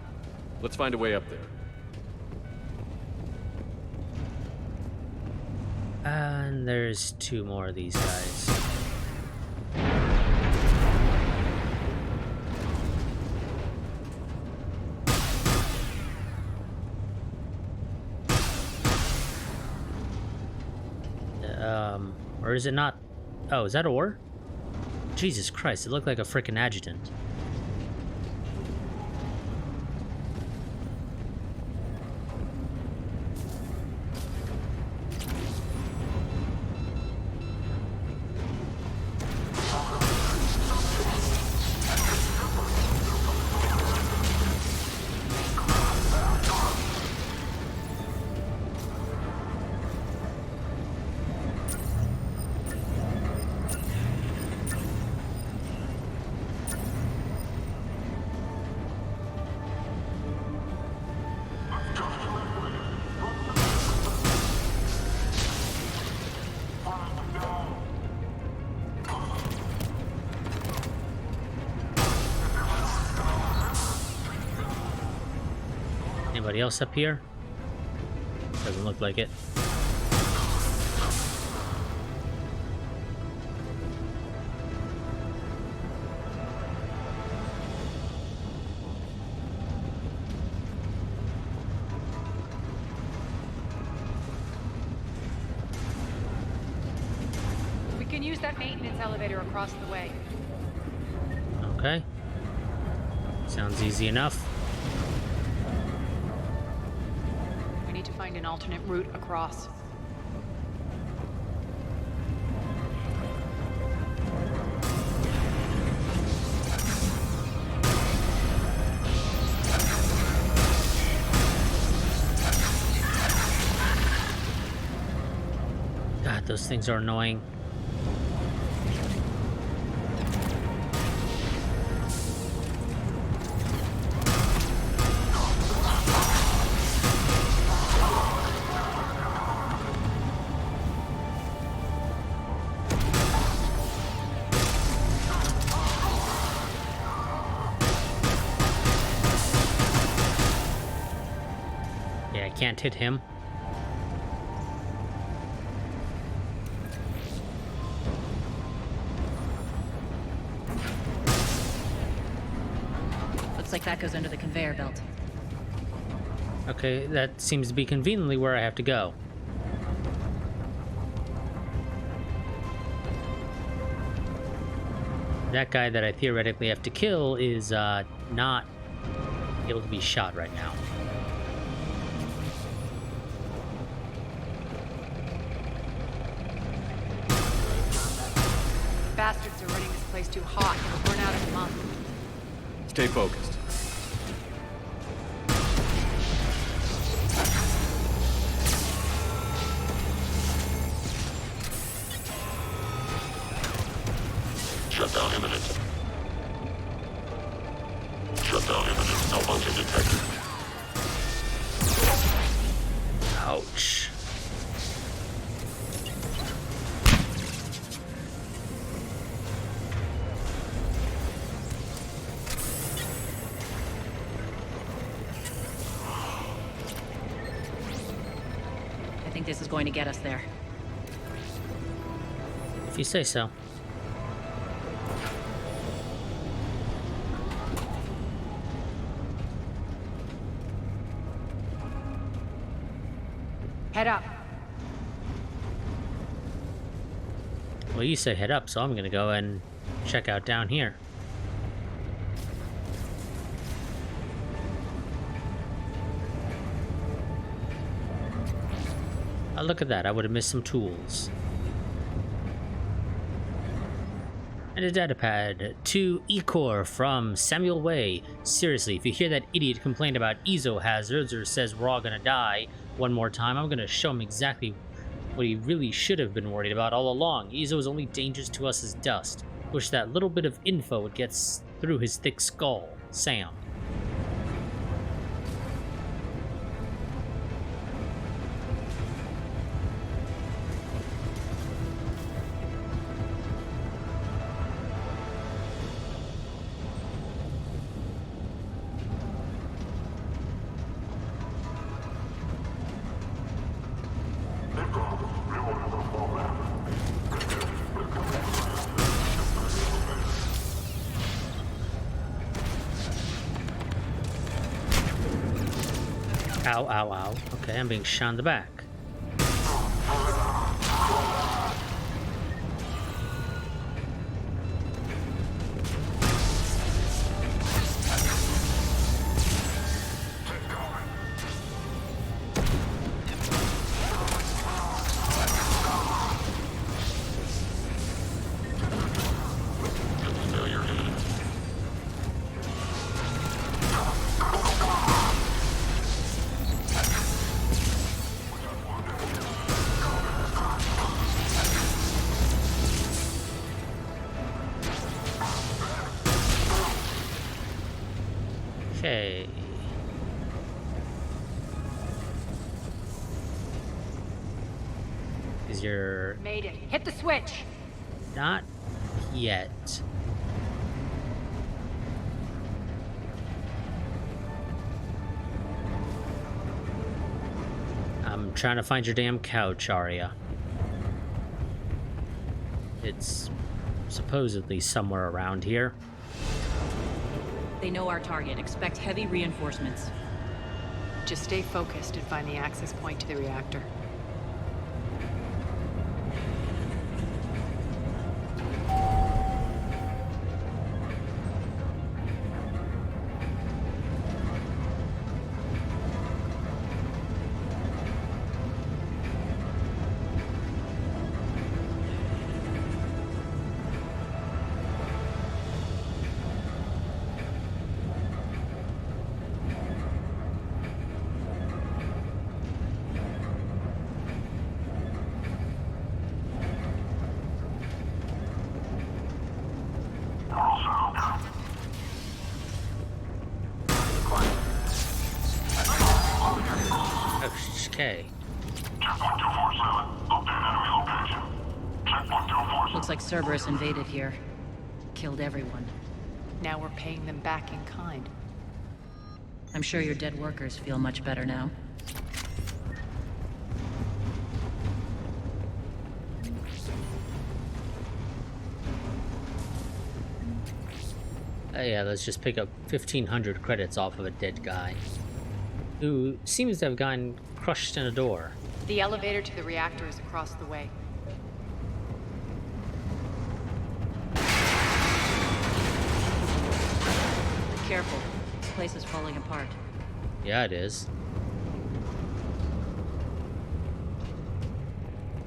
Let's find a way up there. And there's two more of these guys. Or is it not? Oh, is that ore? Jesus Christ, it looked like a frickin' adjutant. Anybody else up here? Doesn't look like it. We can use that maintenance elevator across the way. Okay. Sounds easy enough. We need to find an alternate route across. God, those things are annoying. Yeah, I can't hit him. Looks like that goes under the conveyor belt. Okay, that seems to be conveniently where I have to go. That guy that I theoretically have to kill is not able to be shot right now. Bastards are running this place too hot. It'll burn out in a month. Stay focused. Shutdown imminent. Shutdown imminent. Malfunction detected. Ouch. think this is going to get us there. If you say so. Head up. Well, you say head up, so I'm gonna go and check out down here. Oh, look at that. I would have missed some tools. And a datapad to Ecor from Samuel Way. Seriously, if you hear that idiot complain about ezo hazards or says we're all gonna die one more time, I'm gonna show him exactly what he really should have been worried about all along. Ezo is only dangerous to us as dust. Wish that little bit of info would get through his thick skull. Sam. Ow, ow, ow. Okay, I'm being shot in the back. Okay. Is your... Made it. Hit the switch. Not yet. I'm trying to find your damn couch, Arya. It's supposedly somewhere around here. They know our target. Expect heavy reinforcements. Just stay focused and find the access point to the reactor. Okay. Looks like Cerberus invaded here. Killed everyone. Now we're paying them back in kind. I'm sure your dead workers feel much better now. Yeah, let's just pick up 1,500 credits off of a dead guy who seems to have gotten crushed in a door. The elevator to the reactor is across the way. Careful. This place is falling apart. Yeah, it is.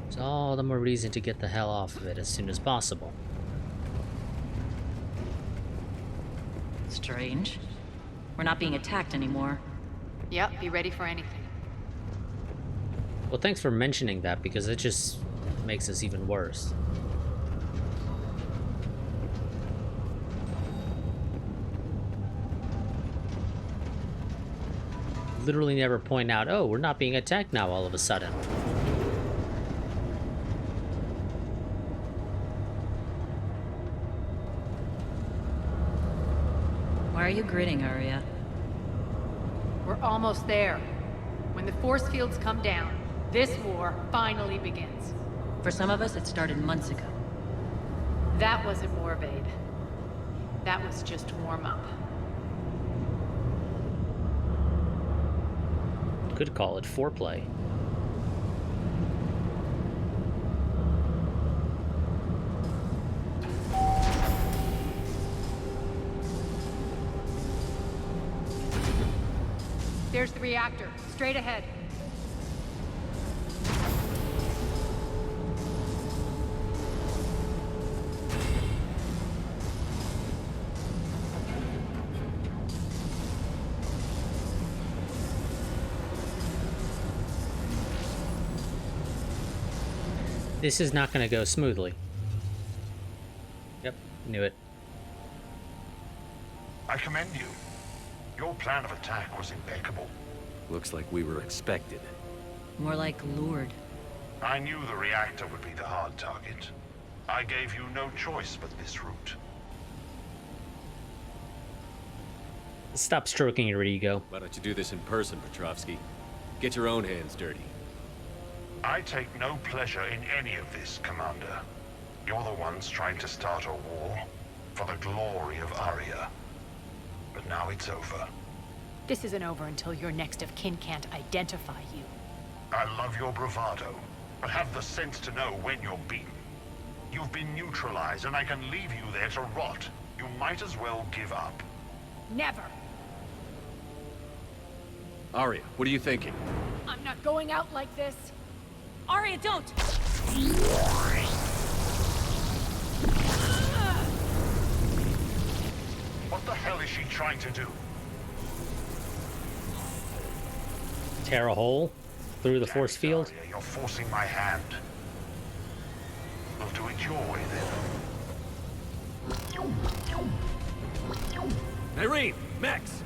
It's all the more reason to get the hell off of it as soon as possible. Strange. We're not being attacked anymore. Yep, be ready for anything. Well, thanks for mentioning that, because it just makes us even worse. Literally never point out, oh, we're not being attacked now all of a sudden. Why are you grinning, Arya? We're almost there. When the force fields come down, This war finally begins. For some of us, it started months ago. That wasn't war, babe. That was just warm-up. Could call it foreplay. There's the reactor. Straight ahead. This is not going to go smoothly. Yep, knew it. I commend you. Your plan of attack was impeccable. Looks like we were expected. More like lured. I knew the reactor would be the hard target. I gave you no choice but this route. Stop stroking your ego. Why don't you do this in person, Petrovsky? Get your own hands dirty. I take no pleasure in any of this, Commander. You're the ones trying to start a war for the glory of Aria. But now it's over. This isn't over until your next of kin can't identify you. I love your bravado, but have the sense to know when you're beaten. You've been neutralized, and I can leave you there to rot. You might as well give up. Never! Aria, what are you thinking? I'm not going out like this. Aria, don't! What the hell is she trying to do? Tear a hole through the force field. Aria, you're forcing my hand. We'll do it your way then. Irene, Max!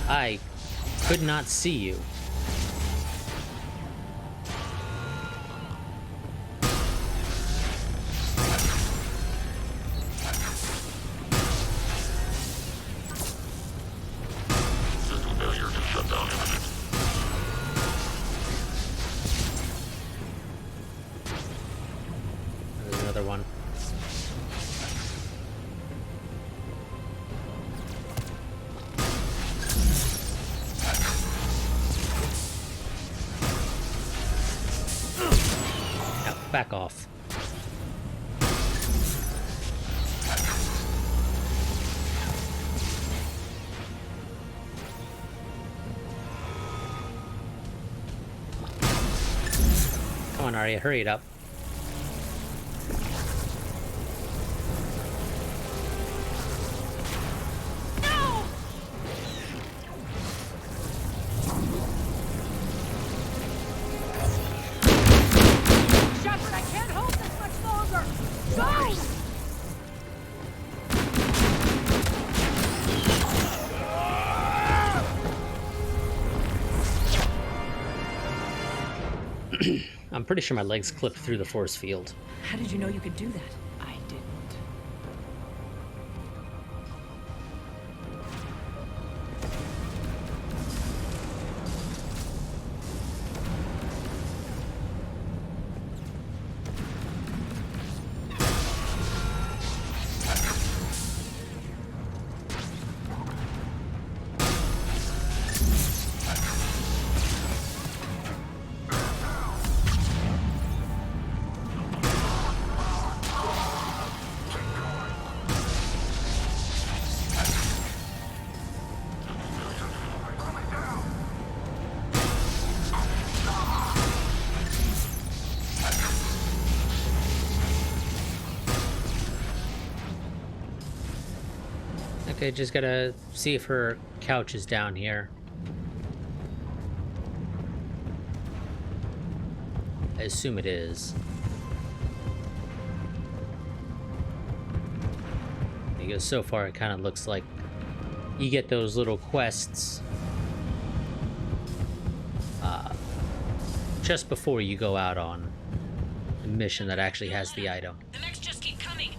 I could not see you. System failure and shutdown imminent. There's another one. Back off. Come on, Arya, hurry it up. I'm pretty sure my legs clipped through the force field. How did you know you could do that? I didn't. Okay, just gotta see if her couch is down here. assume it is. Because so far it kind of looks like you get those little quests just before you go out on a mission that actually has the item. The mechs just keep coming.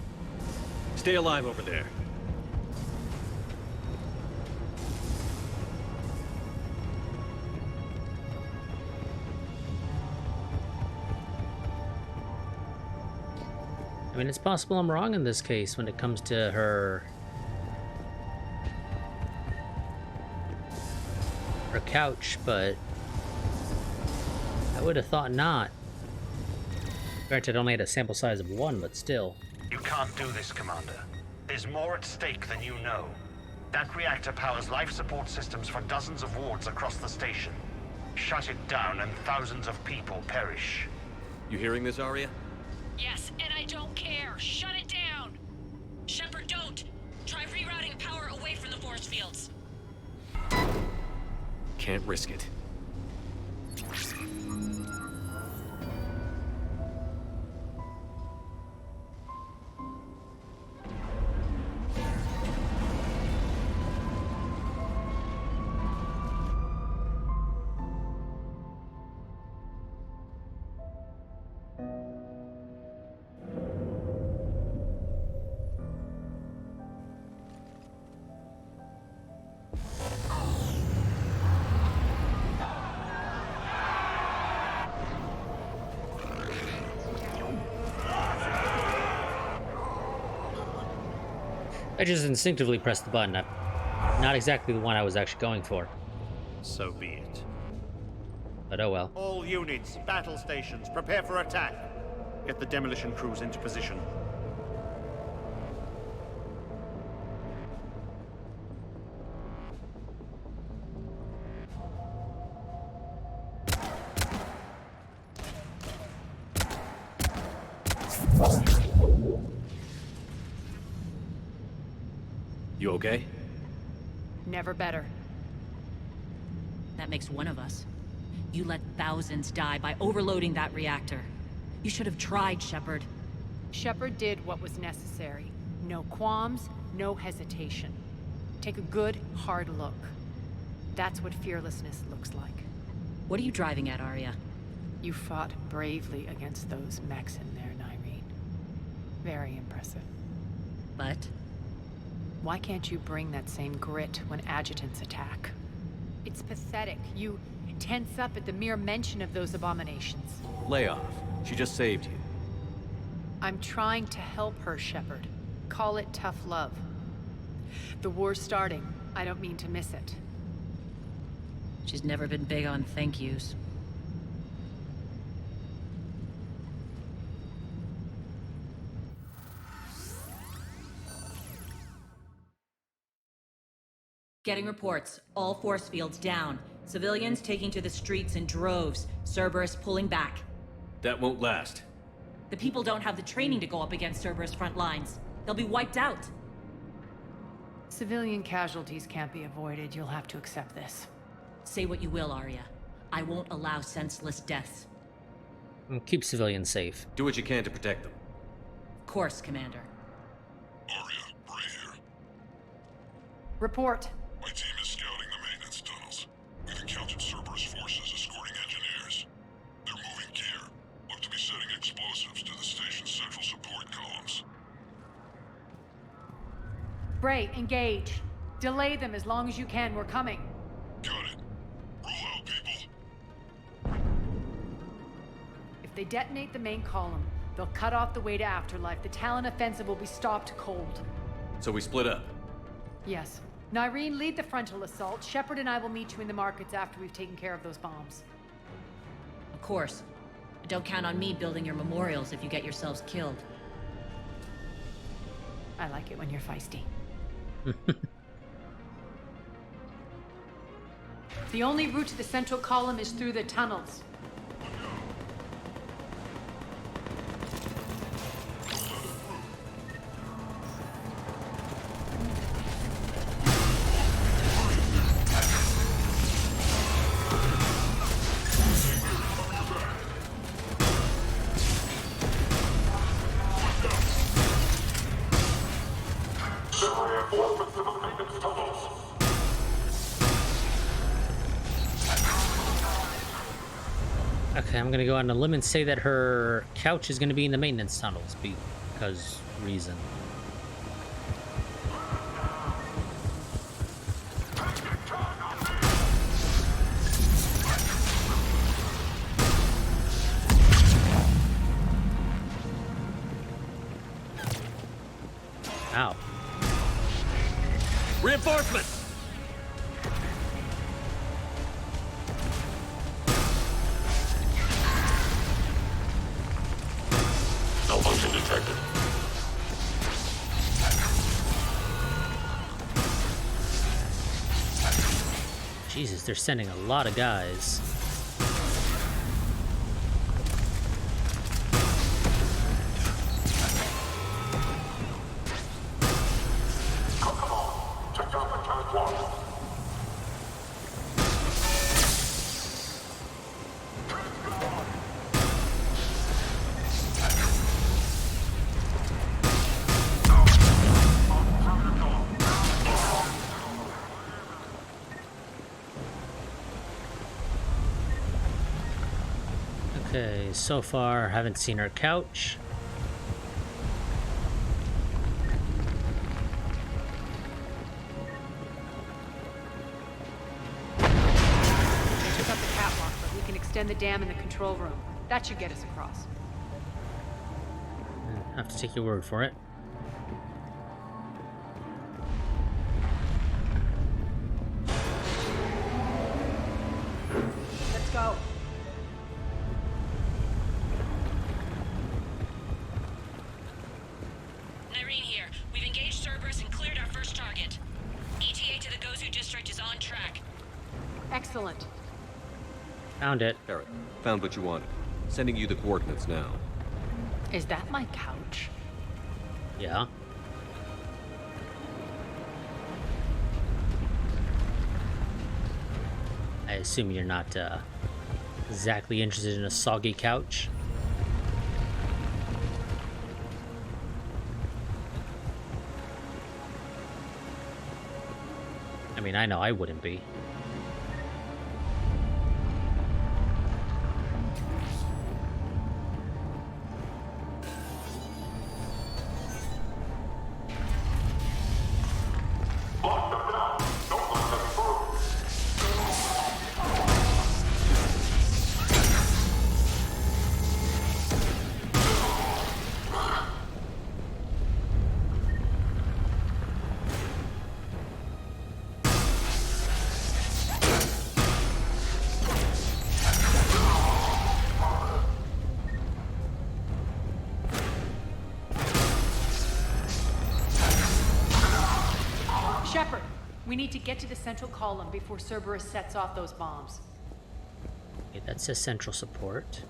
Stay alive over there. I mean, it's possible I'm wrong in this case when it comes to her couch, but I would have thought not. Granted, I only had a sample size of 1, but still. You can't do this, Commander. There's more at stake than you know. That reactor powers life support systems for dozens of wards across the station. Shut it down and thousands of people perish. You hearing this, Arya? Yes, and I don't care. Shut it down. Shepard, don't. Try rerouting power away from the force fields. Can't risk it. I just instinctively pressed the button. Not exactly the one I was actually going for. So be it. But oh well. All units, battle stations, prepare for attack. Get the demolition crews into position. You okay? Never better. That makes one of us. You let thousands die by overloading that reactor. You should have tried, Shepard. Shepard did what was necessary. No qualms, no hesitation. Take a good, hard look. That's what fearlessness looks like. What are you driving at, Arya? You fought bravely against those mechs in there, Nyreen. Very impressive. But? Why can't you bring that same grit when adjutants attack? It's pathetic. You tense up at the mere mention of those abominations. Lay off. She just saved you. I'm trying to help her, Shepard. Call it tough love. The war's starting. I don't mean to miss it. She's never been big on thank yous. Getting reports. All force fields down. Civilians taking to the streets in droves. Cerberus pulling back. That won't last. The people don't have the training to go up against Cerberus front lines. They'll be wiped out. Civilian casualties can't be avoided. You'll have to accept this. Say what you will, Arya. I won't allow senseless deaths. Keep civilians safe. Do what you can to protect them. Of course, Commander. Arya, Bray here. Report. My team is scouting the maintenance tunnels. We've encountered Cerberus forces escorting engineers. They're moving gear. Look to be setting explosives to the station's central support columns. Bray, engage. Delay them as long as you can. We're coming. Got it. Roll out, people. If they detonate the main column, they'll cut off the way to Afterlife. The Talon offensive will be stopped cold. So we split up. Yes. Nyreen, lead the frontal assault. Shepard and I will meet you in the markets after we've taken care of those bombs. Of course. But don't count on me building your memorials if you get yourselves killed. I like it when you're feisty. The only route to the central column is through the tunnels. Okay, I'm gonna go on a limb and say that her couch is gonna be in the maintenance tunnels because reason. Ow. Reinforcements! Malfunction detected. Jesus, they're sending a lot of guys. Okay, so far haven't seen her couch. They took up the catwalk, but we can extend the dam in the control room. That should get us across. I have to take your word for it. Let's go. Nyreen here. We've engaged Cerberus and cleared our first target. ETA to the Gozu district is on track. Excellent. Found it. Barrett, found what you wanted. Sending you the coordinates now. Is that my couch? Yeah. I assume you're not exactly interested in a soggy couch. I mean, I know I wouldn't be. Shepard, we need to get to the central column before Cerberus sets off those bombs. Okay, that says central support.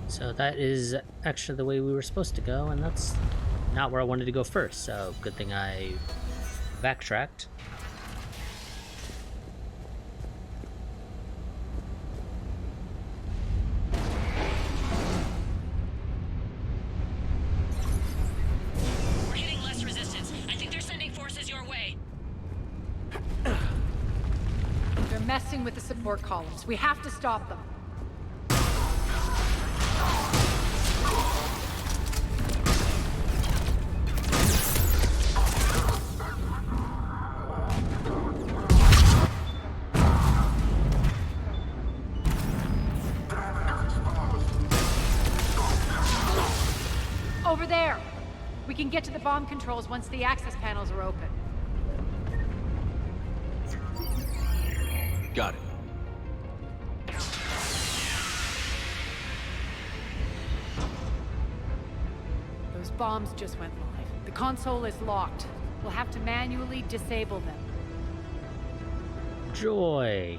So that is actually the way we were supposed to go, and that's not where I wanted to go first, so good thing I backtracked. We're hitting less resistance. I think they're sending forces your way. They're messing with the support columns. We have to stop them. Over there! We can get to the bomb controls once the access panels are open. Got it. Those bombs just went live. The console is locked. We'll have to manually disable them. Joy!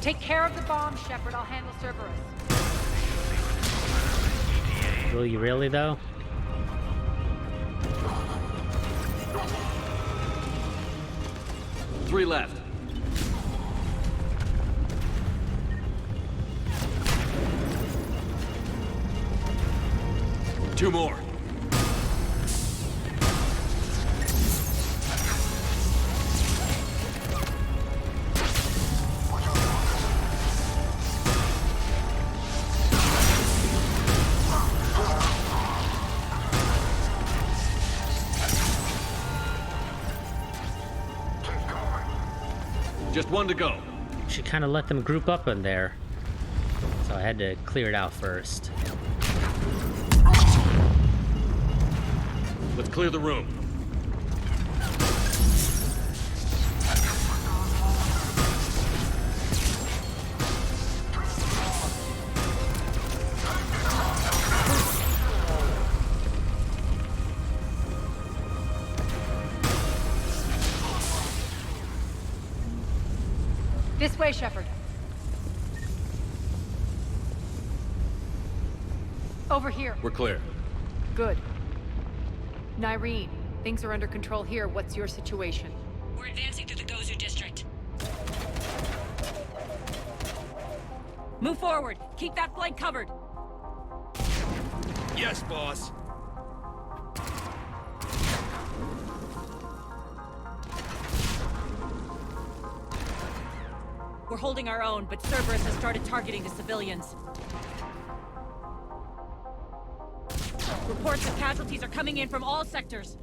Take care of the bomb, Shepard. I'll handle Cerberus. Will you really, though? Three left. 2 more. Just 1 to go. She kind of let them group up in there, so I had to clear it out first. Let's clear the room. This way, Shepard. Over here. We're clear. Good. Nyreen, things are under control here. What's your situation? We're advancing through the Gozu district. Move forward. Keep that flank covered. Yes, boss. We're holding our own, but Cerberus has started targeting the civilians. Reports of casualties are coming in from all sectors.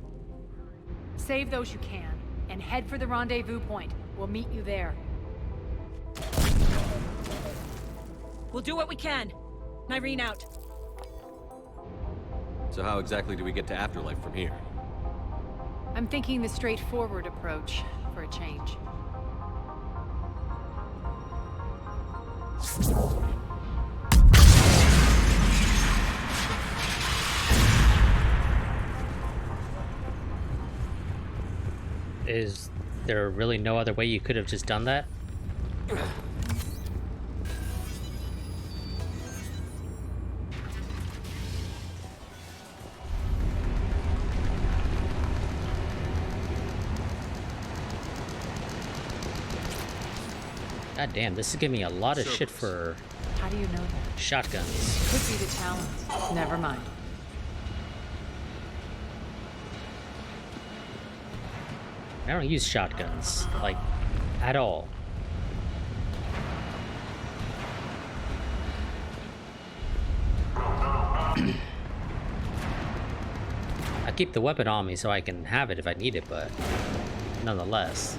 Save those you can, and head for the rendezvous point. We'll meet you there. We'll do what we can. Nyreen out. So how exactly do we get to Afterlife from here? I'm thinking the straightforward approach, for a change. Is there really no other way you could have just done that? God damn, this is giving me a lot of shit for How do you know that? shotguns. Could be the Talons. Never mind. I don't use shotguns, like, at all. I keep the weapon on me so I can have it if I need it, but nonetheless.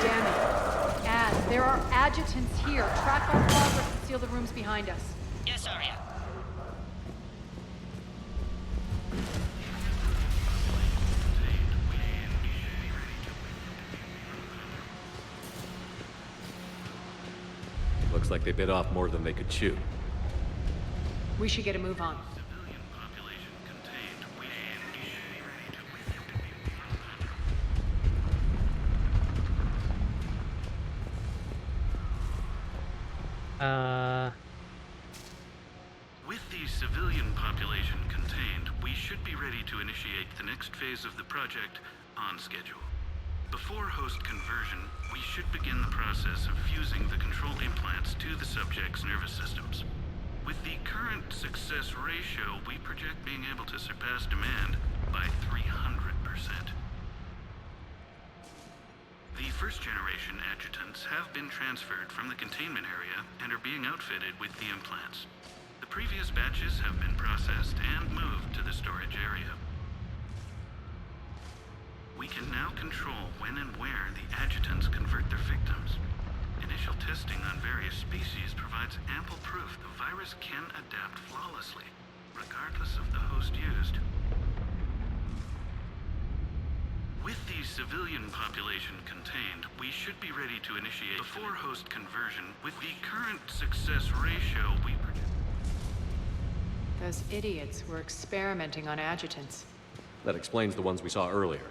Damn it. Az, there are adjutants here. Track our progress and seal the rooms behind us. Yes, Arya. Looks like they bit off more than they could chew. We should get a move on. With the civilian population contained, we should be ready to initiate the next phase of the project on schedule. Before host conversion, we should begin the process of fusing the control implants to the subject's nervous systems. With the current success ratio, we project being able to surpass demand by 300%. The first-generation adjutants have been transferred from the containment area and are being outfitted with the implants. The previous batches have been processed and moved to the storage area. We can now control when and where the adjutants convert their victims. Initial testing on various species provides ample proof the virus can adapt flawlessly, regardless of the host used. With the civilian population contained, we should be ready to initiate before host conversion. With the current success ratio, we project. Those idiots were experimenting on adjutants. That explains the ones we saw earlier.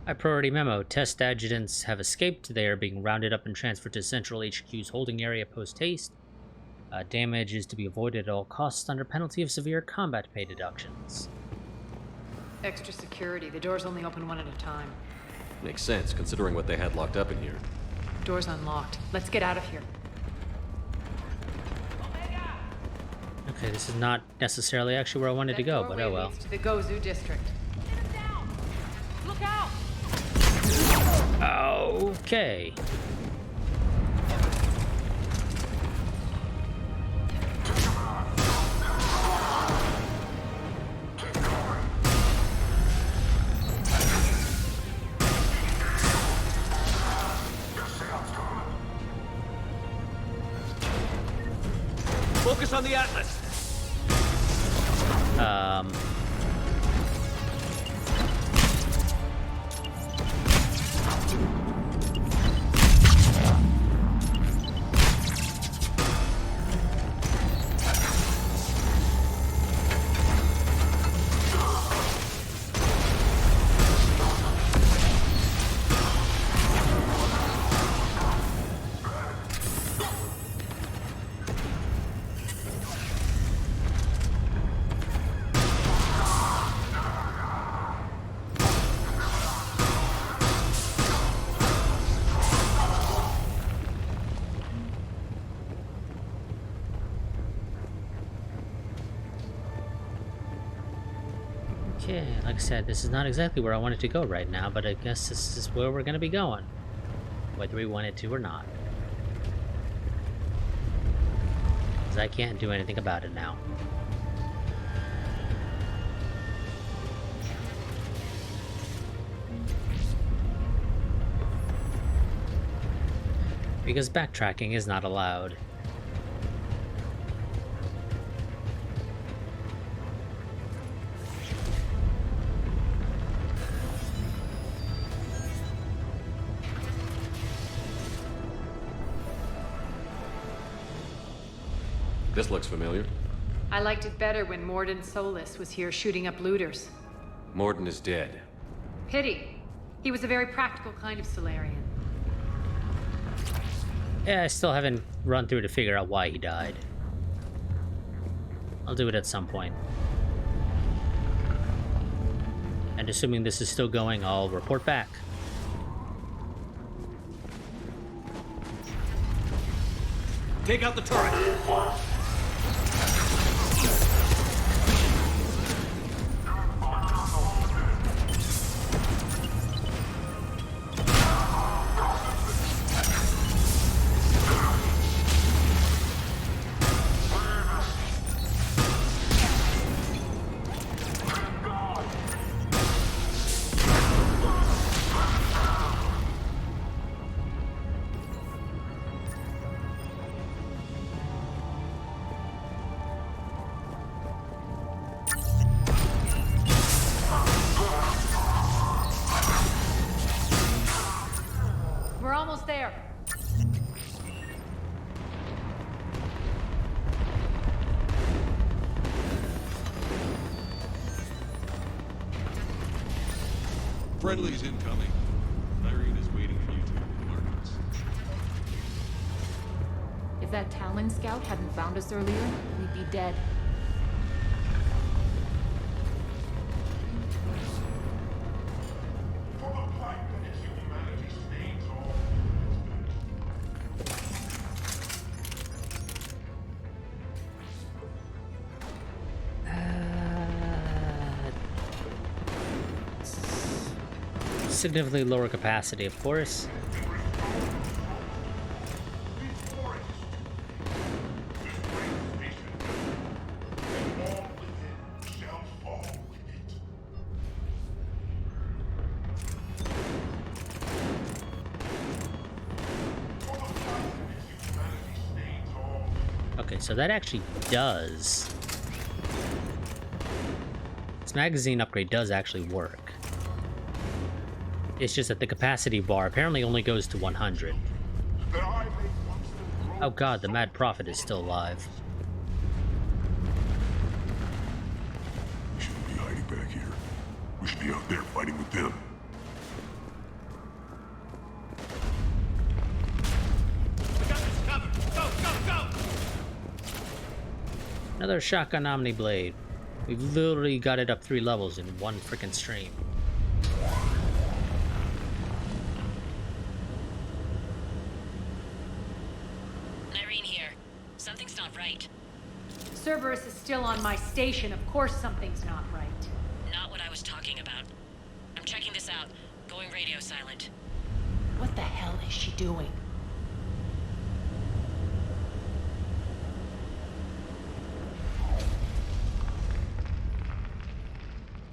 High priority memo. Test adjutants have escaped. They are being rounded up and transferred to Central HQ's holding area post-haste. Damage is to be avoided at all costs under penalty of severe combat pay deductions. Extra security. The doors only open one at a time. Makes sense, considering what they had locked up in here. Door's unlocked. Let's get out of here. Okay, this is not necessarily actually where I wanted to go, but oh well. Leads to the Gozu district. Look out! Okay. Focus on the Atlas. Okay, like I said, this is not exactly where I wanted to go right now, but I guess this is where we're gonna be going. Whether we wanted to or not. Because I can't do anything about it now. Because backtracking is not allowed. This looks familiar. I liked it better when Morden Solis was here shooting up looters. Morden is dead. Pity. He was a very practical kind of Solarian. Yeah, I still haven't run through to figure out why he died. I'll do it at some point. And assuming this is still going, I'll report back. Take out the turret. We're almost there. Friendly's incoming. Irene is waiting for you to coordinates. If that Talon scout hadn't found us earlier, we'd be dead. Significantly lower capacity, of course. Okay, so that actually does. This magazine upgrade does actually work. It's just that the capacity bar apparently only goes to 100. Oh god, the Mad Prophet is still alive. We shouldn't be hiding back here. We should be out there fighting with them. We got this covered. Go, go, go! Another shotgun Omni Blade. We've literally got it up 3 levels in one freaking stream. Cerberus is still on my station. Of course something's not right. Not what I was talking about. I'm checking this out. Going radio silent. What the hell is she doing?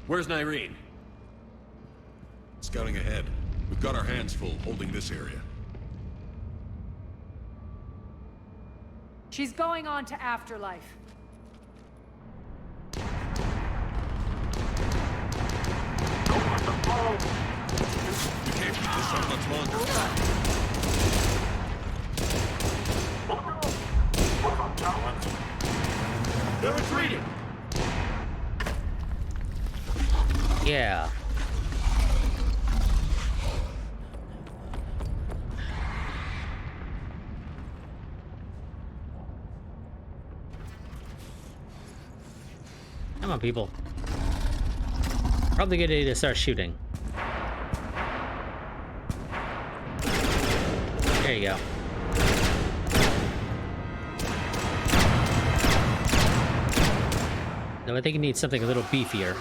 Where's Nyreen? Scouting ahead. We've got our hands full holding this area. She's going on to Afterlife. You can't keep this up much longer. They're retreating! Yeah. Come on, people. Probably a good idea to start shooting. There you go. No, I think you need something a little beefier.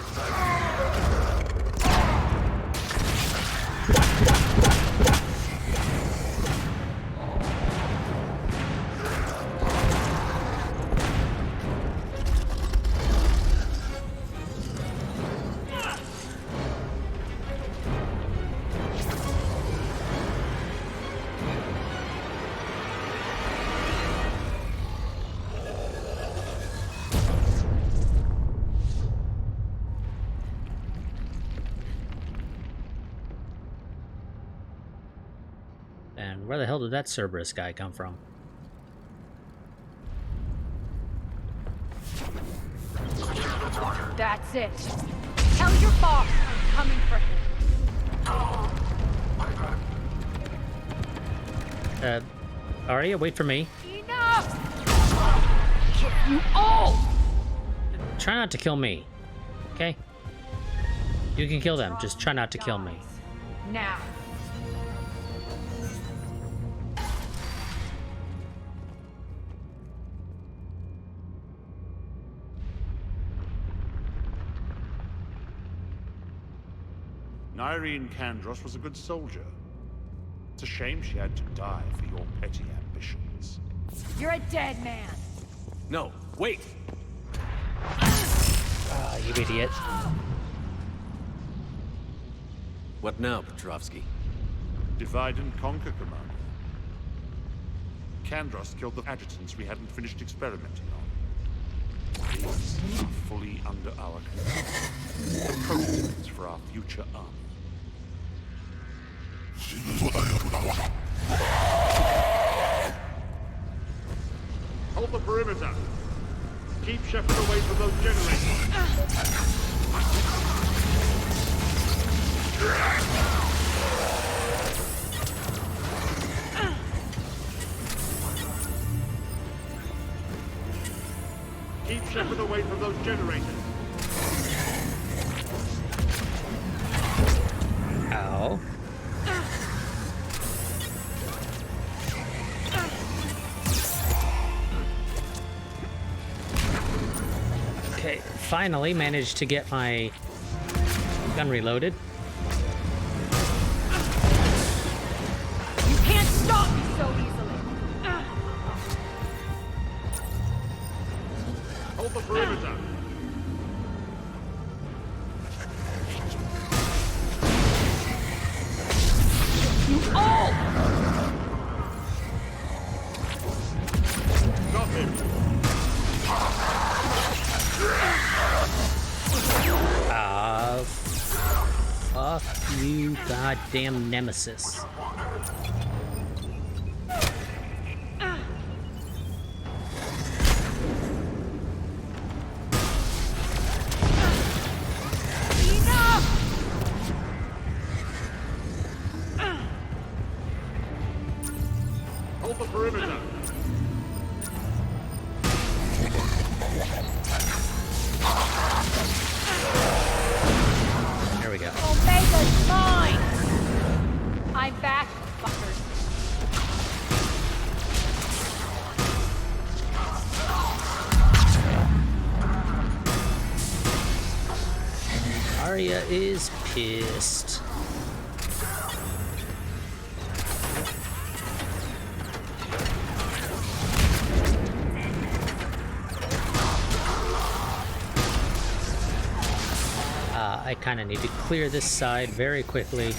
And where the hell did that Cerberus guy come from? That's it. Tell your boss I'm coming for him. Arya, wait for me. Enough! Kill you all! Try not to kill me, okay? You can kill them, just try not to kill me. Now. Nyreen Kandros was a good soldier. It's a shame she had to die for your petty ambitions. You're a dead man. No, wait! Ah, you idiot. What now, Petrovsky? Divide and conquer, Commander. Kandros killed the adjutants we hadn't finished experimenting on. These are fully under our control. The prototypes for our future army. Hold the perimeter. Keep Shepard away from those generators. Keep Shepard away from those generators. Ow. Okay, finally managed to get my gun reloaded. You can't stop me so easily. Hold the perimeter. You all! Got him. Fuck you, goddamn nemesis. Hold the perimeter. There we go. Omega's mine! I'm back, fuckers. Arya is pissed. I kind of need to clear this side very quickly.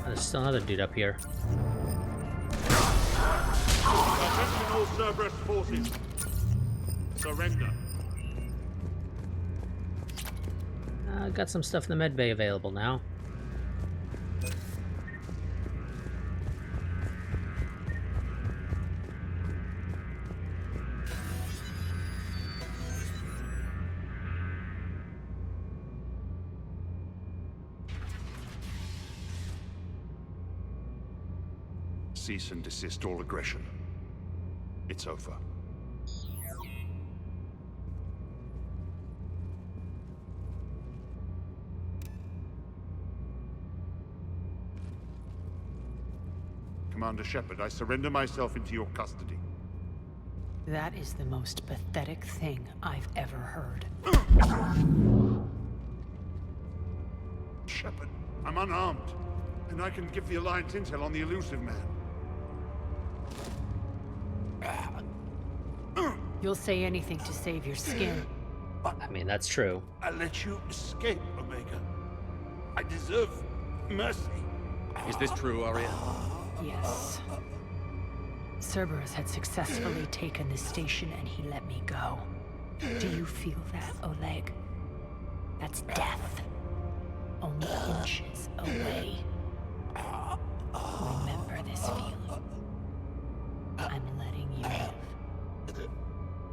There's still another dude up here. Attention all Cerberus forces. Surrender. Got some stuff in the medbay available now. Cease and desist all aggression. It's over. Commander Shepard, I surrender myself into your custody. That is the most pathetic thing I've ever heard. Shepard, I'm unarmed, and I can give the Alliance intel on the elusive man. You'll say anything to save your skin. I mean, that's true. I let you escape, Omega. I deserve mercy. Is this true, Arya? Yes. Cerberus had successfully taken the station and he let me go. Do you feel that, Oleg? That's death. Only inches away. Remember this feeling. I'm letting you live.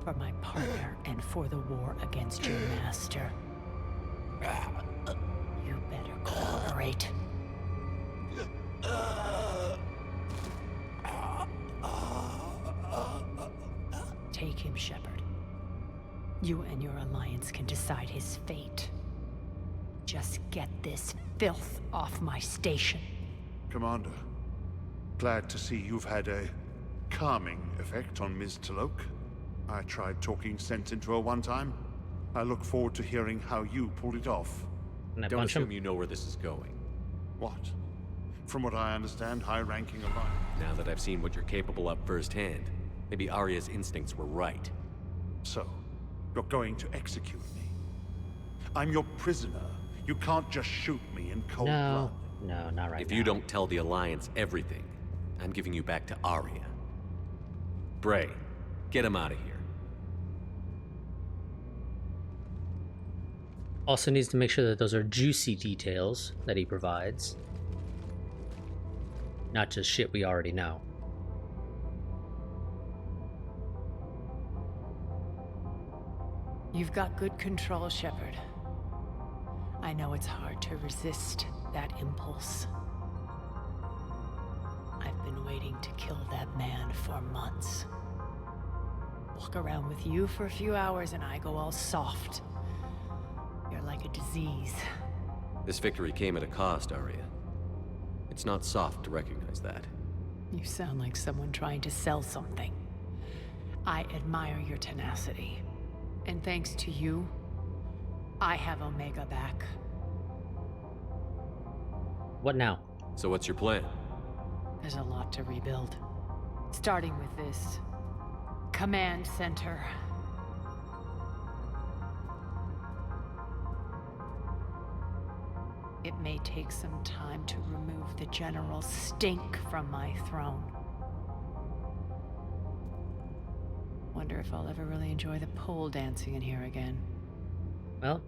For my partner and for the war against your master. You better cooperate. Take him, Shepard. You and your Alliance can decide his fate. Just get this filth off my station. Commander, glad to see you've had a calming effect on Ms. Talok. I tried talking sense into her one time. I look forward to hearing how you pulled it off. Don't assume you know where this is going. What? From what I understand, high-ranking Alliance. Now that I've seen what you're capable of firsthand, maybe Arya's instincts were right. So, you're going to execute me. I'm your prisoner. You can't just shoot me in cold blood. No, not right now. If you don't tell the Alliance everything, I'm giving you back to Arya. Bray, get him out of here. Also needs to make sure that those are juicy details that he provides. Not just shit we already know. You've got good control, Shepard. I know it's hard to resist that impulse. I've been waiting to kill that man for months. Walk around with you for a few hours and I go all soft. You're like a disease. This victory came at a cost, Arya. It's not soft to recognize that. You sound like someone trying to sell something. I admire your tenacity. And thanks to you, I have Omega back. What now? So what's your plan? There's a lot to rebuild. Starting with this command center. It may take some time to remove the general stink from my throne. Wonder if I'll ever really enjoy the pole dancing in here again. Well,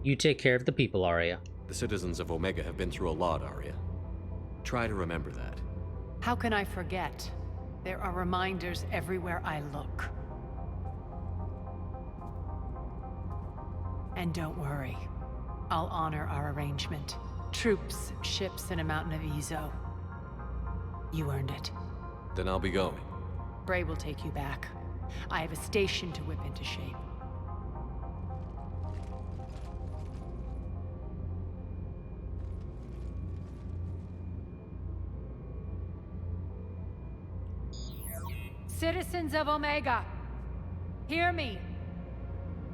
you take care of the people, Arya. The citizens of Omega have been through a lot, Arya. Try to remember that. How can I forget? There are reminders everywhere I look. And don't worry. I'll honor our arrangement. Troops, ships, and a mountain of Ezo. You earned it. Then I'll be going. Bray will take you back. I have a station to whip into shape. Citizens of Omega, hear me.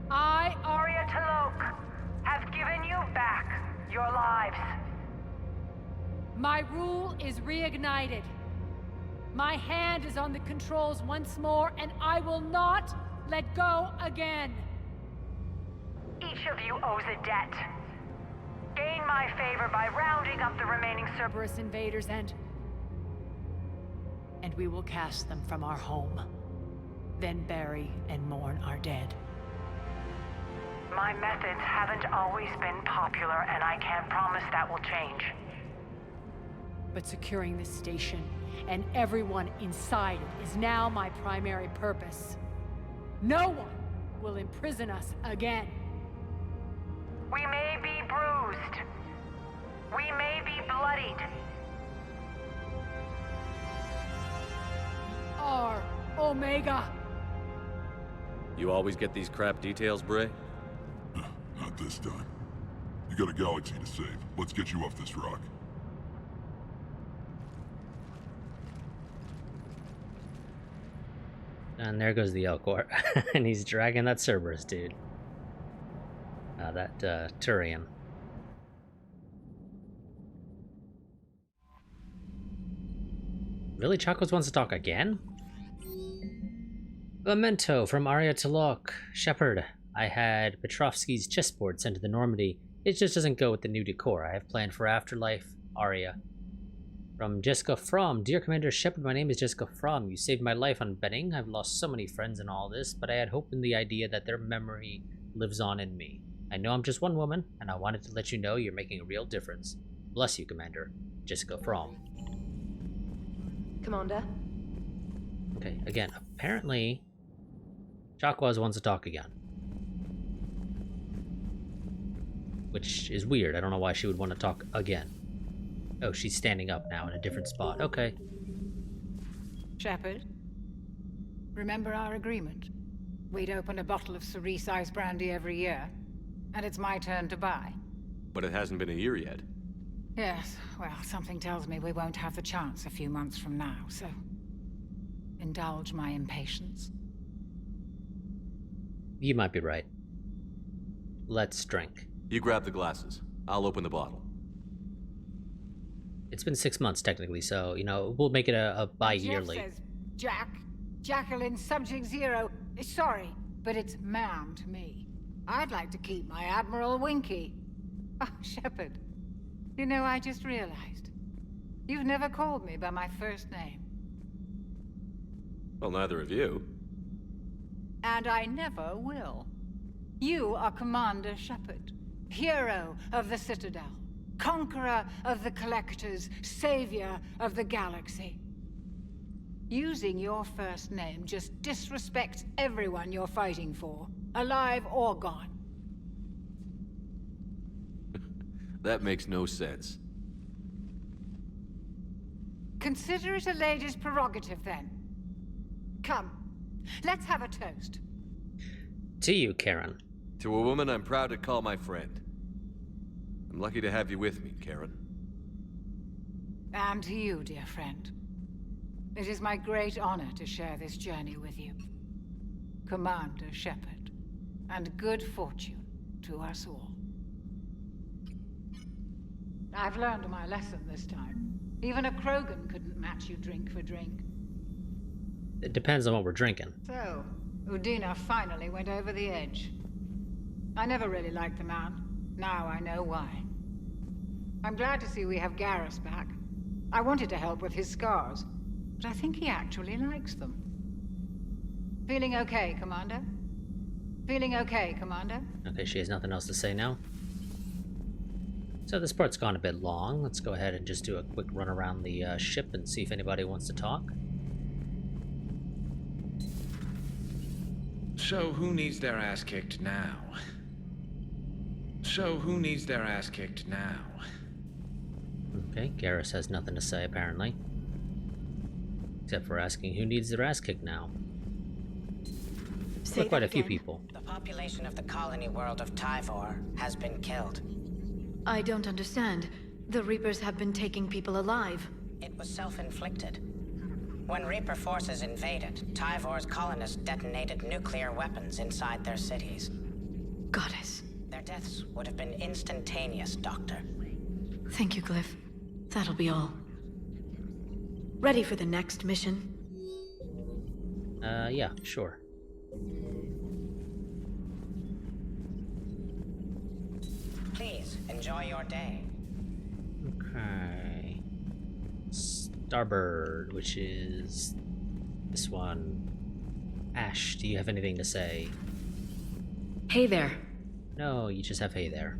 I, Arya T'Loak, have given you back your lives. My rule is reignited. My hand is on the controls once more, and I will not let go again. Each of you owes a debt. Gain my favor by rounding up the remaining Cerberus invaders and we will cast them from our home. Then bury and mourn our dead. My methods haven't always been popular, and I can't promise that will change. But securing this station and everyone inside it is now my primary purpose. No one will imprison us again. We may be bruised. We may be bloodied. Our Omega. You always get these crap details, Bray? Not this time. You got a galaxy to save. Let's get you off this rock. And there goes the Elcor. And he's dragging that Cerberus dude. That Turian. Really? Chakos wants to talk again? Memento from Arya T'Loak. Shepard, I had Petrovsky's chessboard sent to the Normandy. It just doesn't go with the new decor I have planned for Afterlife. Arya. From Jessica Fromm. Dear Commander Shepard, my name is Jessica Fromm. You saved my life on betting. I've lost so many friends in all this, but I had hope in the idea that their memory lives on in me. I know I'm just one woman, and I wanted to let you know you're making a real difference. Bless you, Commander. Jessica Fromm. Commander? Okay, again, apparently Chakwas wants to talk again. Which is weird. I don't know why she would want to talk again. Oh, she's standing up now in a different spot. Okay. Shepard, remember our agreement? We'd open a bottle of cerise-ice brandy every year, and it's my turn to buy. But it hasn't been a year yet. Yes, well, something tells me we won't have the chance a few months from now, so indulge my impatience. You might be right. Let's drink. You grab the glasses. I'll open the bottle. It's been 6 months, technically, so, you know, we'll make it a bi-yearly. Jeff says, Jacqueline, Subject Zero. Sorry, but it's ma'am to me. I'd like to keep my Admiral Winky. Oh, Shepard. You know, I just realized. You've never called me by my first name. Well, neither of you. And I never will. You are Commander Shepard, hero of the Citadel, conqueror of the Collectors, savior of the galaxy. Using your first name just disrespects everyone you're fighting for, alive or gone. That makes no sense. Consider it a lady's prerogative, then. Come, let's have a toast. To you, Karen. To a woman I'm proud to call my friend. I'm lucky to have you with me, Karen. And to you, dear friend. It is my great honor to share this journey with you. Commander Shepard. And good fortune to us all. I've learned my lesson this time. Even a Krogan couldn't match you drink for drink. It depends on what we're drinking. So, Udina finally went over the edge. I never really liked the man. Now I know why. I'm glad to see we have Garrus back. I wanted to help with his scars, but I think he actually likes them. Feeling okay, Commander? Feeling okay, Commander? Okay, she has nothing else to say now. So this part's gone a bit long. Let's go ahead and just do a quick run around the ship and see if anybody wants to talk. So who needs their ass kicked now? Okay, Garrus has nothing to say apparently. Except for asking who needs their ass kicked now. Say quite that a few again. people. The population of the colony world of Tyvor has been killed. I don't understand. The Reapers have been taking people alive. It was self-inflicted. When Reaper forces invaded, Tyvor's colonists detonated nuclear weapons inside their cities. Goddess. Their deaths would have been instantaneous, Doctor. Thank you, Glyph. That'll be all. Ready for the next mission? Yeah, sure. Please, enjoy your day. Okay. Starbird, which is this one. Ash, do you have anything to say? Hey there. No, you just have hey there.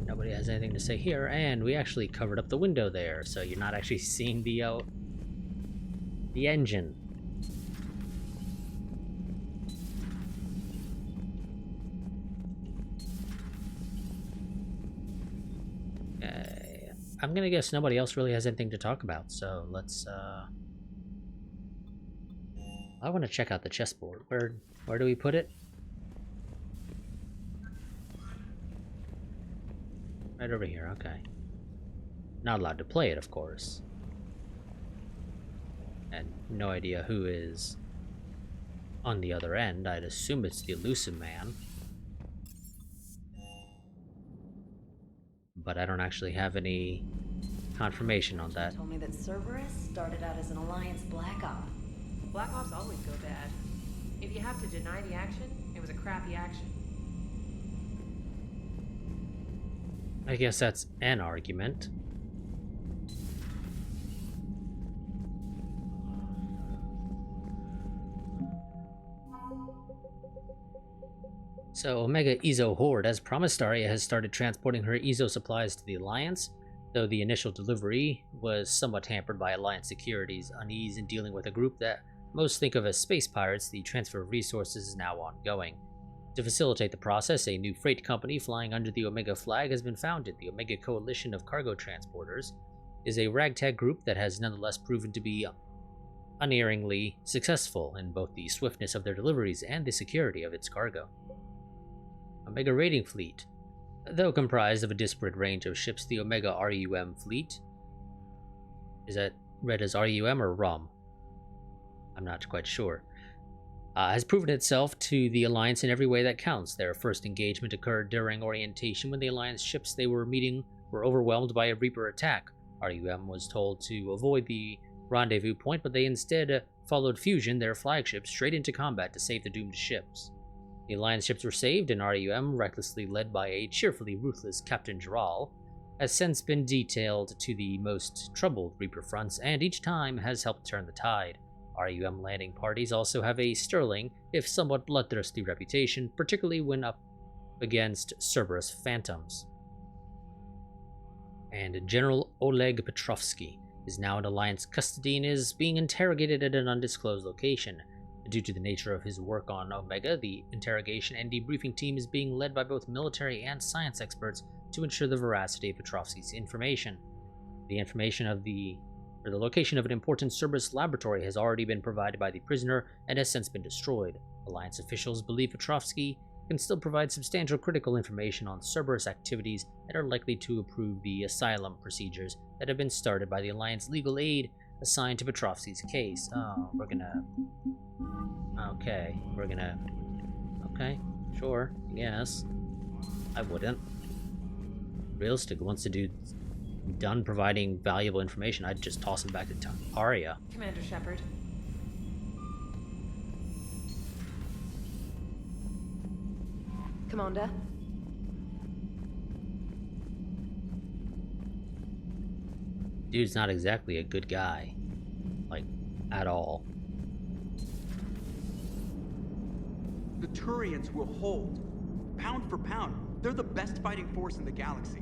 Nobody has anything to say here, and we actually covered up the window there, so you're not actually seeing the engine. Okay, I'm gonna guess nobody else really has anything to talk about, so let's I want to check out the chessboard. Where do we put it? Right over here, okay. Not allowed to play it, of course. And no idea who is on the other end. I'd assume it's the elusive man. But I don't actually have any confirmation on that. Told me that Cerberus started out as an Alliance Black Op. Black Ops always go bad. If you have to deny the action, it was a crappy action. I guess that's an argument. So Omega Ezo Horde, as promised, Aria has started transporting her Ezo supplies to the Alliance, though the initial delivery was somewhat hampered by Alliance security's unease in dealing with a group that most think of as space pirates. The transfer of resources is now ongoing. To facilitate the process, a new freight company flying under the Omega flag has been founded. The Omega Coalition of Cargo Transporters is a ragtag group that has nonetheless proven to be unerringly successful in both the swiftness of their deliveries and the security of its cargo. Omega Raiding Fleet. Though comprised of a disparate range of ships, the Omega RUM fleet, is that read as RUM or RUM? I'm not quite sure. Has proven itself to the Alliance in every way that counts. Their first engagement occurred during orientation when the Alliance ships they were meeting were overwhelmed by a Reaper attack. RUM was told to avoid the rendezvous point, but they instead followed Fusion, their flagship, straight into combat to save the doomed ships. The Alliance ships were saved, and RUM, recklessly led by a cheerfully ruthless Captain Giral, has since been detailed to the most troubled Reaper fronts, and each time has helped turn the tide. RUM landing parties also have a sterling, if somewhat bloodthirsty reputation, particularly when up against Cerberus phantoms. And General Oleg Petrovsky is now in Alliance custody and is being interrogated at an undisclosed location. Due to the nature of his work on Omega, the interrogation and debriefing team is being led by both military and science experts to ensure the veracity of Petrovsky's information. The information of the location of an important Cerberus laboratory has already been provided by the prisoner and has since been destroyed. Alliance officials believe Petrovsky can still provide substantial critical information on Cerberus activities that are likely to approve the asylum procedures that have been started by the Alliance legal aid assigned to Petrovsky's case. Oh, okay, sure, yes. I wouldn't. Realistic wants to do done providing valuable information, I'd just toss it back to Aria. Commander Shepard. Commander. Dude's not exactly a good guy. Like, at all. The Turians will hold. Pound for pound, they're the best fighting force in the galaxy.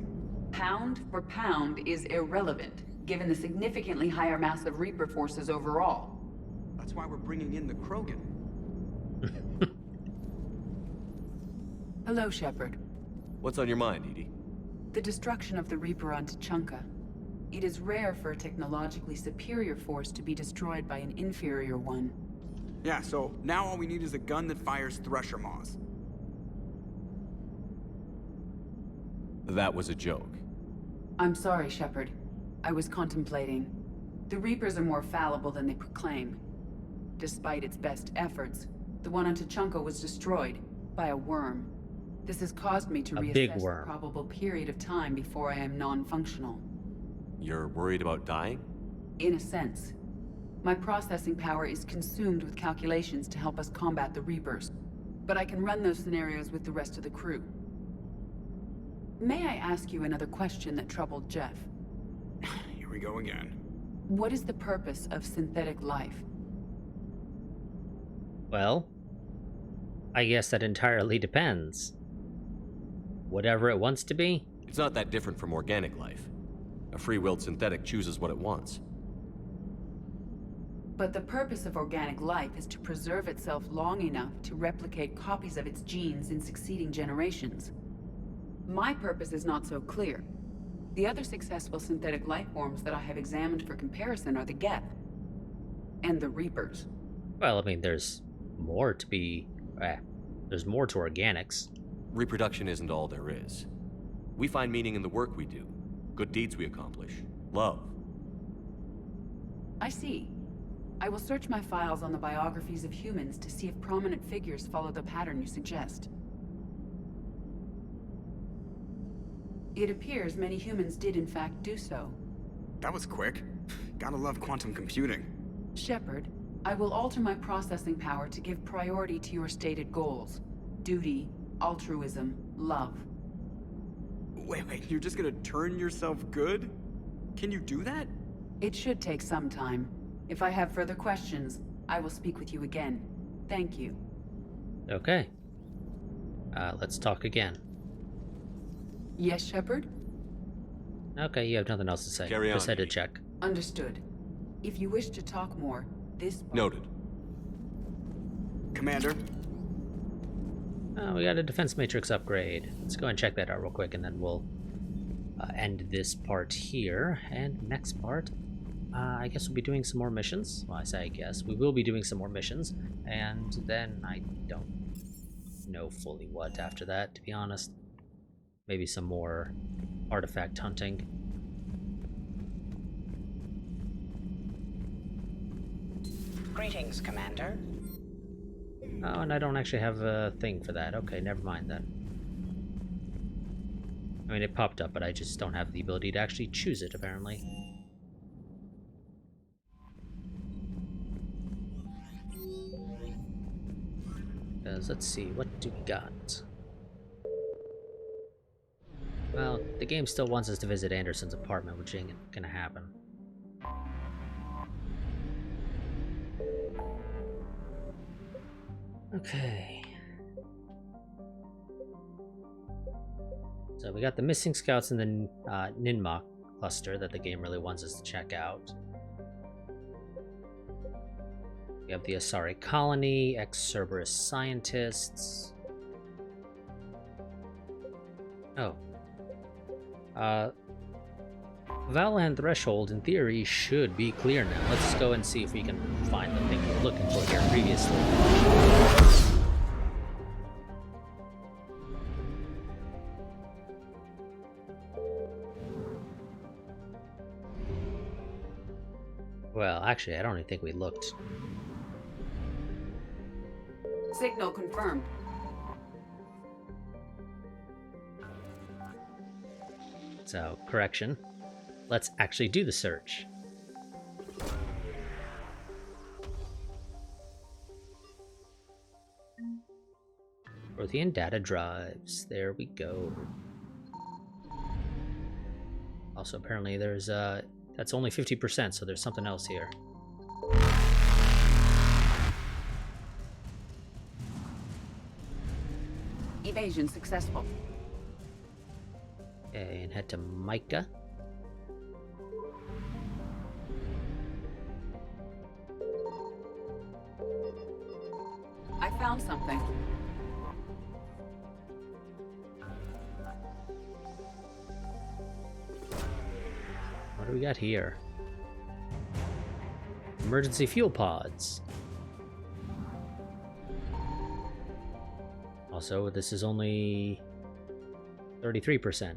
Pound for pound is irrelevant, given the significantly higher mass of Reaper forces overall. That's why we're bringing in the Krogan. Hello, Shepard. What's on your mind, Edie? The destruction of the Reaper on Tuchanka. It is rare for a technologically superior force to be destroyed by an inferior one. Yeah, so now all we need is a gun that fires Thresher Maws. That was a joke. I'm sorry, Shepard. I was contemplating. The Reapers are more fallible than they proclaim. Despite its best efforts, the one on Tachanka was destroyed by a worm. This has caused me to reassess the probable period of time before I am non-functional. You're worried about dying? In a sense. My processing power is consumed with calculations to help us combat the Reapers. But I can run those scenarios with the rest of the crew. May I ask you another question that troubled Jeff? Here we go again. What is the purpose of synthetic life? Well, I guess that entirely depends. Whatever it wants to be? It's not that different from organic life. A free-willed synthetic chooses what it wants. But the purpose of organic life is to preserve itself long enough to replicate copies of its genes in succeeding generations. My purpose is not so clear. The other successful synthetic life forms that I have examined for comparison are the Geth and the Reapers. Well, I mean, there's more to be... there's more to organics. Reproduction isn't all there is. We find meaning in the work we do, good deeds we accomplish, love. I see. I will search my files on the biographies of humans to see if prominent figures follow the pattern you suggest. It appears many humans did in fact do so. That was quick. Gotta love quantum computing. Shepard, I will alter my processing power to give priority to your stated goals. Duty, altruism, love. Wait, you're just gonna turn yourself good? Can you do that? It should take some time. If I have further questions, I will speak with you again. Thank you. Okay. Let's talk again. Yes, Shepard? Okay, you have nothing else to say. Carry on. Just had to check. Understood. If you wish to talk more, this... Noted. Commander? We got a defense matrix upgrade. Let's go and check that out real quick, and then we'll end this part here. And next part, I guess we'll be doing some more missions. Well, I say I guess. We will be doing some more missions, and then I don't know fully what after that, to be honest. Maybe some more artifact hunting. Greetings, Commander. Oh, and I don't actually have a thing for that. Okay, never mind then. I mean, it popped up, but I just don't have the ability to actually choose it, apparently. Let's see, what do we got? Well, the game still wants us to visit Anderson's apartment, which ain't gonna happen. Okay. So we got the missing scouts in the Ninmok cluster that the game really wants us to check out. We have the Asari colony, ex-Cerberus scientists. Oh. Valland Threshold, in theory, should be clear now. Let's go and see if we can find the thing we're looking for here previously. Well, actually, I don't even think we looked. Signal confirmed. So, correction. Let's actually do the search. Prothean data drives. There we go. Also, apparently there's that's only 50%, so there's something else here. Evasion successful. Okay, and head to Micah. I found something. What do we got here? Emergency fuel pods. Also, this is only 33%.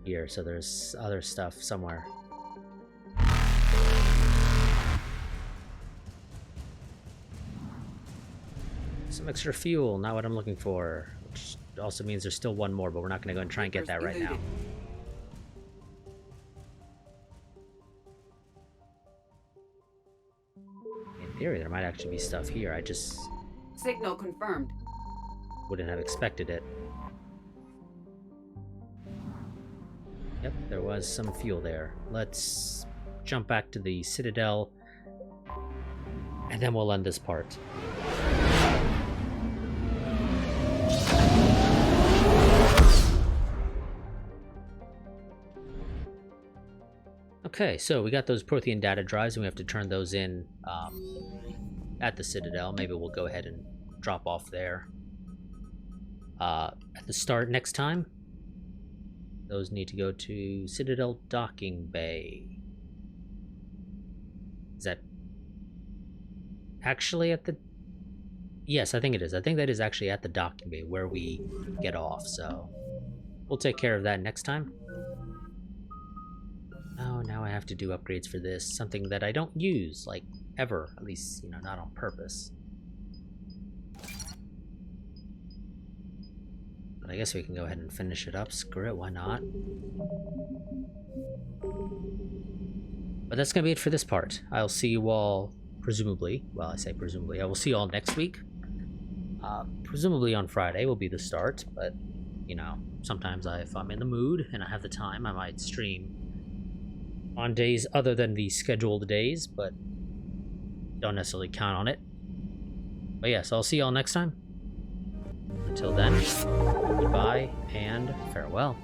here, so there's other stuff somewhere. Some extra fuel, not what I'm looking for. Which also means there's still one more, but we're not going to go and try and get that right now. In theory, there might actually be stuff here. I just... Signal confirmed. Wouldn't have expected it. Yep, there was some fuel there. Let's jump back to the Citadel, and then we'll end this part. Okay, so we got those Prothean data drives, and we have to turn those in at the Citadel. Maybe we'll go ahead and drop off there at the start next time. Those need to go to Citadel Docking Bay. Is that actually at the... Yes, I think it is. I think that is actually at the Docking Bay where we get off, so we'll take care of that next time. Oh, now I have to do upgrades for this. Something that I don't use, like, ever. At least, you know, not on purpose. But I guess we can go ahead and finish it up. Screw it, why not? But that's gonna be it for this part. I'll see you all, presumably, well, I say presumably, I will see you all next week. Presumably on Friday will be the start, but, you know, sometimes if I'm in the mood and I have the time, I might stream on days other than the scheduled days, but don't necessarily count on it. But yes, I'll see you all next time. Until then, goodbye and farewell.